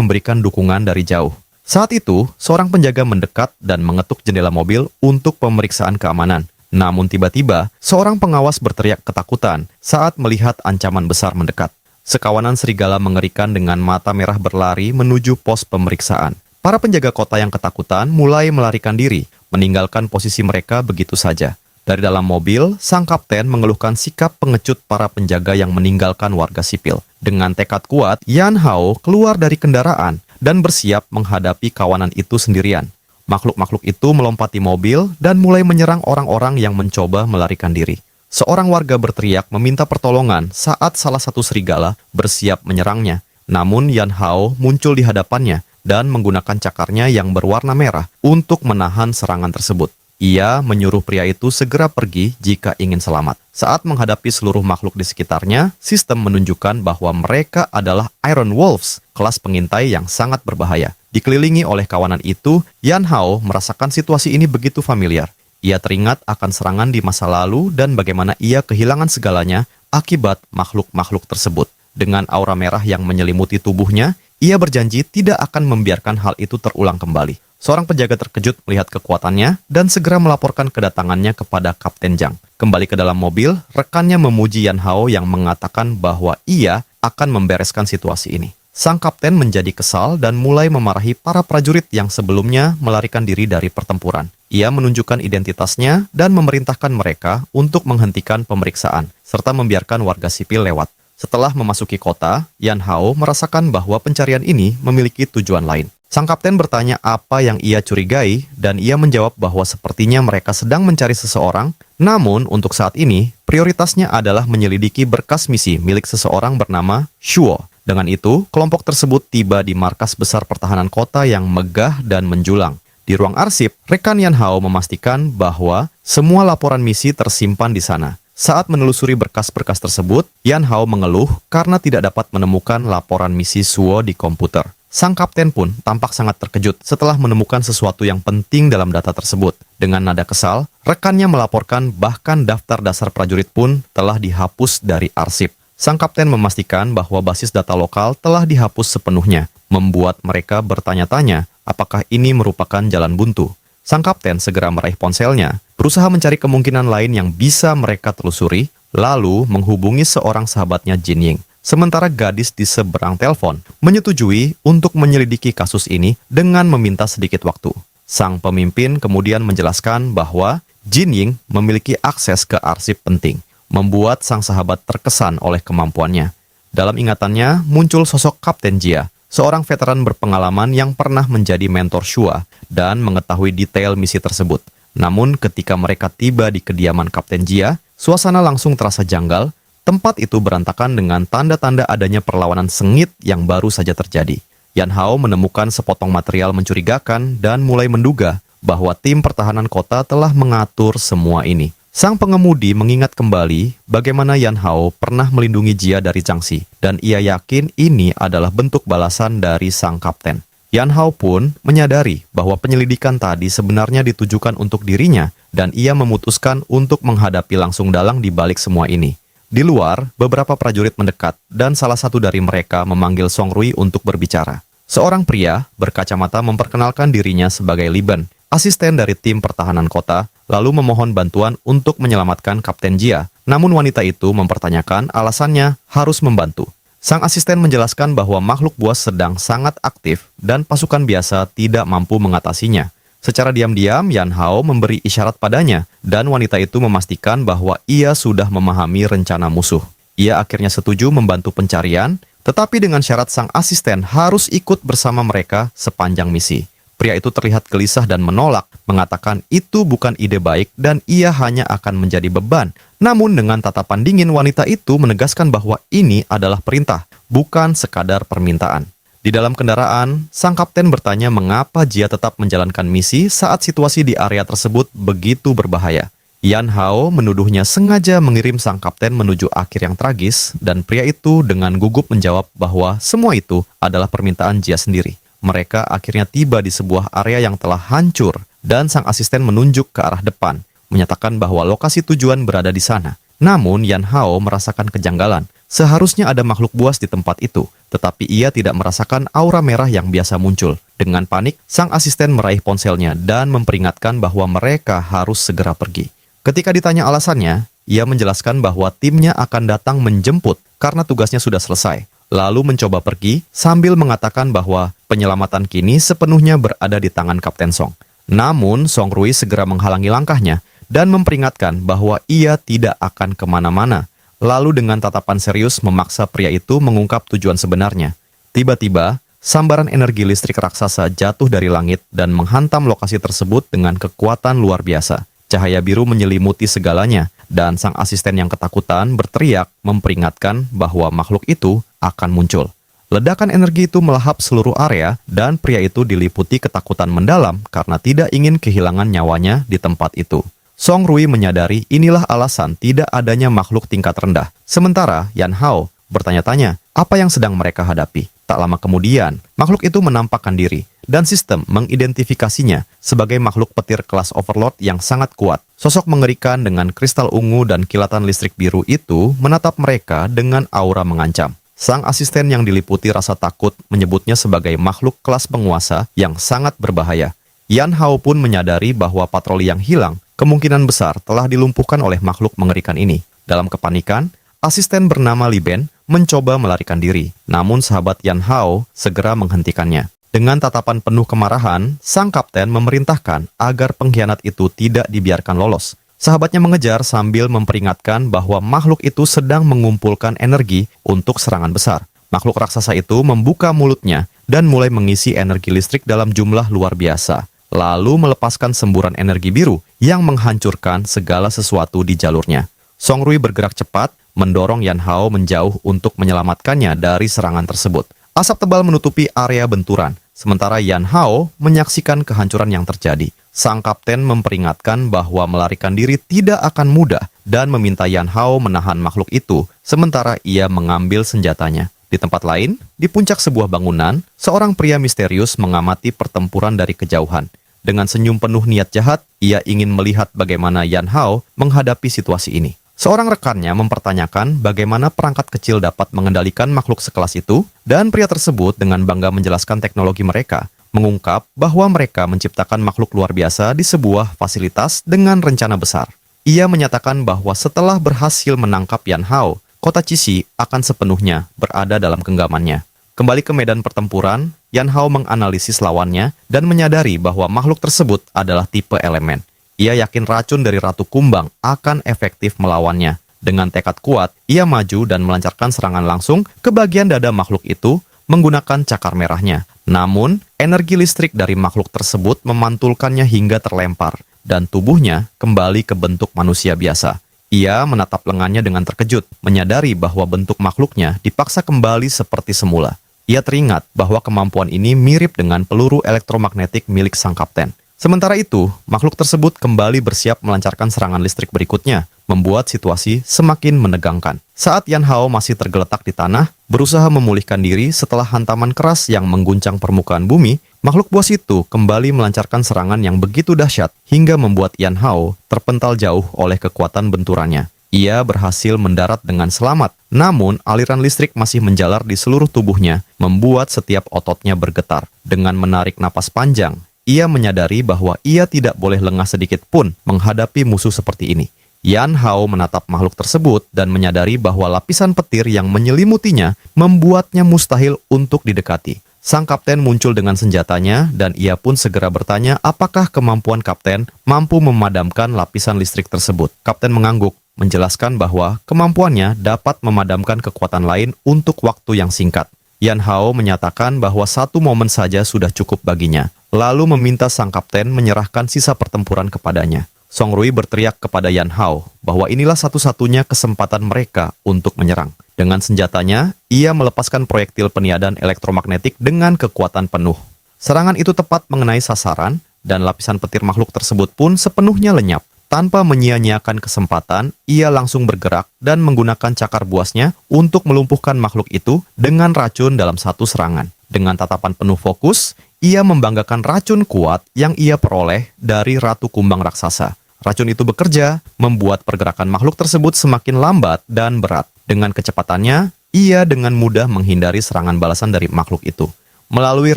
A: memberikan dukungan dari jauh. Saat itu, seorang penjaga mendekat dan mengetuk jendela mobil untuk pemeriksaan keamanan. Namun tiba-tiba, seorang pengawas berteriak ketakutan saat melihat ancaman besar mendekat. Sekawanan serigala mengerikan dengan mata merah berlari menuju pos pemeriksaan. Para penjaga kota yang ketakutan mulai melarikan diri, meninggalkan posisi mereka begitu saja. Dari dalam mobil, sang kapten mengeluhkan sikap pengecut para penjaga yang meninggalkan warga sipil. Dengan tekad kuat, Yan Hao keluar dari kendaraan dan bersiap menghadapi kawanan itu sendirian. Makhluk-makhluk itu melompati mobil dan mulai menyerang orang-orang yang mencoba melarikan diri. Seorang warga berteriak meminta pertolongan saat salah satu serigala bersiap menyerangnya. Namun Yan Hao muncul di hadapannya dan menggunakan cakarnya yang berwarna merah untuk menahan serangan tersebut. Ia menyuruh pria itu segera pergi jika ingin selamat. Saat menghadapi seluruh makhluk di sekitarnya, sistem menunjukkan bahwa mereka adalah Iron Wolves, kelas pengintai yang sangat berbahaya. Dikelilingi oleh kawanan itu, Yan Hao merasakan situasi ini begitu familiar. Ia teringat akan serangan di masa lalu dan bagaimana ia kehilangan segalanya akibat makhluk-makhluk tersebut. Dengan aura merah yang menyelimuti tubuhnya, ia berjanji tidak akan membiarkan hal itu terulang kembali. Seorang penjaga terkejut melihat kekuatannya dan segera melaporkan kedatangannya kepada Kapten Zhang. Kembali ke dalam mobil, rekannya memuji Yan Hao yang mengatakan bahwa ia akan membereskan situasi ini. Sang kapten menjadi kesal dan mulai memarahi para prajurit yang sebelumnya melarikan diri dari pertempuran. Ia menunjukkan identitasnya dan memerintahkan mereka untuk menghentikan pemeriksaan, serta membiarkan warga sipil lewat. Setelah memasuki kota, Yan Hao merasakan bahwa pencarian ini memiliki tujuan lain. Sang kapten bertanya apa yang ia curigai, dan ia menjawab bahwa sepertinya mereka sedang mencari seseorang, namun untuk saat ini, prioritasnya adalah menyelidiki berkas misi milik seseorang bernama Shuo. Dengan itu, kelompok tersebut tiba di markas besar pertahanan kota yang megah dan menjulang. Di ruang arsip, rekan Yan Hao memastikan bahwa semua laporan misi tersimpan di sana. Saat menelusuri berkas-berkas tersebut, Yan Hao mengeluh karena tidak dapat menemukan laporan misi Shuo di komputer. Sang kapten pun tampak sangat terkejut setelah menemukan sesuatu yang penting dalam data tersebut. Dengan nada kesal, rekannya melaporkan bahkan daftar dasar prajurit pun telah dihapus dari arsip. Sang kapten memastikan bahwa basis data lokal telah dihapus sepenuhnya, membuat mereka bertanya-tanya apakah ini merupakan jalan buntu. Sang kapten segera meraih ponselnya, berusaha mencari kemungkinan lain yang bisa mereka telusuri, lalu menghubungi seorang sahabatnya Jin Ying. Sementara gadis di seberang telepon menyetujui untuk menyelidiki kasus ini dengan meminta sedikit waktu. Sang pemimpin kemudian menjelaskan bahwa Jin Ying memiliki akses ke arsip penting, membuat sang sahabat terkesan oleh kemampuannya. Dalam ingatannya muncul sosok Kapten Jia, seorang veteran berpengalaman yang pernah menjadi mentor Shua dan mengetahui detail misi tersebut. Namun ketika mereka tiba di kediaman Kapten Jia, suasana langsung terasa janggal. Tempat itu berantakan dengan tanda-tanda adanya perlawanan sengit yang baru saja terjadi. Yan Hao menemukan sepotong material mencurigakan dan mulai menduga bahwa tim pertahanan kota telah mengatur semua ini. Sang pengemudi mengingat kembali bagaimana Yan Hao pernah melindungi Jia dari Jiangxi, dan ia yakin ini adalah bentuk balasan dari sang kapten. Yan Hao pun menyadari bahwa penyelidikan tadi sebenarnya ditujukan untuk dirinya, dan ia memutuskan untuk menghadapi langsung dalang di balik semua ini. Di luar, beberapa prajurit mendekat, dan salah satu dari mereka memanggil Song Rui untuk berbicara. Seorang pria berkacamata memperkenalkan dirinya sebagai Li Ben, asisten dari tim pertahanan kota, lalu memohon bantuan untuk menyelamatkan Kapten Jia. Namun wanita itu mempertanyakan alasannya harus membantu. Sang asisten menjelaskan bahwa makhluk buas sedang sangat aktif dan pasukan biasa tidak mampu mengatasinya. Secara diam-diam, Yan Hao memberi isyarat padanya, dan wanita itu memastikan bahwa ia sudah memahami rencana musuh. Ia akhirnya setuju membantu pencarian, tetapi dengan syarat sang asisten harus ikut bersama mereka sepanjang misi. Pria itu terlihat gelisah dan menolak, mengatakan itu bukan ide baik dan ia hanya akan menjadi beban. Namun dengan tatapan dingin, wanita itu menegaskan bahwa ini adalah perintah, bukan sekadar permintaan. Di dalam kendaraan, sang kapten bertanya mengapa Jia tetap menjalankan misi saat situasi di area tersebut begitu berbahaya. Yan Hao menuduhnya sengaja mengirim sang kapten menuju akhir yang tragis, dan pria itu dengan gugup menjawab bahwa semua itu adalah permintaan Jia sendiri. Mereka akhirnya tiba di sebuah area yang telah hancur, dan sang asisten menunjuk ke arah depan, menyatakan bahwa lokasi tujuan berada di sana. Namun Yan Hao merasakan kejanggalan. Seharusnya ada makhluk buas di tempat itu, tetapi ia tidak merasakan aura merah yang biasa muncul. Dengan panik, sang asisten meraih ponselnya dan memperingatkan bahwa mereka harus segera pergi. Ketika ditanya alasannya, ia menjelaskan bahwa timnya akan datang menjemput karena tugasnya sudah selesai. Lalu mencoba pergi sambil mengatakan bahwa penyelamatan kini sepenuhnya berada di tangan Kapten Song. Namun, Song Rui segera menghalangi langkahnya dan memperingatkan bahwa ia tidak akan kemana-mana. Lalu dengan tatapan serius memaksa pria itu mengungkap tujuan sebenarnya. Tiba-tiba, sambaran energi listrik raksasa jatuh dari langit dan menghantam lokasi tersebut dengan kekuatan luar biasa. Cahaya biru menyelimuti segalanya, dan sang asisten yang ketakutan berteriak memperingatkan bahwa makhluk itu akan muncul. Ledakan energi itu melahap seluruh area, dan pria itu diliputi ketakutan mendalam karena tidak ingin kehilangan nyawanya di tempat itu. Song Rui menyadari inilah alasan tidak adanya makhluk tingkat rendah. Sementara Yan Hao bertanya-tanya apa yang sedang mereka hadapi. Tak lama kemudian, makhluk itu menampakkan diri, dan sistem mengidentifikasinya sebagai makhluk petir kelas Overlord yang sangat kuat. Sosok mengerikan dengan kristal ungu dan kilatan listrik biru itu menatap mereka dengan aura mengancam. Sang asisten yang diliputi rasa takut menyebutnya sebagai makhluk kelas penguasa yang sangat berbahaya. Yan Hao pun menyadari bahwa patroli yang hilang kemungkinan besar telah dilumpuhkan oleh makhluk mengerikan ini. Dalam kepanikan, asisten bernama Li Ben mencoba melarikan diri, namun sahabat Yan Hao segera menghentikannya. Dengan tatapan penuh kemarahan, sang kapten memerintahkan agar pengkhianat itu tidak dibiarkan lolos. Sahabatnya mengejar sambil memperingatkan bahwa makhluk itu sedang mengumpulkan energi untuk serangan besar. Makhluk raksasa itu membuka mulutnya dan mulai mengisi energi listrik dalam jumlah luar biasa, lalu melepaskan semburan energi biru yang menghancurkan segala sesuatu di jalurnya. Song Rui bergerak cepat, mendorong Yan Hao menjauh untuk menyelamatkannya dari serangan tersebut. Asap tebal menutupi area benturan, sementara Yan Hao menyaksikan kehancuran yang terjadi. Sang kapten memperingatkan bahwa melarikan diri tidak akan mudah dan meminta Yan Hao menahan makhluk itu, sementara ia mengambil senjatanya. Di tempat lain, di puncak sebuah bangunan, seorang pria misterius mengamati pertempuran dari kejauhan. Dengan senyum penuh niat jahat, ia ingin melihat bagaimana Yan Hao menghadapi situasi ini. Seorang rekannya mempertanyakan bagaimana perangkat kecil dapat mengendalikan makhluk sekelas itu, dan pria tersebut dengan bangga menjelaskan teknologi mereka, mengungkap bahwa mereka menciptakan makhluk luar biasa di sebuah fasilitas dengan rencana besar. Ia menyatakan bahwa setelah berhasil menangkap Yan Hao, kota Cixi akan sepenuhnya berada dalam genggamannya. Kembali ke medan pertempuran, Yan Hao menganalisis lawannya dan menyadari bahwa makhluk tersebut adalah tipe elemen. Ia yakin racun dari Ratu Kumbang akan efektif melawannya. Dengan tekad kuat, ia maju dan melancarkan serangan langsung ke bagian dada makhluk itu menggunakan cakar merahnya. Namun, energi listrik dari makhluk tersebut memantulkannya hingga terlempar, dan tubuhnya kembali ke bentuk manusia biasa. Ia menatap lengannya dengan terkejut, menyadari bahwa bentuk makhluknya dipaksa kembali seperti semula. Ia teringat bahwa kemampuan ini mirip dengan peluru elektromagnetik milik sang kapten. Sementara itu, makhluk tersebut kembali bersiap melancarkan serangan listrik berikutnya, membuat situasi semakin menegangkan. Saat Yan Hao masih tergeletak di tanah, berusaha memulihkan diri setelah hantaman keras yang mengguncang permukaan bumi, makhluk buas itu kembali melancarkan serangan yang begitu dahsyat hingga membuat Yan Hao terpental jauh oleh kekuatan benturannya. Ia berhasil mendarat dengan selamat, namun aliran listrik masih menjalar di seluruh tubuhnya, membuat setiap ototnya bergetar. Dengan menarik napas panjang, ia menyadari bahwa ia tidak boleh lengah sedikit pun menghadapi musuh seperti ini. Yan Hao menatap makhluk tersebut dan menyadari bahwa lapisan petir yang menyelimutinya membuatnya mustahil untuk didekati. Sang kapten muncul dengan senjatanya dan ia pun segera bertanya apakah kemampuan kapten mampu memadamkan lapisan listrik tersebut. Kapten mengangguk, menjelaskan bahwa kemampuannya dapat memadamkan kekuatan lain untuk waktu yang singkat. Yan Hao menyatakan bahwa satu momen saja sudah cukup baginya, lalu meminta sang kapten menyerahkan sisa pertempuran kepadanya. Song Rui berteriak kepada Yan Hao bahwa inilah satu-satunya kesempatan mereka untuk menyerang. Dengan senjatanya, ia melepaskan proyektil peniadaan elektromagnetik dengan kekuatan penuh. Serangan itu tepat mengenai sasaran, dan lapisan petir makhluk tersebut pun sepenuhnya lenyap. Tanpa menyia-nyiakan kesempatan, ia langsung bergerak dan menggunakan cakar buasnya untuk melumpuhkan makhluk itu dengan racun dalam satu serangan. Dengan tatapan penuh fokus, ia membanggakan racun kuat yang ia peroleh dari Ratu Kumbang raksasa. Racun itu bekerja, membuat pergerakan makhluk tersebut semakin lambat dan berat. Dengan kecepatannya, ia dengan mudah menghindari serangan balasan dari makhluk itu. Melalui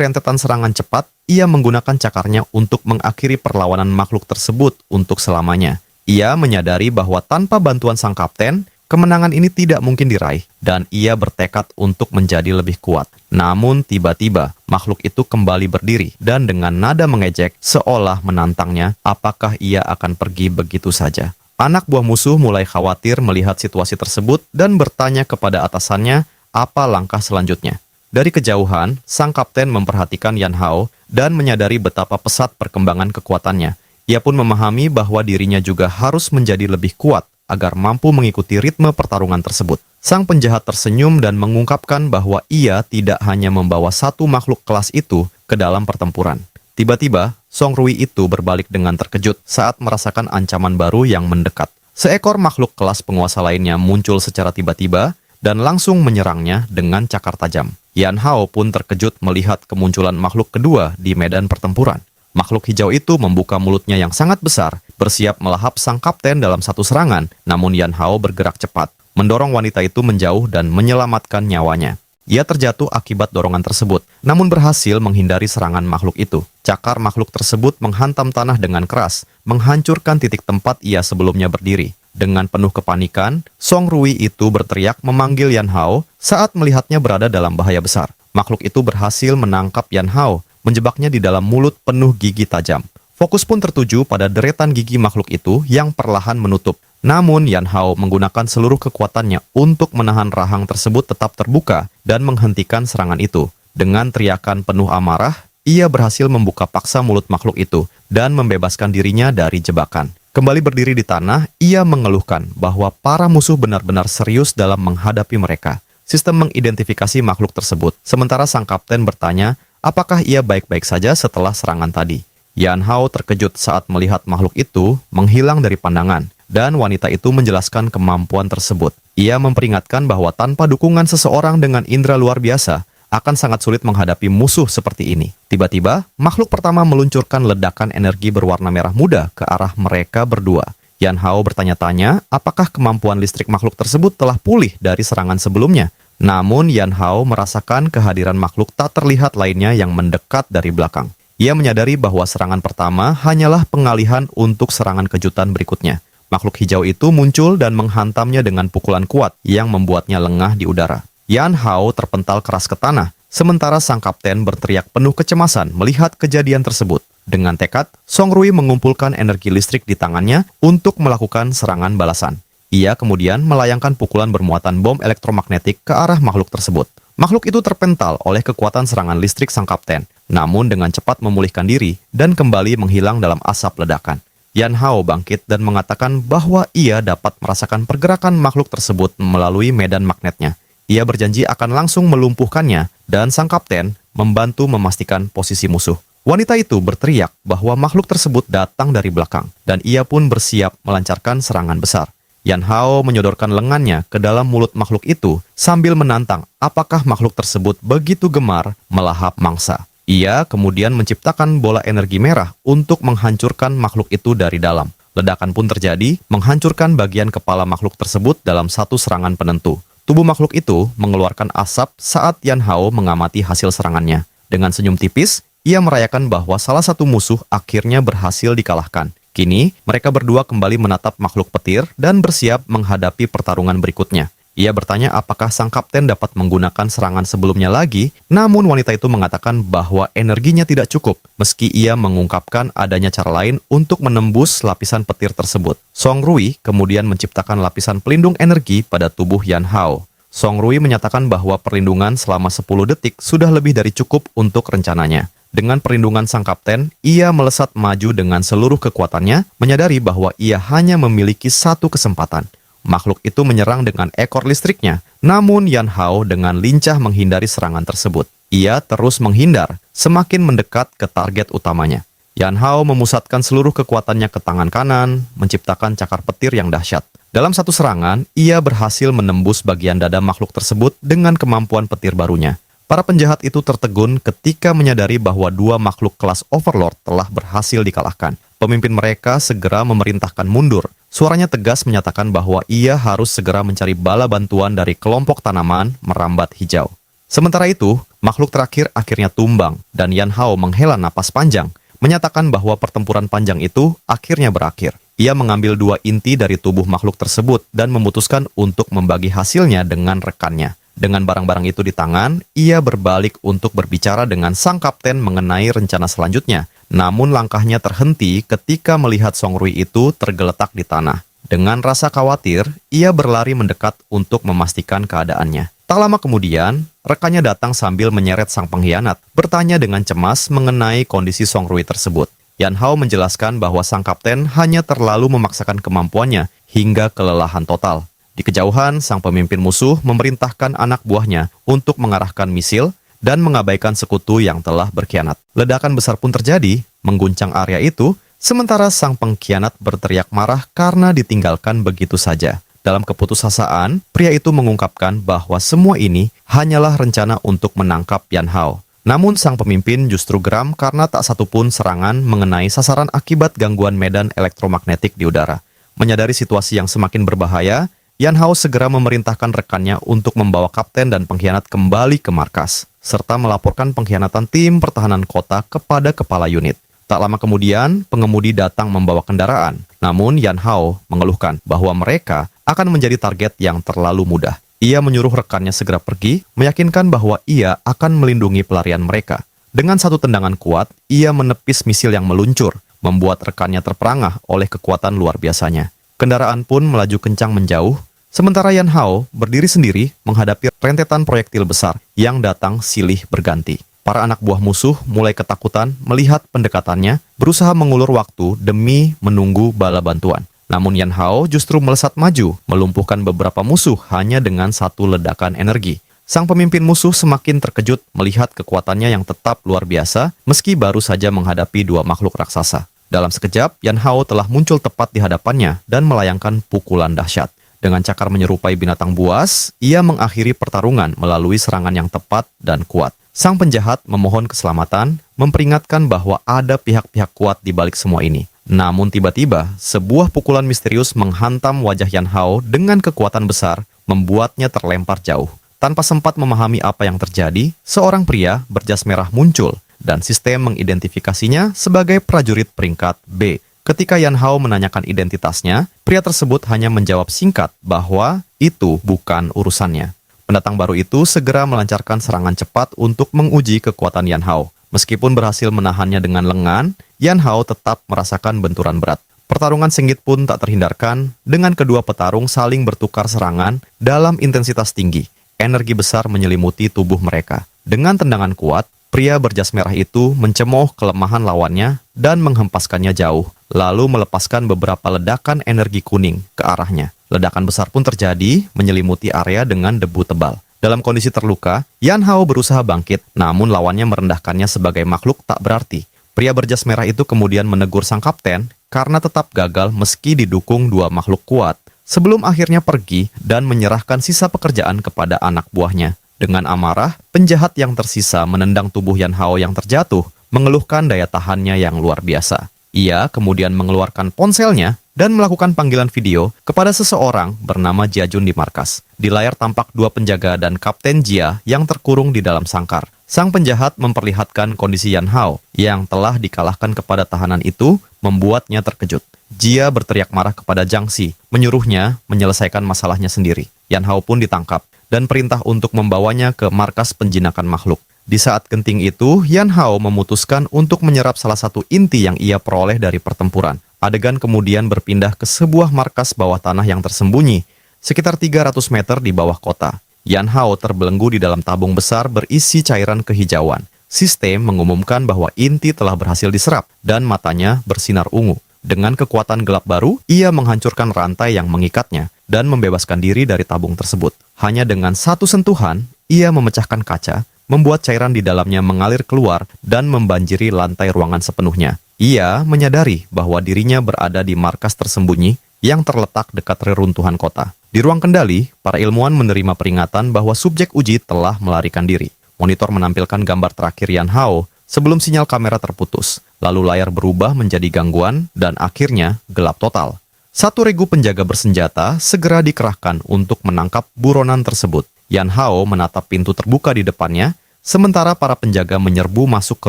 A: rentetan serangan cepat, ia menggunakan cakarnya untuk mengakhiri perlawanan makhluk tersebut untuk selamanya. Ia menyadari bahwa tanpa bantuan sang kapten, kemenangan ini tidak mungkin diraih, dan ia bertekad untuk menjadi lebih kuat. Namun tiba-tiba, makhluk itu kembali berdiri, dan dengan nada mengejek, seolah menantangnya, apakah ia akan pergi begitu saja. Anak buah musuh mulai khawatir melihat situasi tersebut dan bertanya kepada atasannya apa langkah selanjutnya. Dari kejauhan, sang kapten memperhatikan Yan Hao dan menyadari betapa pesat perkembangan kekuatannya. Ia pun memahami bahwa dirinya juga harus menjadi lebih kuat agar mampu mengikuti ritme pertarungan tersebut. Sang penjahat tersenyum dan mengungkapkan bahwa ia tidak hanya membawa satu makhluk kelas itu ke dalam pertempuran. Tiba-tiba, Song Rui itu berbalik dengan terkejut saat merasakan ancaman baru yang mendekat. Seekor makhluk kelas penguasa lainnya muncul secara tiba-tiba dan langsung menyerangnya dengan cakar tajam. Yan Hao pun terkejut melihat kemunculan makhluk kedua di medan pertempuran. Makhluk hijau itu membuka mulutnya yang sangat besar, bersiap melahap sang kapten dalam satu serangan, namun Yan Hao bergerak cepat, mendorong wanita itu menjauh dan menyelamatkan nyawanya. Ia terjatuh akibat dorongan tersebut, namun berhasil menghindari serangan makhluk itu. Cakar makhluk tersebut menghantam tanah dengan keras, menghancurkan titik tempat ia sebelumnya berdiri. Dengan penuh kepanikan, Song Rui itu berteriak memanggil Yan Hao saat melihatnya berada dalam bahaya besar. Makhluk itu berhasil menangkap Yan Hao, menjebaknya di dalam mulut penuh gigi tajam. Fokus pun tertuju pada deretan gigi makhluk itu yang perlahan menutup. Namun Yan Hao menggunakan seluruh kekuatannya untuk menahan rahang tersebut tetap terbuka dan menghentikan serangan itu. Dengan teriakan penuh amarah, ia berhasil membuka paksa mulut makhluk itu dan membebaskan dirinya dari jebakan. Kembali berdiri di tanah, ia mengeluhkan bahwa para musuh benar-benar serius dalam menghadapi mereka. Sistem mengidentifikasi makhluk tersebut, sementara sang kapten bertanya apakah ia baik-baik saja setelah serangan tadi. Yan Hao terkejut saat melihat makhluk itu menghilang dari pandangan, dan wanita itu menjelaskan kemampuan tersebut. Ia memperingatkan bahwa tanpa dukungan seseorang dengan indera luar biasa, akan sangat sulit menghadapi musuh seperti ini. Tiba-tiba, makhluk pertama meluncurkan ledakan energi berwarna merah muda ke arah mereka berdua. Yan Hao bertanya-tanya apakah kemampuan listrik makhluk tersebut telah pulih dari serangan sebelumnya. Namun Yan Hao merasakan kehadiran makhluk tak terlihat lainnya yang mendekat dari belakang. Ia menyadari bahwa serangan pertama hanyalah pengalihan untuk serangan kejutan berikutnya. Makhluk hijau itu muncul dan menghantamnya dengan pukulan kuat yang membuatnya lengah di udara. Yan Hao terpental keras ke tanah, sementara sang kapten berteriak penuh kecemasan melihat kejadian tersebut. Dengan tekad, Song Rui mengumpulkan energi listrik di tangannya untuk melakukan serangan balasan. Ia kemudian melayangkan pukulan bermuatan bom elektromagnetik ke arah makhluk tersebut. Makhluk itu terpental oleh kekuatan serangan listrik sang kapten, namun dengan cepat memulihkan diri dan kembali menghilang dalam asap ledakan. Yan Hao bangkit dan mengatakan bahwa ia dapat merasakan pergerakan makhluk tersebut melalui medan magnetnya. Ia berjanji akan langsung melumpuhkannya, dan sang kapten membantu memastikan posisi musuh. Wanita itu berteriak bahwa makhluk tersebut datang dari belakang, dan ia pun bersiap melancarkan serangan besar. Yan Hao menyodorkan lengannya ke dalam mulut makhluk itu sambil menantang apakah makhluk tersebut begitu gemar melahap mangsa. Ia kemudian menciptakan bola energi merah untuk menghancurkan makhluk itu dari dalam. Ledakan pun terjadi, menghancurkan bagian kepala makhluk tersebut dalam satu serangan penentu. Tubuh makhluk itu mengeluarkan asap saat Yan Hao mengamati hasil serangannya. Dengan senyum tipis, ia merayakan bahwa salah satu musuh akhirnya berhasil dikalahkan. Kini, mereka berdua kembali menatap makhluk petir dan bersiap menghadapi pertarungan berikutnya. Ia bertanya apakah sang kapten dapat menggunakan serangan sebelumnya lagi, namun wanita itu mengatakan bahwa energinya tidak cukup, meski ia mengungkapkan adanya cara lain untuk menembus lapisan petir tersebut. Song Rui kemudian menciptakan lapisan pelindung energi pada tubuh Yan Hao. Song Rui menyatakan bahwa perlindungan selama 10 detik sudah lebih dari cukup untuk rencananya. Dengan perlindungan sang kapten, ia melesat maju dengan seluruh kekuatannya, menyadari bahwa ia hanya memiliki satu kesempatan. Makhluk itu menyerang dengan ekor listriknya, namun Yan Hao dengan lincah menghindari serangan tersebut. Ia terus menghindar, semakin mendekat ke target utamanya. Yan Hao memusatkan seluruh kekuatannya ke tangan kanan, menciptakan cakar petir yang dahsyat. Dalam satu serangan, ia berhasil menembus bagian dada makhluk tersebut dengan kemampuan petir barunya. Para penjahat itu tertegun ketika menyadari bahwa dua makhluk kelas Overlord telah berhasil dikalahkan. Pemimpin mereka segera memerintahkan mundur. Suaranya tegas menyatakan bahwa ia harus segera mencari bala bantuan dari kelompok tanaman merambat hijau. Sementara itu, makhluk terakhir akhirnya tumbang, dan Yan Hao menghela napas panjang, menyatakan bahwa pertempuran panjang itu akhirnya berakhir. Ia mengambil dua inti dari tubuh makhluk tersebut dan memutuskan untuk membagi hasilnya dengan rekannya. Dengan barang-barang itu di tangan, ia berbalik untuk berbicara dengan sang kapten mengenai rencana selanjutnya. Namun langkahnya terhenti ketika melihat Song Rui itu tergeletak di tanah. Dengan rasa khawatir, ia berlari mendekat untuk memastikan keadaannya. Tak lama kemudian, rekannya datang sambil menyeret sang pengkhianat, bertanya dengan cemas mengenai kondisi Song Rui tersebut. Yan Hao menjelaskan bahwa sang kapten hanya terlalu memaksakan kemampuannya hingga kelelahan total. Di kejauhan, sang pemimpin musuh memerintahkan anak buahnya untuk mengarahkan misil dan mengabaikan sekutu yang telah berkhianat. Ledakan besar pun terjadi, mengguncang area itu, sementara sang pengkhianat berteriak marah karena ditinggalkan begitu saja. Dalam keputusasaan, pria itu mengungkapkan bahwa semua ini hanyalah rencana untuk menangkap Yan Hao. Namun sang pemimpin justru geram karena tak satupun serangan mengenai sasaran akibat gangguan medan elektromagnetik di udara. Menyadari situasi yang semakin berbahaya, Yan Hao segera memerintahkan rekannya untuk membawa kapten dan pengkhianat kembali ke markas, serta melaporkan pengkhianatan tim pertahanan kota kepada kepala unit. Tak lama kemudian, pengemudi datang membawa kendaraan. Namun Yan Hao mengeluhkan bahwa mereka akan menjadi target yang terlalu mudah. Ia menyuruh rekannya segera pergi, meyakinkan bahwa ia akan melindungi pelarian mereka. Dengan satu tendangan kuat, ia menepis misil yang meluncur, membuat rekannya terperangah oleh kekuatan luar biasanya. Kendaraan pun melaju kencang menjauh, Sementara Yan Hao berdiri sendiri menghadapi rentetan proyektil besar yang datang silih berganti. Para anak buah musuh mulai ketakutan melihat pendekatannya, berusaha mengulur waktu demi menunggu bala bantuan. Namun Yan Hao justru melesat maju, melumpuhkan beberapa musuh hanya dengan satu ledakan energi. Sang pemimpin musuh semakin terkejut melihat kekuatannya yang tetap luar biasa meski baru saja menghadapi dua makhluk raksasa. Dalam sekejap, Yan Hao telah muncul tepat di hadapannya dan melayangkan pukulan dahsyat. Dengan cakar menyerupai binatang buas, ia mengakhiri pertarungan melalui serangan yang tepat dan kuat. Sang penjahat memohon keselamatan, memperingatkan bahwa ada pihak-pihak kuat di balik semua ini. Namun tiba-tiba, sebuah pukulan misterius menghantam wajah Yan Hao dengan kekuatan besar, membuatnya terlempar jauh. Tanpa sempat memahami apa yang terjadi, seorang pria berjas merah muncul, dan sistem mengidentifikasinya sebagai prajurit peringkat B. Ketika Yan Hao menanyakan identitasnya, pria tersebut hanya menjawab singkat bahwa itu bukan urusannya. Pendatang baru itu segera melancarkan serangan cepat untuk menguji kekuatan Yan Hao. Meskipun berhasil menahannya dengan lengan, Yan Hao tetap merasakan benturan berat. Pertarungan sengit pun tak terhindarkan dengan kedua petarung saling bertukar serangan dalam intensitas tinggi. Energi besar menyelimuti tubuh mereka. Dengan tendangan kuat, pria berjas merah itu mencemooh kelemahan lawannya dan menghempaskannya jauh, lalu melepaskan beberapa ledakan energi kuning ke arahnya. Ledakan besar pun terjadi, menyelimuti area dengan debu tebal. Dalam kondisi terluka, Yan Hao berusaha bangkit, namun lawannya merendahkannya sebagai makhluk tak berarti. Pria berjas merah itu kemudian menegur sang kapten karena tetap gagal meski didukung dua makhluk kuat, sebelum akhirnya pergi dan menyerahkan sisa pekerjaan kepada anak buahnya. Dengan amarah, penjahat yang tersisa menendang tubuh Yan Hao yang terjatuh, mengeluhkan daya tahannya yang luar biasa. Ia kemudian mengeluarkan ponselnya dan melakukan panggilan video kepada seseorang bernama Jia Jun di markas. Di layar tampak dua penjaga dan Kapten Jia yang terkurung di dalam sangkar. Sang penjahat memperlihatkan kondisi Yan Hao yang telah dikalahkan kepada tahanan itu, membuatnya terkejut. Jia berteriak marah kepada Jiang Xi, menyuruhnya menyelesaikan masalahnya sendiri. Yan Hao pun ditangkap dan perintah untuk membawanya ke markas penjinakan makhluk. Di saat genting itu, Yan Hao memutuskan untuk menyerap salah satu inti yang ia peroleh dari pertempuran. Adegan kemudian berpindah ke sebuah markas bawah tanah yang tersembunyi, sekitar 300 meter di bawah kota. Yan Hao terbelenggu di dalam tabung besar berisi cairan kehijauan. Sistem mengumumkan bahwa inti telah berhasil diserap dan matanya bersinar ungu. Dengan kekuatan gelap baru, ia menghancurkan rantai yang mengikatnya dan membebaskan diri dari tabung tersebut. Hanya dengan satu sentuhan, ia memecahkan kaca, membuat cairan di dalamnya mengalir keluar dan membanjiri lantai ruangan sepenuhnya. Ia menyadari bahwa dirinya berada di markas tersembunyi yang terletak dekat reruntuhan kota. Di ruang kendali, para ilmuwan menerima peringatan bahwa subjek uji telah melarikan diri. Monitor menampilkan gambar terakhir Yan Hao sebelum sinyal kamera terputus. Lalu layar berubah menjadi gangguan dan akhirnya gelap total. Satu regu penjaga bersenjata segera dikerahkan untuk menangkap buronan tersebut. Yan Hao menatap pintu terbuka di depannya, sementara para penjaga menyerbu masuk ke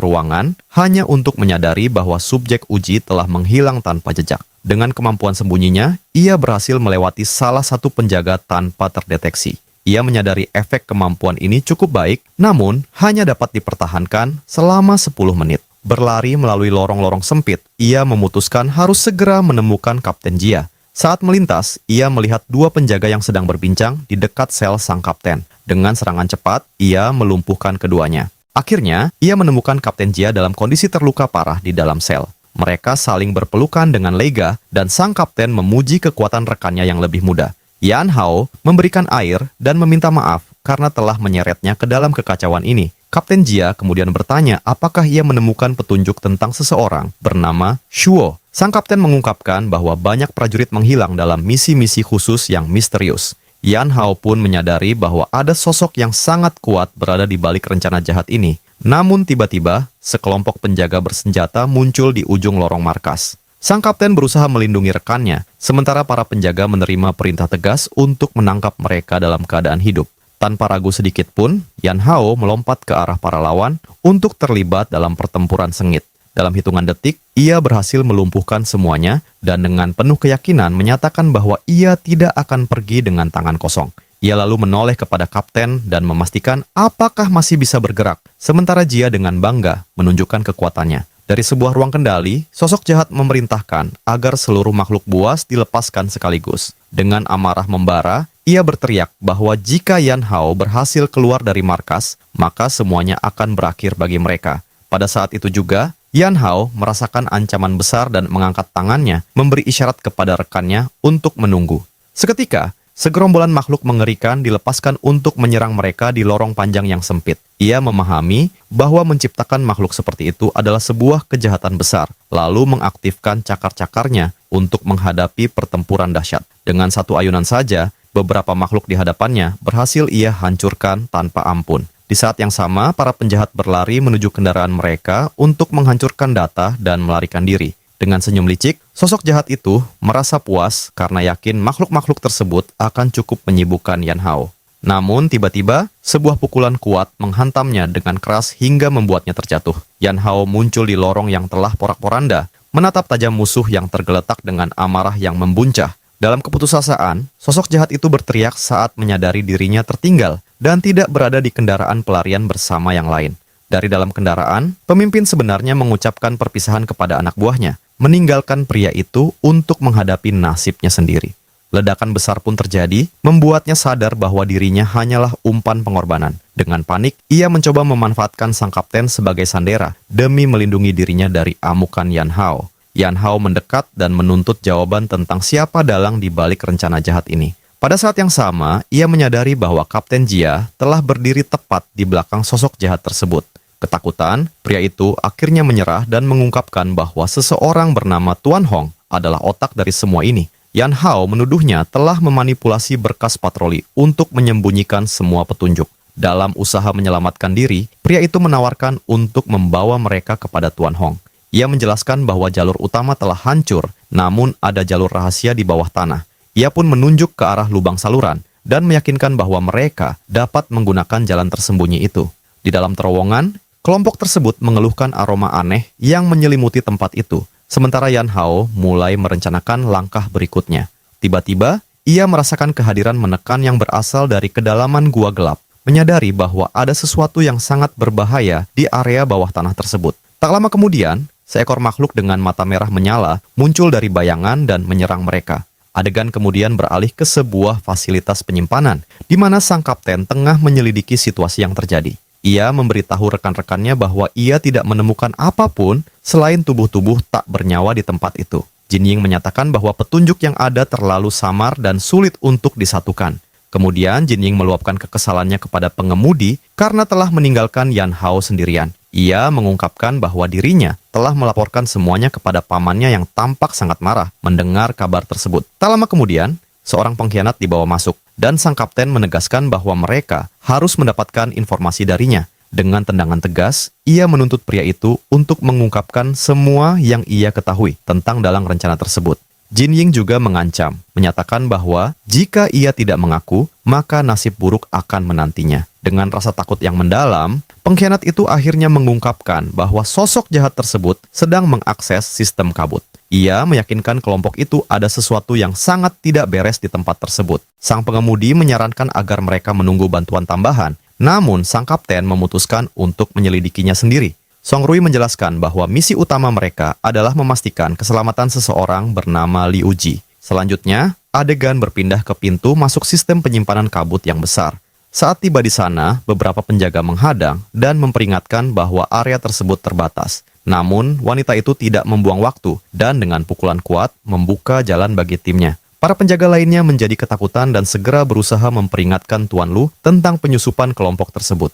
A: ruangan hanya untuk menyadari bahwa subjek uji telah menghilang tanpa jejak. Dengan kemampuan sembunyinya, ia berhasil melewati salah satu penjaga tanpa terdeteksi. Ia menyadari efek kemampuan ini cukup baik, namun hanya dapat dipertahankan selama 10 menit. Berlari melalui lorong-lorong sempit, ia memutuskan harus segera menemukan Kapten Jia. Saat melintas, ia melihat dua penjaga yang sedang berbincang di dekat sel sang kapten. Dengan serangan cepat, ia melumpuhkan keduanya. Akhirnya, ia menemukan Kapten Jia dalam kondisi terluka parah di dalam sel. Mereka saling berpelukan dengan lega dan sang kapten memuji kekuatan rekannya yang lebih muda. Yan Hao memberikan air dan meminta maaf karena telah menyeretnya ke dalam kekacauan ini. Kapten Jia kemudian bertanya apakah ia menemukan petunjuk tentang seseorang bernama Shuo. Sang kapten mengungkapkan bahwa banyak prajurit menghilang dalam misi-misi khusus yang misterius. Yan Hao pun menyadari bahwa ada sosok yang sangat kuat berada di balik rencana jahat ini. Namun tiba-tiba, sekelompok penjaga bersenjata muncul di ujung lorong markas. Sang kapten berusaha melindungi rekannya, sementara para penjaga menerima perintah tegas untuk menangkap mereka dalam keadaan hidup. Tanpa ragu sedikit pun, Yan Hao melompat ke arah para lawan untuk terlibat dalam pertempuran sengit. Dalam hitungan detik, ia berhasil melumpuhkan semuanya dan dengan penuh keyakinan menyatakan bahwa ia tidak akan pergi dengan tangan kosong. Ia lalu menoleh kepada kapten dan memastikan apakah masih bisa bergerak, sementara Jia dengan bangga menunjukkan kekuatannya. Dari sebuah ruang kendali, sosok jahat memerintahkan agar seluruh makhluk buas dilepaskan sekaligus. Dengan amarah membara, ia berteriak bahwa jika Yan Hao berhasil keluar dari markas, maka semuanya akan berakhir bagi mereka. Pada saat itu juga, Yan Hao merasakan ancaman besar dan mengangkat tangannya, memberi isyarat kepada rekannya untuk menunggu. Seketika, segerombolan makhluk mengerikan dilepaskan untuk menyerang mereka di lorong panjang yang sempit. Ia memahami bahwa menciptakan makhluk seperti itu adalah sebuah kejahatan besar, lalu mengaktifkan cakar-cakarnya untuk menghadapi pertempuran dahsyat. Dengan satu ayunan saja, beberapa makhluk di hadapannya berhasil ia hancurkan tanpa ampun. Di saat yang sama, para penjahat berlari menuju kendaraan mereka untuk menghancurkan data dan melarikan diri. Dengan senyum licik, sosok jahat itu merasa puas karena yakin makhluk-makhluk tersebut akan cukup menyibukkan Yan Hao. Namun, tiba-tiba, sebuah pukulan kuat menghantamnya dengan keras hingga membuatnya terjatuh. Yan Hao muncul di lorong yang telah porak-poranda, menatap tajam musuh yang tergeletak dengan amarah yang membuncah. Dalam keputusasaan, sosok jahat itu berteriak saat menyadari dirinya tertinggal dan tidak berada di kendaraan pelarian bersama yang lain. Dari dalam kendaraan, pemimpin sebenarnya mengucapkan perpisahan kepada anak buahnya, meninggalkan pria itu untuk menghadapi nasibnya sendiri. Ledakan besar pun terjadi, membuatnya sadar bahwa dirinya hanyalah umpan pengorbanan. Dengan panik, ia mencoba memanfaatkan sang kapten sebagai sandera demi melindungi dirinya dari amukan Yan Hao. Yan Hao mendekat dan menuntut jawaban tentang siapa dalang di balik rencana jahat ini. Pada saat yang sama, ia menyadari bahwa Kapten Jia telah berdiri tepat di belakang sosok jahat tersebut. Ketakutan, pria itu akhirnya menyerah dan mengungkapkan bahwa seseorang bernama Tuan Hong adalah otak dari semua ini. Yan Hao menuduhnya telah memanipulasi berkas patroli untuk menyembunyikan semua petunjuk. Dalam usaha menyelamatkan diri, pria itu menawarkan untuk membawa mereka kepada Tuan Hong. Ia menjelaskan bahwa jalur utama telah hancur, namun ada jalur rahasia di bawah tanah. Ia pun menunjuk ke arah lubang saluran dan meyakinkan bahwa mereka dapat menggunakan jalan tersembunyi itu. Di dalam terowongan, kelompok tersebut mengeluhkan aroma aneh yang menyelimuti tempat itu, sementara Yan Hao mulai merencanakan langkah berikutnya. Tiba-tiba, ia merasakan kehadiran menekan yang berasal dari kedalaman gua gelap, menyadari bahwa ada sesuatu yang sangat berbahaya di area bawah tanah tersebut. Tak lama kemudian, seekor makhluk dengan mata merah menyala muncul dari bayangan dan menyerang mereka. Adegan kemudian beralih ke sebuah fasilitas penyimpanan, di mana sang kapten tengah menyelidiki situasi yang terjadi. Ia memberitahu rekan-rekannya bahwa ia tidak menemukan apapun selain tubuh-tubuh tak bernyawa di tempat itu. Jin Ying menyatakan bahwa petunjuk yang ada terlalu samar dan sulit untuk disatukan. Kemudian Jin Ying meluapkan kekesalannya kepada pengemudi karena telah meninggalkan Yan Hao sendirian. Ia mengungkapkan bahwa dirinya telah melaporkan semuanya kepada pamannya yang tampak sangat marah mendengar kabar tersebut. Tak lama kemudian, seorang pengkhianat dibawa masuk, dan sang kapten menegaskan bahwa mereka harus mendapatkan informasi darinya. Dengan tendangan tegas, ia menuntut pria itu untuk mengungkapkan semua yang ia ketahui tentang dalang rencana tersebut. Jin Ying juga mengancam, menyatakan bahwa jika ia tidak mengaku, maka nasib buruk akan menantinya. Dengan rasa takut yang mendalam, pengkhianat itu akhirnya mengungkapkan bahwa sosok jahat tersebut sedang mengakses sistem kabut. Ia meyakinkan kelompok itu ada sesuatu yang sangat tidak beres di tempat tersebut. Sang pengemudi menyarankan agar mereka menunggu bantuan tambahan, namun sang kapten memutuskan untuk menyelidikinya sendiri. Song Rui menjelaskan bahwa misi utama mereka adalah memastikan keselamatan seseorang bernama Liu Ji. Selanjutnya, adegan berpindah ke pintu masuk sistem penyimpanan kabut yang besar. Saat tiba di sana, beberapa penjaga menghadang dan memperingatkan bahwa area tersebut terbatas. Namun, wanita itu tidak membuang waktu dan dengan pukulan kuat membuka jalan bagi timnya. Para penjaga lainnya menjadi ketakutan dan segera berusaha memperingatkan Tuan Lu tentang penyusupan kelompok tersebut.